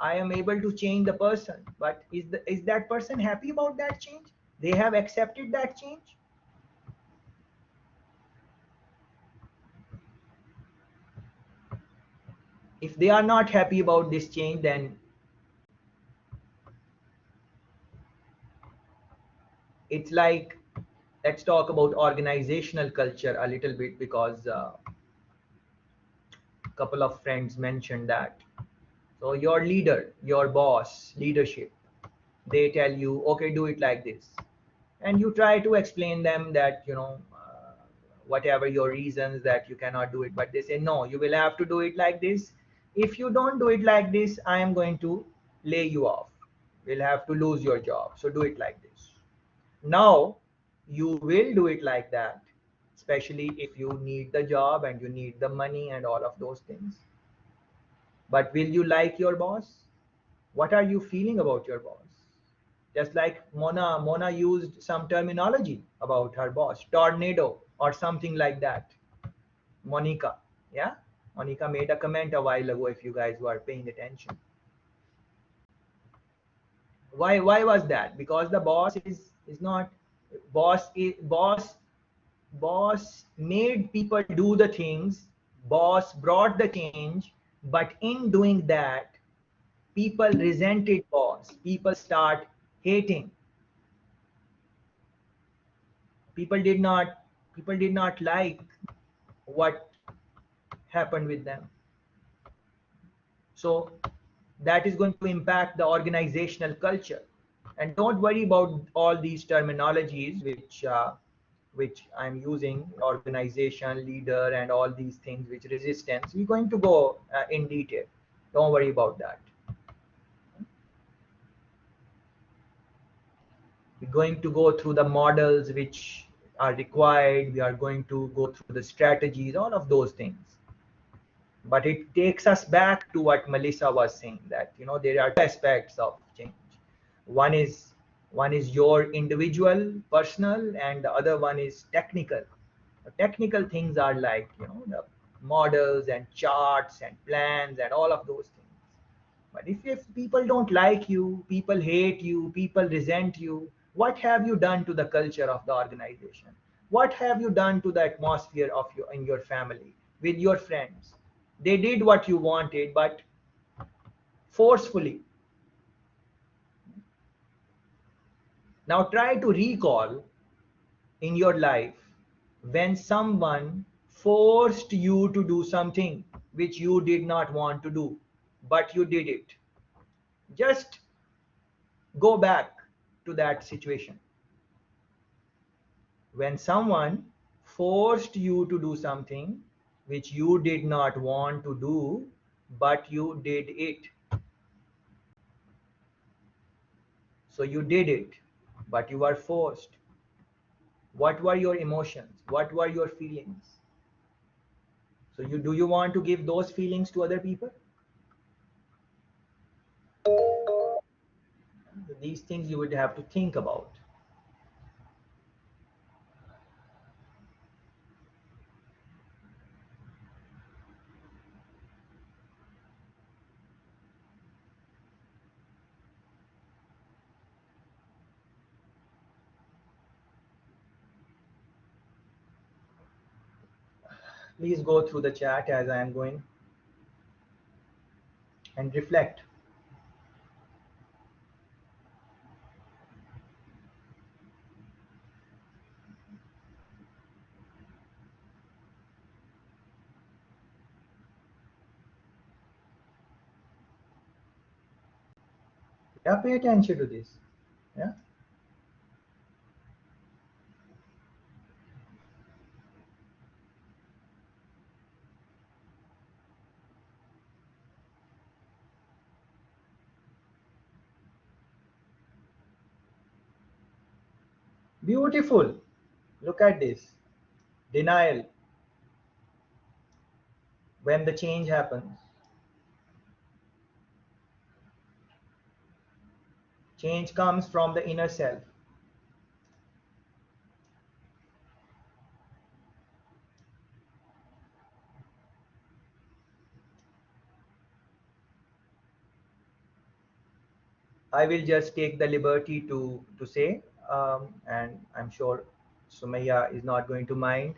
I am able to change the person, but is that person happy about that change? They have accepted that change? If they are not happy about this change, then it's like, let's talk about organizational culture a little bit, because a couple of friends mentioned that. So your leader, your boss, leadership, they tell you, okay, do it like this, and you try to explain them that, whatever your reasons that you cannot do it, but they say, no, you will have to do it like this. If you don't do it like this, I am going to lay you off. We'll have to lose your job, so do it like this. Now you will do it like that, especially if you need the job and you need the money and all of those things. But will you like your boss? What are you feeling about your boss? Just like Mona used some terminology about her boss, tornado or something like that. Monica, yeah? Monica made a comment a while ago, if you guys were paying attention. Why was that? Because the boss is not, boss made people do the things, boss brought the change, but in doing that, people resented boss, people start hating. People did not like what happened with them. So that is going to impact the organizational culture. And don't worry about all these terminologies which I'm using, organization, leader, and all these things, which resistance. We're going to go in detail. Don't worry about that. We're going to go through the models which are required. We are going to go through the strategies, all of those things. But it takes us back to what Melissa was saying, that there are two aspects of change. One is your individual, personal, and the other one is technical. The technical things are like the models and charts and plans and all of those things. But if people don't like you, people hate you, people resent you, what have you done to the culture of the organization? What have you done to the atmosphere of your in your family, with your friends? They did what you wanted, but forcefully. Now try to recall in your life when someone forced you to do something which you did not want to do, but you did it. Just go back to that situation. When someone forced you to do something which you did not want to do, but you did it. So you did it, but you were forced. What were your emotions? What were your feelings? So do you want to give those feelings to other people? These things you would have to think about. Please go through the chat as I am going and reflect. Yeah, pay attention to this. Yeah. Beautiful. Look at this. Denial. When the change happens. Change comes from the inner self. I will just take the liberty to say, and I'm sure Sumaya is not going to mind.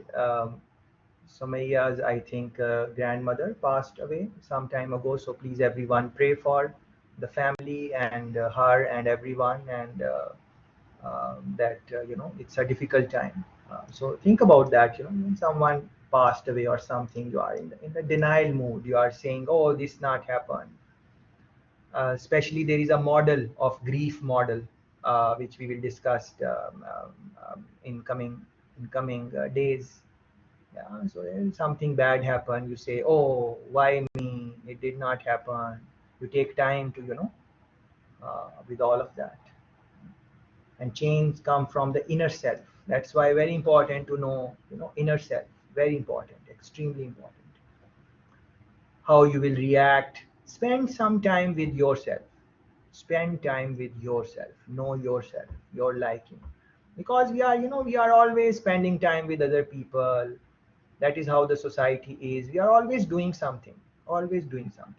Sumaya's, I think, grandmother passed away some time ago. So please, everyone, pray for the family and her and everyone, and that it's a difficult time. So think about that. When someone passed away or something, you are in the denial mood. You are saying, "Oh, this not happened." Especially there is a model of grief model which we will discuss in coming days. Yeah, so if something bad happened, you say, "Oh, why me? It did not happen." You take time to with all of that, and change come from the inner self. That's why very important to know inner self. Very important, extremely important. How you will react. Spend some time with yourself. Spend time with yourself. Know yourself, your liking, because we are always spending time with other people. That is how the society is. We are always doing something, always doing something.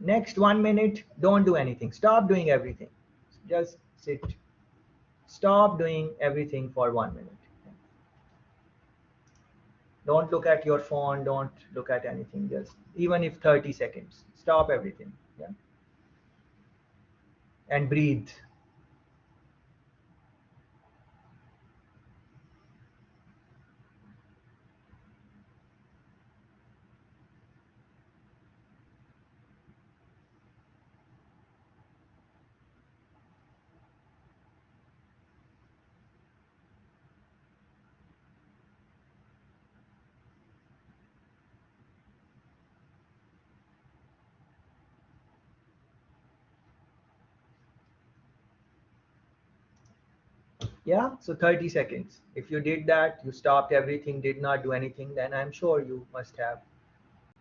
Next 1 minute, don't do anything. Stop doing everything. Just sit. Stop doing everything for 1 minute. Don't look at your phone. Don't look at anything. Just even if 30 seconds. Stop everything. Yeah. And breathe. Yeah, so 30 seconds. If you did that, you stopped everything, did not do anything, then I'm sure you must have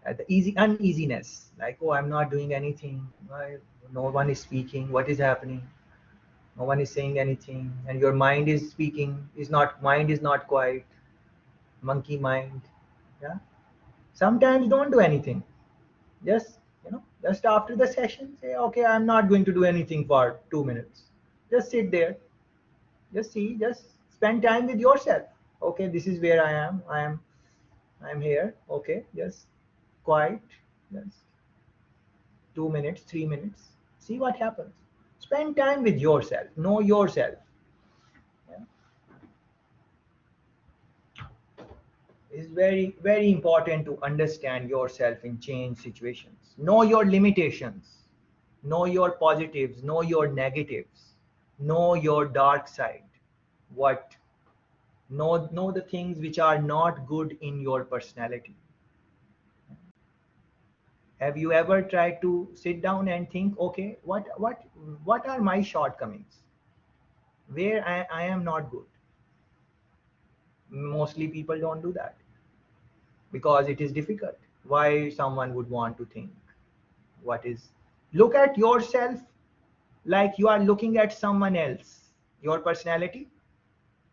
the uneasiness, like, oh, I'm not doing anything. No one is speaking. What is happening? No one is saying anything, and your mind is speaking. Mind is not quiet. Monkey mind. Yeah. Sometimes don't do anything. Just, just after the session, say, okay, I'm not going to do anything for 2 minutes. Just sit there. Just see, just spend time with yourself. Okay, this is where I am. I'm here. Okay, just quiet. Just 2 minutes, 3 minutes. See what happens. Spend time with yourself. Know yourself. Yeah. It's very, very important to understand yourself in change situations. Know your limitations. Know your positives. Know your negatives. Know your dark side. What? Know the things which are not good in your personality. Have you ever tried to sit down and think, okay, what are my shortcomings? Where I am not good? Mostly people don't do that because it is difficult. Why someone would want to think what is? Look at yourself like you are looking at someone else. Your personality.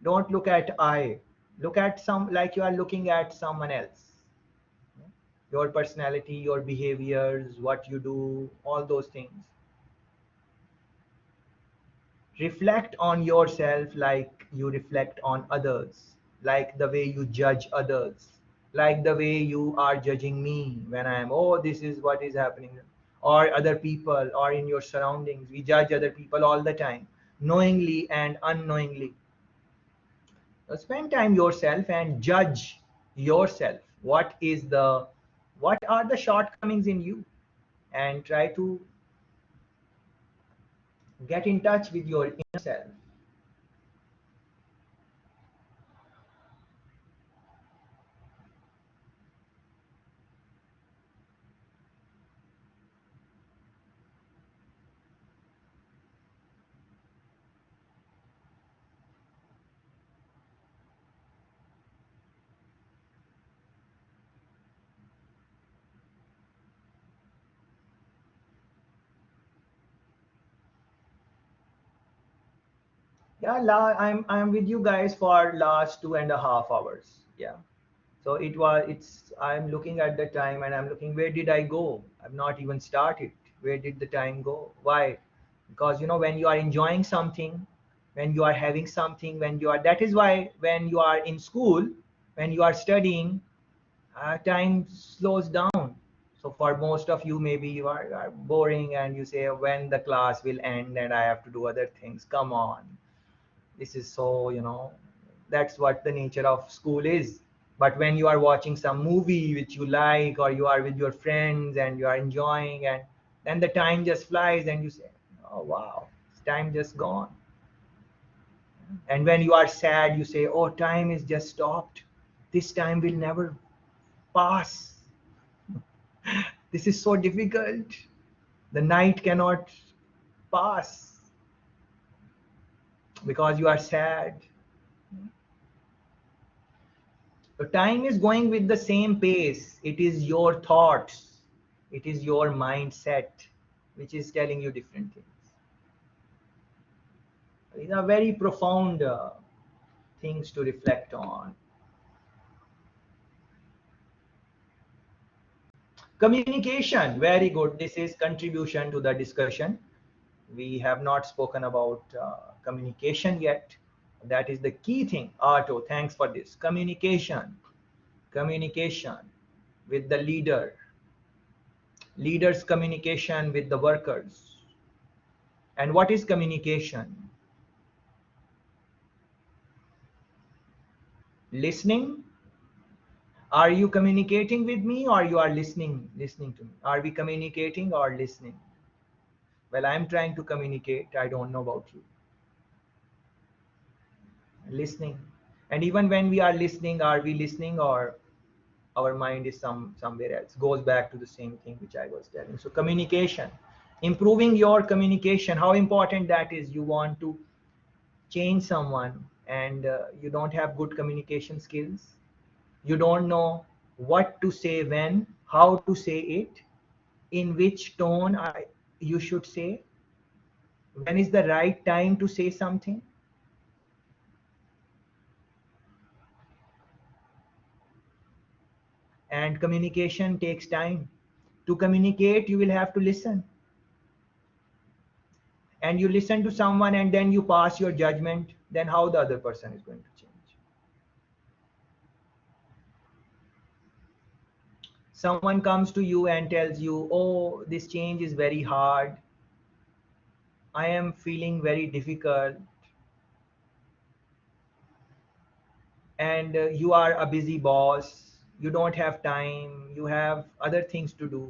Don't look at I. Look at some like you are looking at someone else. Your personality, your behaviors, what you do, all those things. Reflect on yourself like you reflect on others, like the way you judge others, like the way you are judging me when I am, oh, this is what is happening, or other people, or in your surroundings. We judge other people all the time, knowingly and unknowingly. So spend time yourself and judge yourself. What are the shortcomings in you? And try to get in touch with your inner self. Yeah, I'm with you guys for last 2.5 hours. Yeah. So I'm looking at the time and I'm looking, where did I go? I've not even started. Where did the time go? Why? Because when you are enjoying something, when you are having something, that is why when you are in school, when you are studying, time slows down. So for most of you, maybe you are boring and you say, when the class will end and I have to do other things. Come on. This is so, that's what the nature of school is. But when you are watching some movie which you like, or you are with your friends and you are enjoying, and then the time just flies and you say, oh wow, time just gone. And when you are sad, you say, oh, time is just stopped. This time will never pass. This is so difficult. The night cannot pass because you are sad. So time is going with the same pace. It is your thoughts, it is your mindset which is telling you different things. These are very profound things to reflect on. Communication, very good. This is contribution to the discussion. We have not spoken about communication yet. That is the key thing. Arto, thanks for this. Communication with the leaders communication with the workers. And what is communication? Listening. Are you communicating with me, or you are listening to me? Are we communicating or listening? Well, I'm trying to communicate. I don't know about you. Listening. And even when we are listening, are we listening, or our mind is somewhere else? Goes back to the same thing which I was telling. So communication, improving your communication, how important that is. You want to change someone and you don't have good communication skills. You don't know what to say, when, how to say it, in which tone you should say, when is the right time to say something. and communication takes time. To communicate, you will have to listen, and you listen to someone and then you pass your judgment, then how the other person is going to change? Someone comes to you and tells you, oh, this change is very hard, I am feeling very difficult, and you are a busy boss, you don't have time, you have other things to do,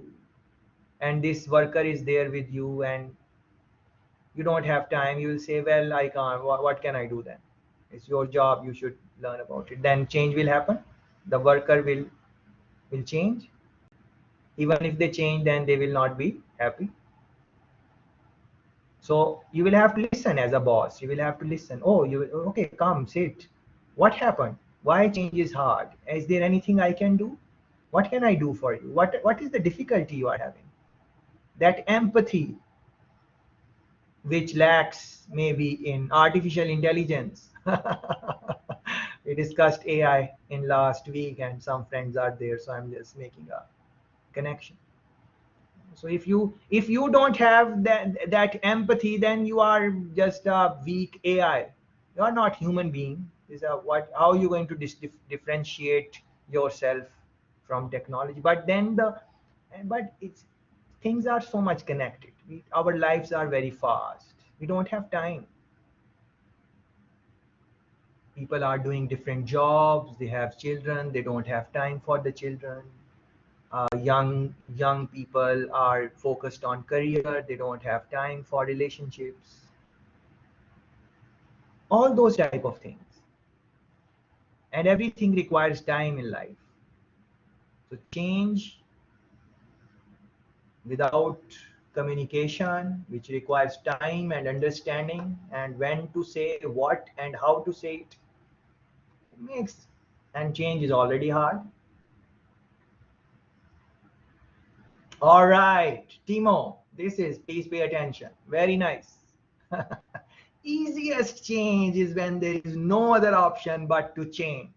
and this worker is there with you and you don't have time, you will say, well, I can't, what can I do then? It's your job, you should learn about it. Then change will happen, the worker will change. Even if they change, then they will not be happy. So you will have to listen as a boss, you will have to listen. Oh, you okay, come sit, what happened, why change is hard, is there anything I can do, what can I do for you, what is the difficulty you are having? That empathy which lacks maybe in artificial intelligence. We discussed AI in last week and some friends are there, so I'm just making a connection. So if you don't have that empathy, then you are just a weak AI. You are not human being. Is how are you going to differentiate yourself from technology? But then it's things are so much connected. Our lives are very fast. We don't have time. People are doing different jobs. They have children. They don't have time for the children. Young people are focused on career, they don't have time for relationships, all those type of things, and everything requires time in life. So change without communication, which requires time and understanding and when to say what and how to say it, makes, and change is already hard. All right, Timo, this is, please pay attention. Very nice. Easiest change is when there is no other option but to change.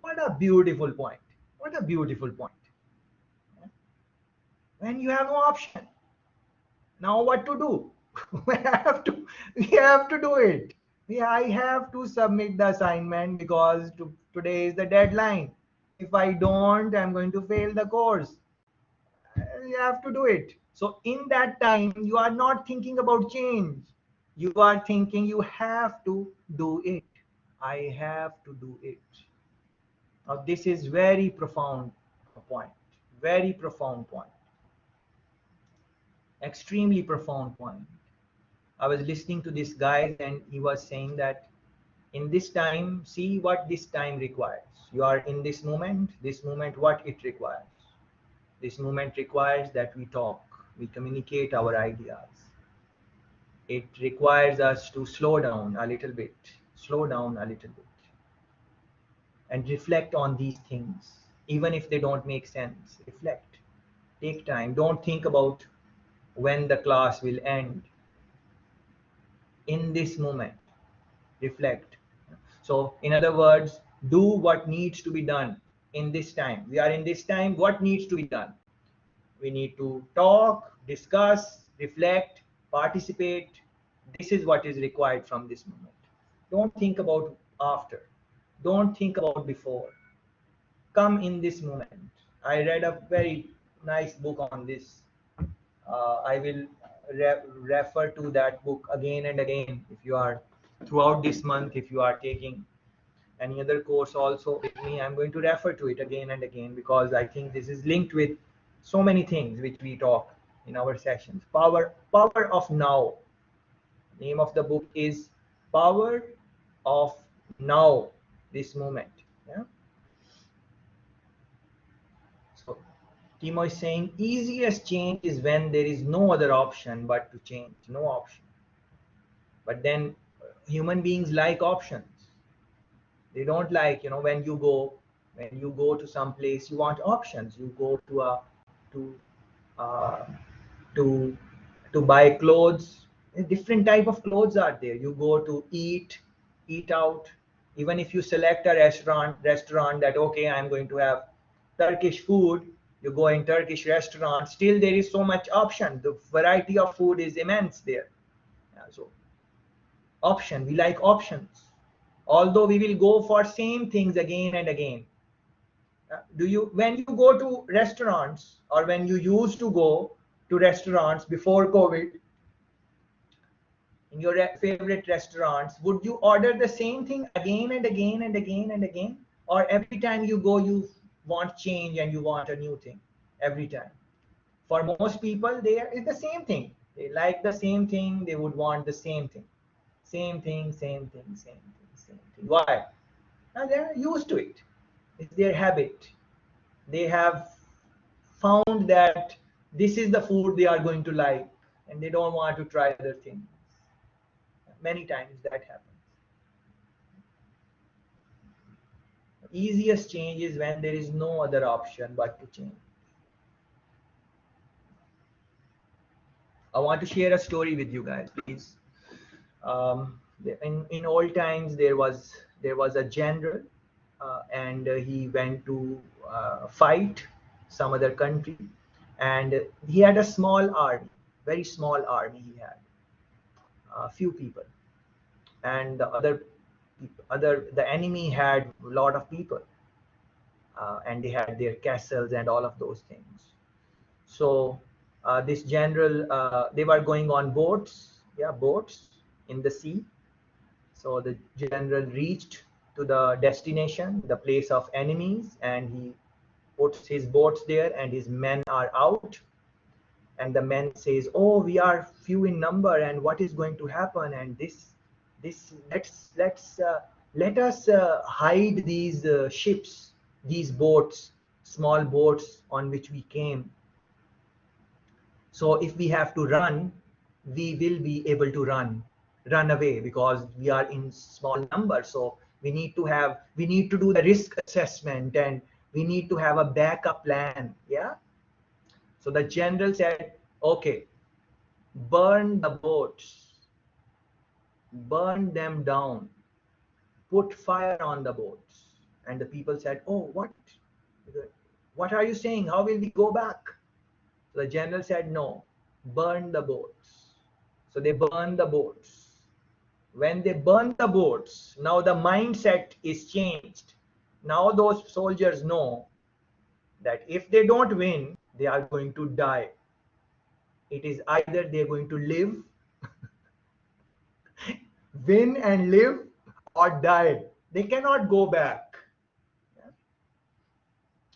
What a beautiful point. What a beautiful point. When you have no option, now what to do? we have to do it. I have to submit the assignment because today is the deadline. If I don't, I'm going to fail the course. You have to do it. So in that time, you are not thinking about change. You are thinking you have to do it. I have to do it. Now this is very profound point. Very profound point. Extremely profound point. I was listening to this guy and he was saying that in this time, see what this time requires. You are in this moment what it requires. This moment requires that we talk, we communicate our ideas. It requires us to slow down a little bit, and reflect on these things. Even if they don't make sense, reflect. Take time. Don't think about when the class will end. In this moment, reflect. So, in other words, do what needs to be done in this time. We are in this time, what needs to be done? We need to talk, discuss, reflect, participate. This is what is required from this moment. Don't think about after. Don't think about before. Come in this moment. I read a very nice book on this. I will refer to that book again and again if you are throughout this month. If you are taking any other course also with me, I'm going to refer to it again and again because I think this is linked with so many things which we talk in our sessions. Power of Now. Name of the book is Power of Now, this moment. Yeah. So Timo is saying easiest change is when there is no other option but to change, no option. But then human beings like options. They don't like, when you go to some place, you want options. You go uh, to buy clothes. Different type of clothes are there. You go to eat out. Even if you select a restaurant that, okay, I'm going to have Turkish food, you go in Turkish restaurants, still there is so much option. The variety of food is immense there. Yeah, so option, we like options. Although we will go for same things again and again. Do you, when you go to restaurants, or when you used to go to restaurants before COVID, in your favorite restaurants, would you order the same thing again and again and again and again? Or every time you go, you want change and you want a new thing every time? For most people, it's the same thing. They like the same thing, they would want the same thing. Same thing, same thing, same thing, same thing. Why? Now they're used to it. It's their habit. They have found that this is the food they are going to like, and they don't want to try other things. Many times that happens. Easiest change is when there is no other option but to change. I want to share a story with you guys, please. In old times, there was a general, and he went to fight some other country, and he had a small army, very small army. He had a few people, and the enemy had a lot of people, and they had their castles and all of those things. So this general, they were going on boats, yeah, boats in the sea. So the general reached to the destination, the place of enemies, and he puts his boats there, and his men are out. And the men says, "Oh, we are few in number, and what is going to happen? And let us hide these ships, these boats, small boats on which we came. So if we have to run, we will be able to run away, because we are in small numbers. So we need to do the risk assessment, and we need to have a backup plan." Yeah. So the general said, "Okay, burn the boats, burn them down, put fire on the boats." And the people said, "Oh, what are you saying? How will we go back?" So the general said, "No, burn the boats." So they burned the boats. When they burn the boats, now the mindset is changed. Now those soldiers know that if they don't win, they are going to die. It is either they're going to live, win and live, or die. They cannot go back.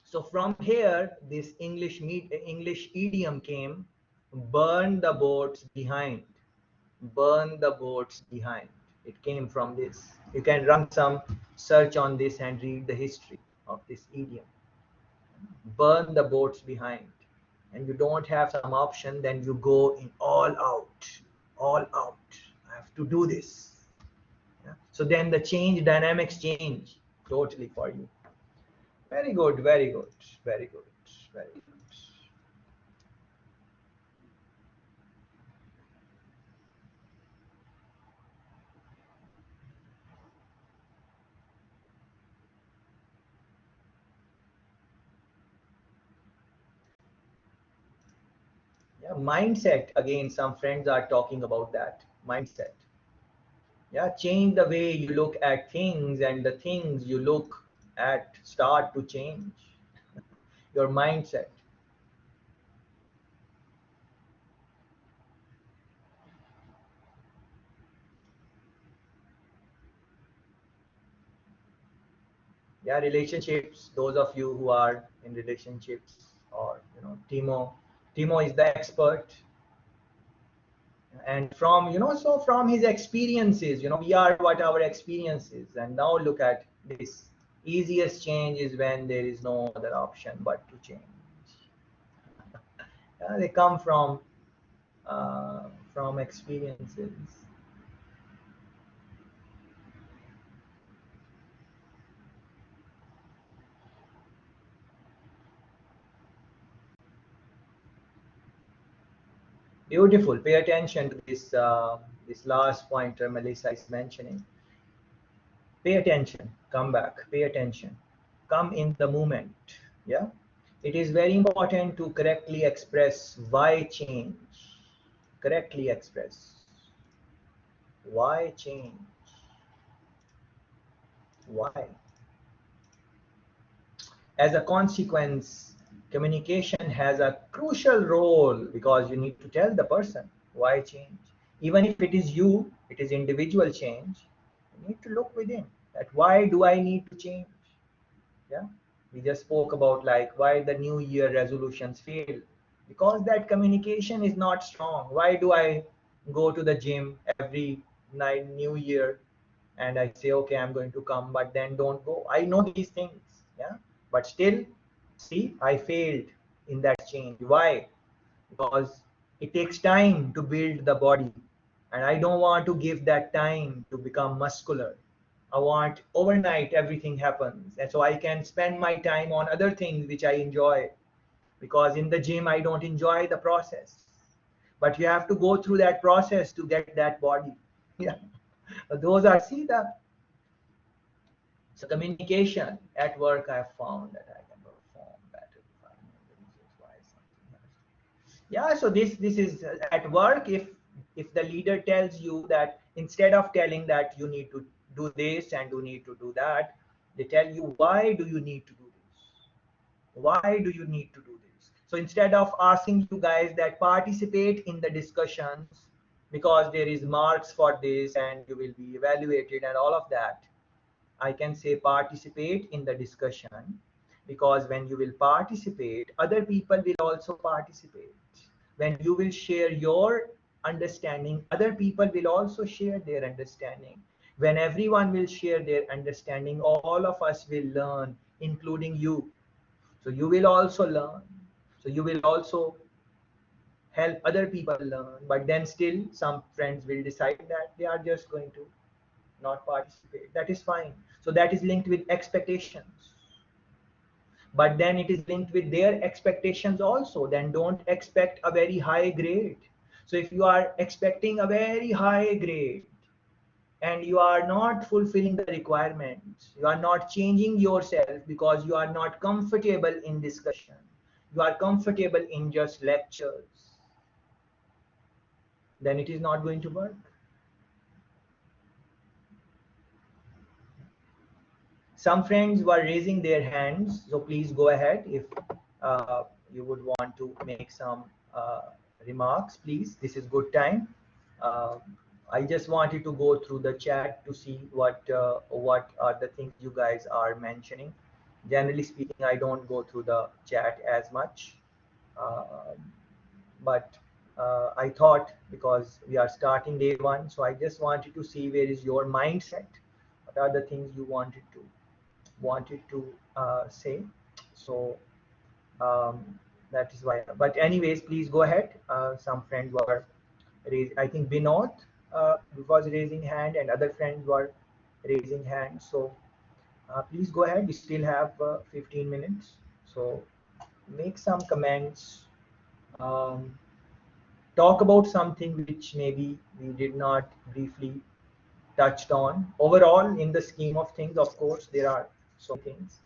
So from here, this English idiom came: burn the boats behind. Burn the boats behind. It came from this. You can run some search on this and read the history of this idiom. Burn the boats behind. And you don't have some option, then you go in all out. All out. I have to do this. Yeah. So then the dynamics change totally for you. Very good, very good, very good, very good. Yeah, mindset, again, some friends are talking about that mindset. Yeah, change the way you look at things, and the things you look at start to change. Your mindset. Yeah, relationships, those of you who are in relationships, or Timo is the expert. And from so from his experiences, we are what our experiences. And now look at this: easiest change is when there is no other option but to change. Yeah, they come from experiences. Beautiful. Pay attention to this last pointer Melissa is mentioning. Pay attention. Come back. Pay attention. Come in the moment. Yeah, it is very important to correctly express why change. Correctly express why change. Why? As a consequence, communication has a crucial role because you need to tell the person why change. Even if it is you, it is individual change, you need to look within that why do I need to change? Yeah. We just spoke about like why the new year resolutions fail. Because that communication is not strong. Why do I go to the gym every night, new year, and I say, okay, I'm going to come, but then don't go. I know these things, yeah, but still, see, I failed in that change. Why? Because it takes time to build the body, and I don't want to give that time to become muscular. I want overnight everything happens, and so I can spend my time on other things which I enjoy. Because in the gym, I don't enjoy the process, but you have to go through that process to get that body. Yeah, those are see the so communication at work, I have found that I can perform better if I know the reasons why something has. Yeah, so this is at work. If the leader tells you that instead of telling that you need to do this and you need to do that, they tell you why do you need to do this? Why do you need to do this? So instead of asking you guys that participate in the discussions because there is marks for this and you will be evaluated and all of that, I can say participate in the discussion because when you will participate, other people will also participate. When you will share your understanding, other people will also share their understanding. When everyone will share their understanding, all of us will learn, including you. So you will also learn. So you will also help other people learn. But then still, some friends will decide that they are just going to not participate. That is fine. So that is linked with expectations. But then it is linked with their expectations also. Then don't expect a very high grade. So if you are expecting a very high grade and you are not fulfilling the requirements, you are not changing yourself because you are not comfortable in discussion, you are comfortable in just lectures, then it is not going to work. Some friends were raising their hands, so please go ahead if you would want to make some remarks, please. This is good time. Uh, I just wanted to go through the chat to see what are the things you guys are mentioning. Generally speaking, I don't go through the chat as much, uh, but I thought because we are starting day one, so I just wanted to see where is your mindset. What are the things you wanted to say. So that is why. But anyways, please go ahead. Some friends were raised. I think Binod was raising hand, and other friends were raising hand. So please go ahead. We still have 15 minutes. So make some comments. Um, Talk about something which maybe we did not briefly touched on. Overall, in the scheme of things, of course, there are so many things.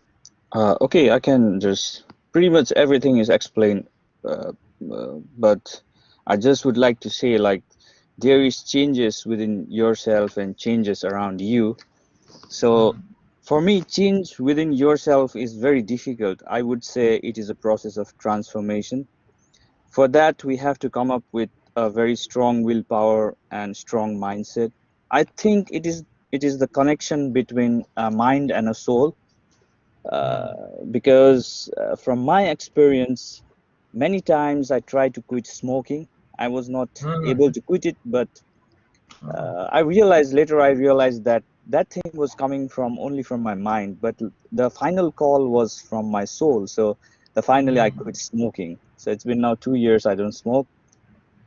Okay, I can just pretty much everything is explained, but I just would like to say like there is changes within yourself and changes around you. So for me, change within yourself is very difficult. I would say it is a process of transformation. For that, we have to come up with a very strong willpower and strong mindset. I think it is the connection between a mind and a soul. Because from my experience, many times I tried to quit smoking. I was not able to quit it, but I realized that that thing was coming from only from my mind, but the final call was from my soul. So finally I quit smoking. So it's been now 2 years I don't smoke.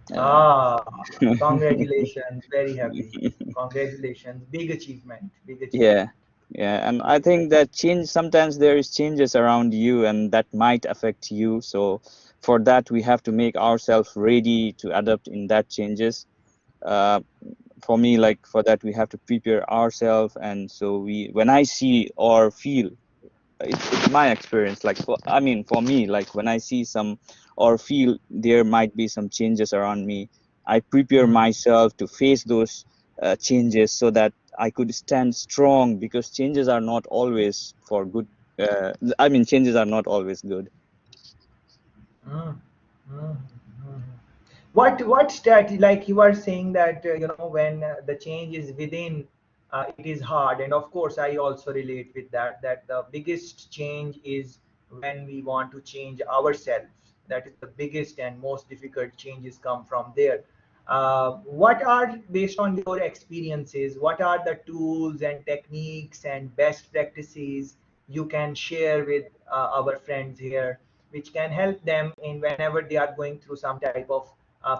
Congratulations, very happy. Congratulations, big achievement, big Yeah, achievement. yeah, and I think that change, sometimes there is changes around you and that might affect you. So for that, we have to make ourselves ready to adapt in that changes. For me, like for that, we have to prepare ourselves. And so when I see or feel it's my experience. Like for me, like when I see some or feel there might be some changes around me, I prepare myself to face those changes so that I could stand strong, because changes are not always for good. Changes are not always good. Mm, mm, mm. What strategy, like you are saying that when the change is within, it is hard, and of course I also relate with that, that the biggest change is when we want to change ourselves. That is the biggest and most difficult changes come from there. What are, based on your experiences, what are the tools and techniques and best practices you can share with our friends here, which can help them in whenever they are going through some type of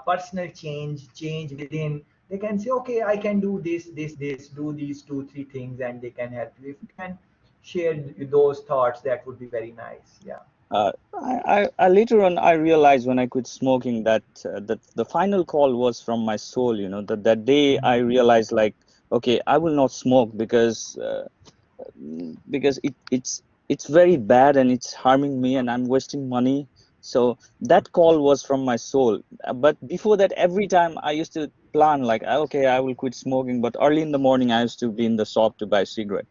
personal change within? They can say, okay, I can do this, do these 2 3 things, and they can help you. If you can share those thoughts, that would be very nice. Yeah. I later on I realized when I quit smoking that that the final call was from my soul. That day I realized, like, okay, I will not smoke because it's very bad and it's harming me and I'm wasting money. So that call was from my soul. But before that, every time I used to plan, like, okay, I will quit smoking, but early in the morning I used to be in the shop to buy cigarette.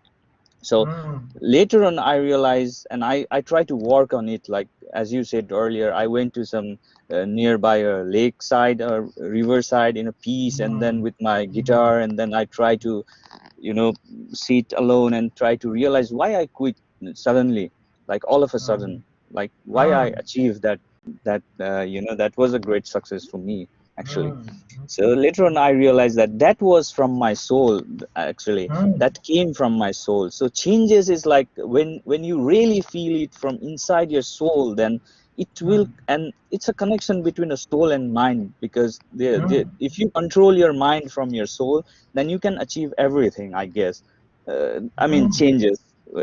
So Mm, later on I realized, and I try to work on it, like as you said earlier, I went to some nearby a lakeside or riverside in a peace, and then mm, with my guitar, and then I try to you know sit alone and try to realize why I quit suddenly, like all of a mm, sudden, like why I mm, achieved that was a great success for me, actually. mm, So later on I realized that that was from my soul, actually. mm, That came from my soul. So changes is like when you really feel it from inside your soul, then it will, mm, and it's a connection between a soul and mind, because mm, if you control your mind from your soul, then you can achieve everything, I guess. mm, Changes,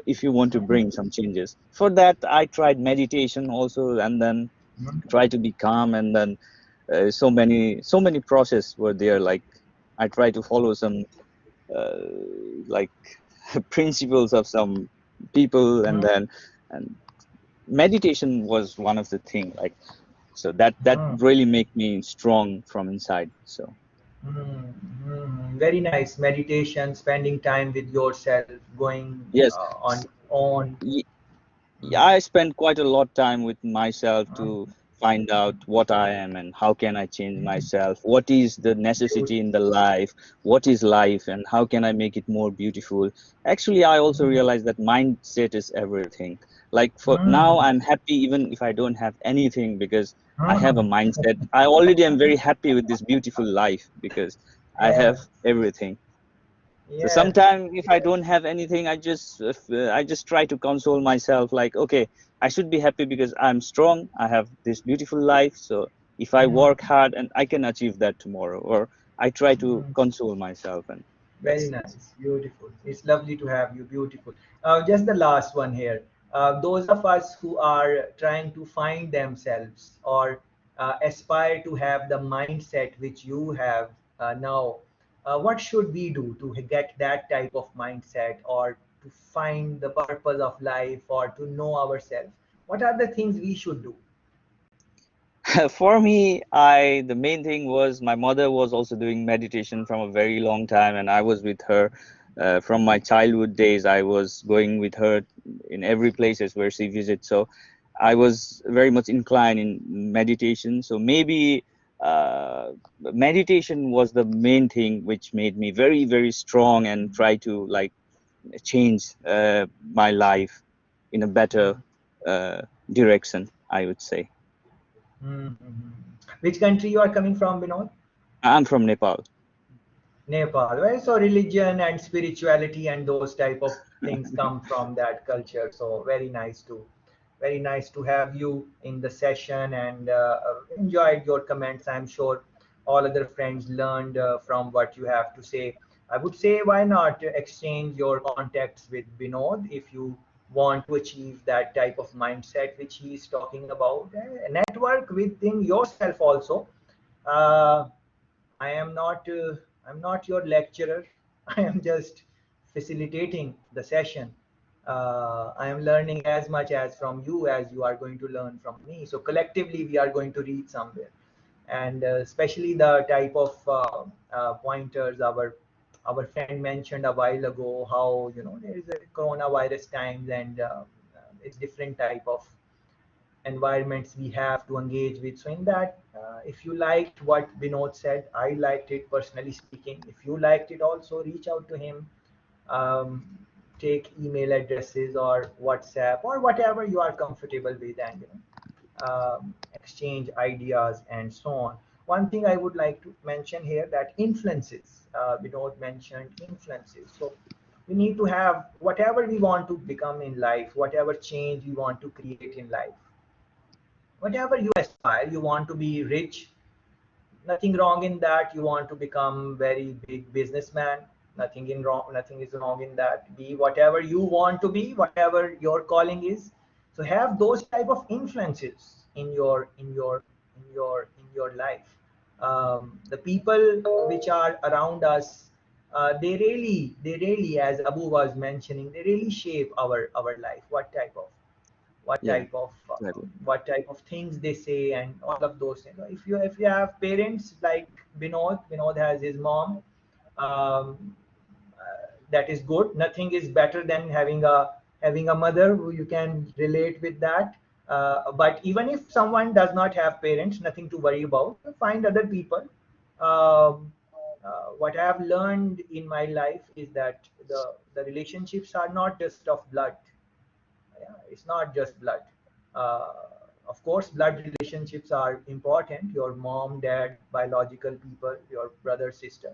if you want to bring some changes. For that, I tried meditation also, and then mm, try to be calm, and then so many process were there. Like I try to follow some uh, like principles of some people, and mm, then and meditation was one of the thing, like, so that mm. really make me strong from inside. So Mm, very nice. Meditation, spending time with yourself, going yes. on your own. Yeah, Mm, I spend quite a lot time with myself mm, to find out what I am and how can I change mm. myself. What is the Beautiful. necessity in the life? What is life and how can I make it more beautiful? Actually, I also Mm, realized that mindset is everything. Like for now, mm, I'm happy even if I don't have anything, because I have a mm. mindset. I already am very happy with this beautiful life because I have Yeah. everything. So Yes. sometimes if I Yes. don't have anything, I just try to console myself, like, okay, I should be happy because I'm strong. I have this beautiful life. So if I Mm, work hard, and I can achieve that tomorrow, or I try to mm. console myself, and Very nice, beautiful. It's lovely to have you, beautiful. Just the last one here. Those of us who are trying to find themselves or aspire to have the mindset which you have now, what should we do to get that type of mindset, or to find the purpose of life, or to know ourselves? What are the things we should do? for me, the main thing was my mother was also doing meditation from a very long time, and I was with her from my childhood days. I was going with her in every places where she visits. So I was very much inclined in meditation. So maybe meditation was the main thing which made me very, very strong and try to like change my life in a better uh, direction, I would say. Mhm. Which country you are coming from, Vinod? I'm from Nepal. Nepal. Well, so religion and spirituality and those type of things come from that culture. So very nice to have you in the session, and enjoyed your comments. I'm sure all other friends learned from what you have to say. I would say, why not exchange your contacts with Binod if you want to achieve that type of mindset which he is talking about. Network within yourself also. Uh, I am not I'm not your lecturer. I am just facilitating the session. I am learning as much as from you as you are going to learn from me. So collectively, we are going to reach somewhere. And especially the type of pointers our friend mentioned a while ago, how there is a coronavirus times, and it's different type of environments we have to engage with. So in that, if you liked what Binod said, I liked it personally speaking. If you liked it also, reach out to him. um, Take email addresses or WhatsApp or whatever you are comfortable with, and exchange ideas and so on. One thing I would like to mention here, that influences, we don't mention influences. So we need to have whatever we want to become in life, whatever change we want to create in life, whatever you aspire. You want to be rich, nothing wrong in that. You want to become very big businessman, nothing is wrong in that. Be whatever you want to be, whatever your calling is. So have those type of influences in your life. The people which are around us, they really, as Abu was mentioning, they really shape our life. what Yeah, type of uh, exactly. what type of things they say and all of those things. If you have parents like Binod has his mom, that is good. Nothing is better than having a mother who you can relate with that. But even if someone does not have parents, nothing to worry about. Find other people. Um, what I have learned in my life is that the relationships are not just of blood. Yeah, it's not just blood. uh, of course blood relationships are important, your mom, dad, biological people, your brother, sister.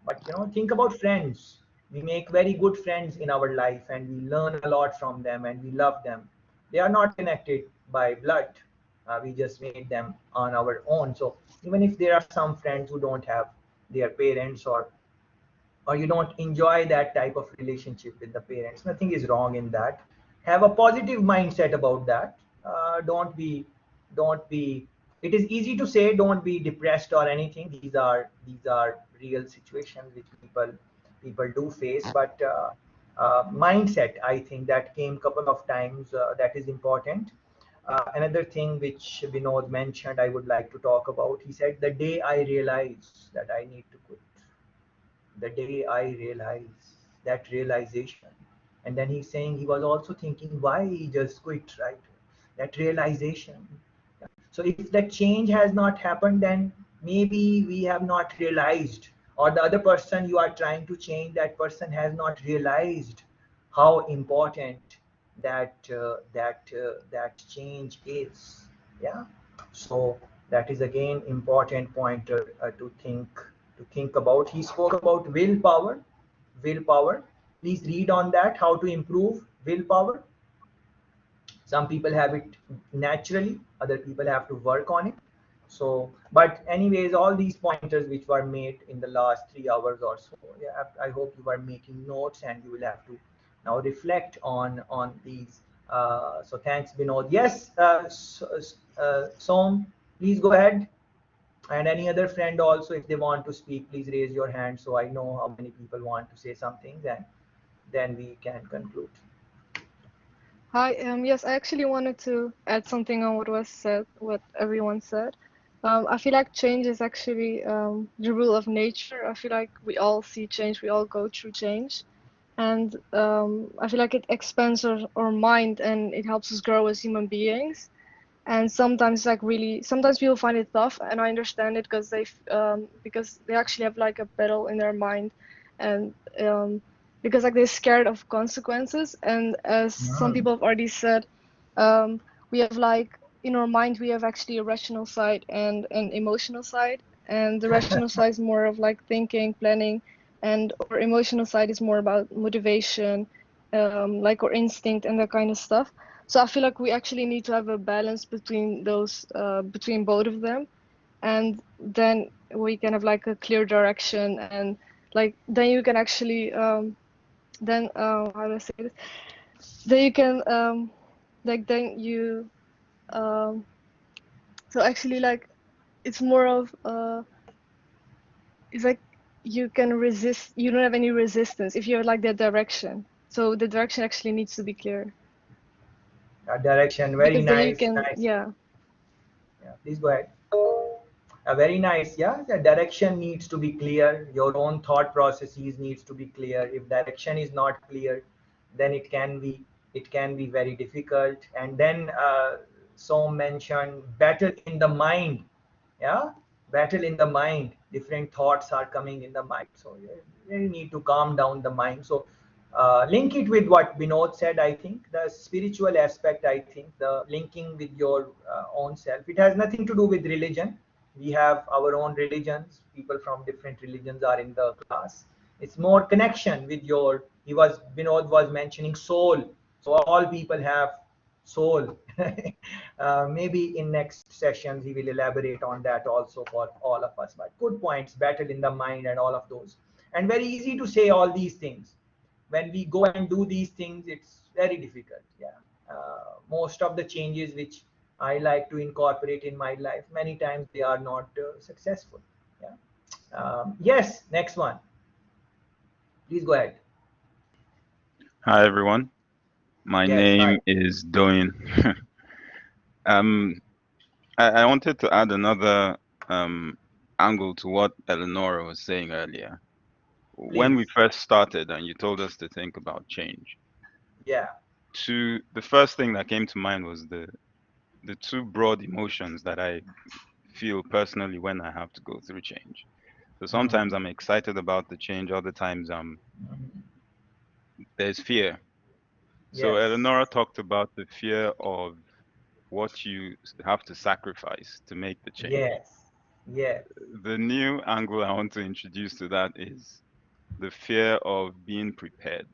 But think about friends. We make very good friends in our life, and we learn a lot from them, and we love them. They are not connected by blood. We just made them on our own. So even if there are some friends who don't have their parents, or you don't enjoy that type of relationship with the parents, nothing is wrong in that. Have a positive mindset about that. Don't be it is easy to say don't be depressed or anything. These are real situations which people do face. But mindset, I think that came couple of times, that is important. Another thing which Vinod mentioned, I would like to talk about. He said, the day I realize that I need to quit, the day I realize, that realization. And then he's saying he was also thinking why he just quit, right? That realization. So if that change has not happened, then maybe we have not realized, or the other person you are trying to change, that person has not realized how important that change is. Yeah. So that is again important pointer to think about. He spoke about willpower. Willpower. Please read on that. How to improve willpower. Some people have it naturally, other people have to work on it. So but anyways, all these pointers which were made in the last 3 hours or so, yeah, I hope you are making notes, and you will have to now reflect on these. So thanks, Binod. Yes, Som, please go ahead. And any other friend also, if they want to speak, please raise your hand so I know how many people want to say something, and then we can conclude. Hi, yes, I actually wanted to add something on what was said, what everyone said. I feel like change is actually the rule of nature. I feel like we all see change, we all go through change. And I feel like it expands our mind and it helps us grow as human beings. And sometimes, sometimes people find it tough, and I understand it because they actually have like a battle in their mind, and because like they're scared of consequences. And as some people have already said, we have like in our mind we have actually a rational side and an emotional side, and the rational side is more of like thinking, planning, and our emotional side is more about motivation, like our instinct and that kind of stuff. So I feel like we actually need to have a balance between those, between both of them, and then we can have like a clear direction, and like then you can actually, how do I say this? Then you can, like then you, so actually like it's more of, it's like you can resist. You don't have any resistance if you have like that direction. So the direction actually needs to be clear. Direction, very Because then you nice, can, nice. yeah. Yeah, please go ahead. Very nice. Yeah, the direction needs to be clear. Your own thought processes needs to be clear. If direction is not clear, then it can be very difficult. And then so mentioned battle in the mind. Yeah, battle in the mind. Different thoughts are coming in the mind. So you really need to calm down the mind. So link it with what Binod said. I think the spiritual aspect. I think the linking with your own self. It has nothing to do with religion. We have our own religions. People from different religions are in the class. It's more connection with your. Binod was mentioning soul. So all people have soul. Maybe in next sessions he will elaborate on that also for all of us. But good points, battle in the mind and all of those. And very easy to say all these things. When we go and do these things, it's very difficult. Yeah. Most of the changes which I like to incorporate in my life, many times they are not successful. Yeah. Yes, next one. Please go ahead. Hi everyone, my Yes, name hi. is Doyin. um, I wanted to add another angle to what Eleonora was saying earlier. When we Please. first started and you told us to think about change, Yeah. the first thing that came to mind was the two broad emotions that I feel personally when I have to go through change. So sometimes Mm. I'm excited about the change, other times there's fear. So Yes. Eleonora talked about the fear of what you have to sacrifice to make the change. Yes. Yes. The new angle I want to introduce to that is the fear of being prepared.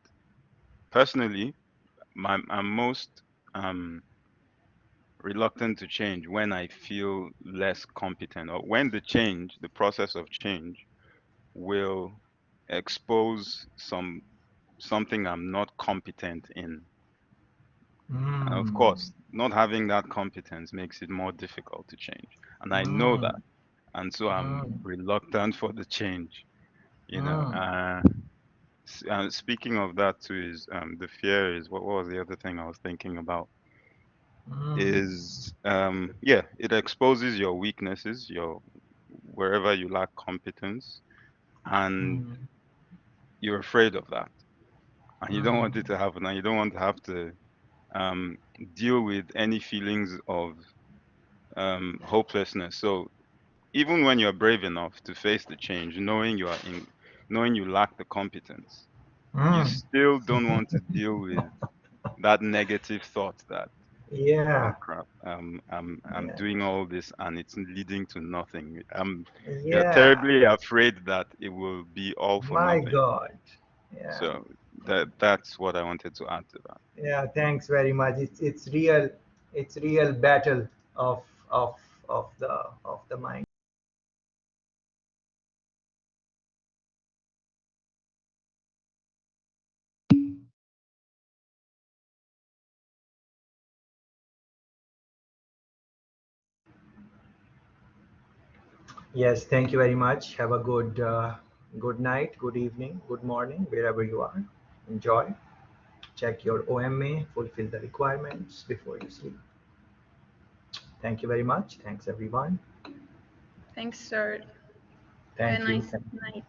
Personally, I'm most reluctant to change when I feel less competent, or when the process of change will expose something I'm not competent in. And of Mm. course, not having that competence makes it more difficult to change. And I know that. Mm. And so I'm Mm. reluctant for the change. You know, Mm. speaking of that too, is the fear is what was the other thing I was thinking about? Mm. Is yeah, it exposes your weaknesses, your wherever you lack competence, and Mm. you're afraid of that, and you don't want Mm. it to happen, and you don't want to have to um, deal with any feelings of hopelessness. So even when you're brave enough to face the change, knowing you lack the competence, you Mm. still don't want to deal with that negative thought that, oh Yeah. crap, I'm Yeah. doing all this and it's leading to nothing. You're Yeah. terribly afraid that it will be all for My nothing. God. Yeah. So that's what I wanted to add to that. Yeah. Thanks very much. It's real. It's real battle of of of the mind. Yes. Thank you very much. Have a good night, good evening, good morning, wherever you are. Enjoy. Check your OMA. Fulfill the requirements before you sleep. Thank you very much. Thanks everyone. Thanks, sir. Have a Thank you. nice night.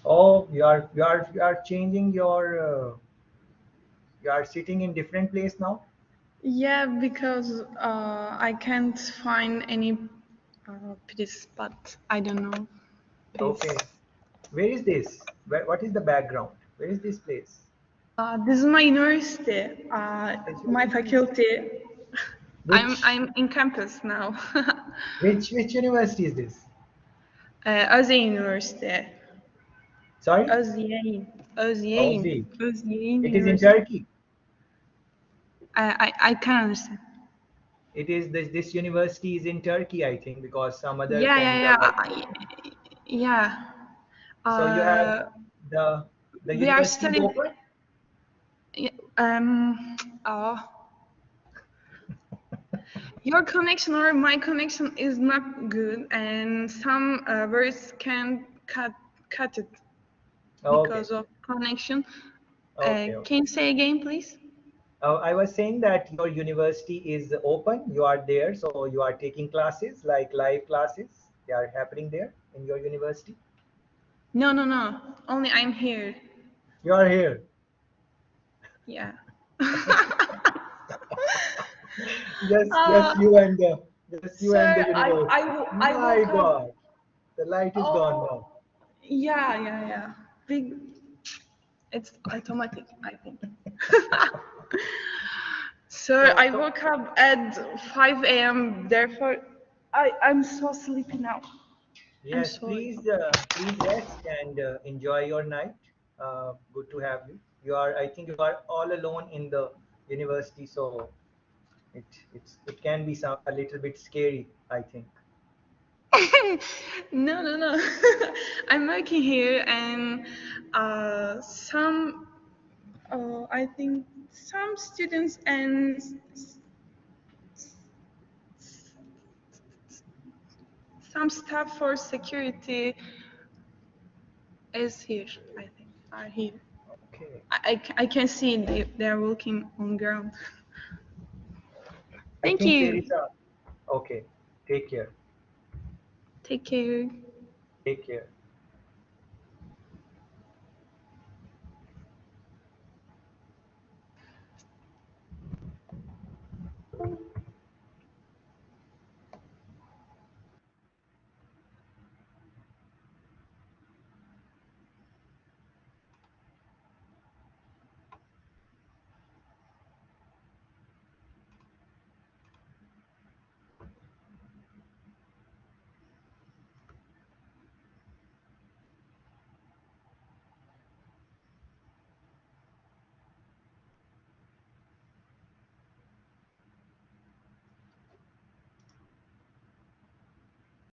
Oh, you are changing your. You are sitting in different place now. Yeah, because I can't find any place, but I don't know Okay. place. Where is this? What is the background? Where is this place? This is my university, It's your my university. faculty. Which I'm in campus now. which university is this? Özye University. Sorry? Özyeğin. Özyeğin. Aussie. Özyeğin It is in University. Turkey. I can't understand. It is this university is in Turkey, I think, because some other Yeah, yeah, Canada yeah. like. Yeah. So you have Uh, the we are university is studying. open. Yeah, oh, your connection or my connection is not good, and some words can cut it Okay. because of connection. Okay. Can you say again, please? I was saying that your university is open. You are there, so you are taking classes like live classes. They are happening there in your university. No, no, no. Only I'm here. You are here. Yeah. Just you and the Sir, universe. I My woke up. God, the light is gone Oh, now. yeah, yeah, yeah. Big. It's automatic, I think. Sir, I So woke up at 5 a.m. Therefore, I'm so sleepy now. I'm yes, sorry. please rest and enjoy your night. Good to have you. I think you are all alone in the university, so it it can be a little bit scary, I think. No, no, no. I'm working here, and I think some students and some staff for security is here, I think, are here. Okay. I can see they're walking on ground. I Thank think there you. is a. Okay. Take care. Take care. Take care.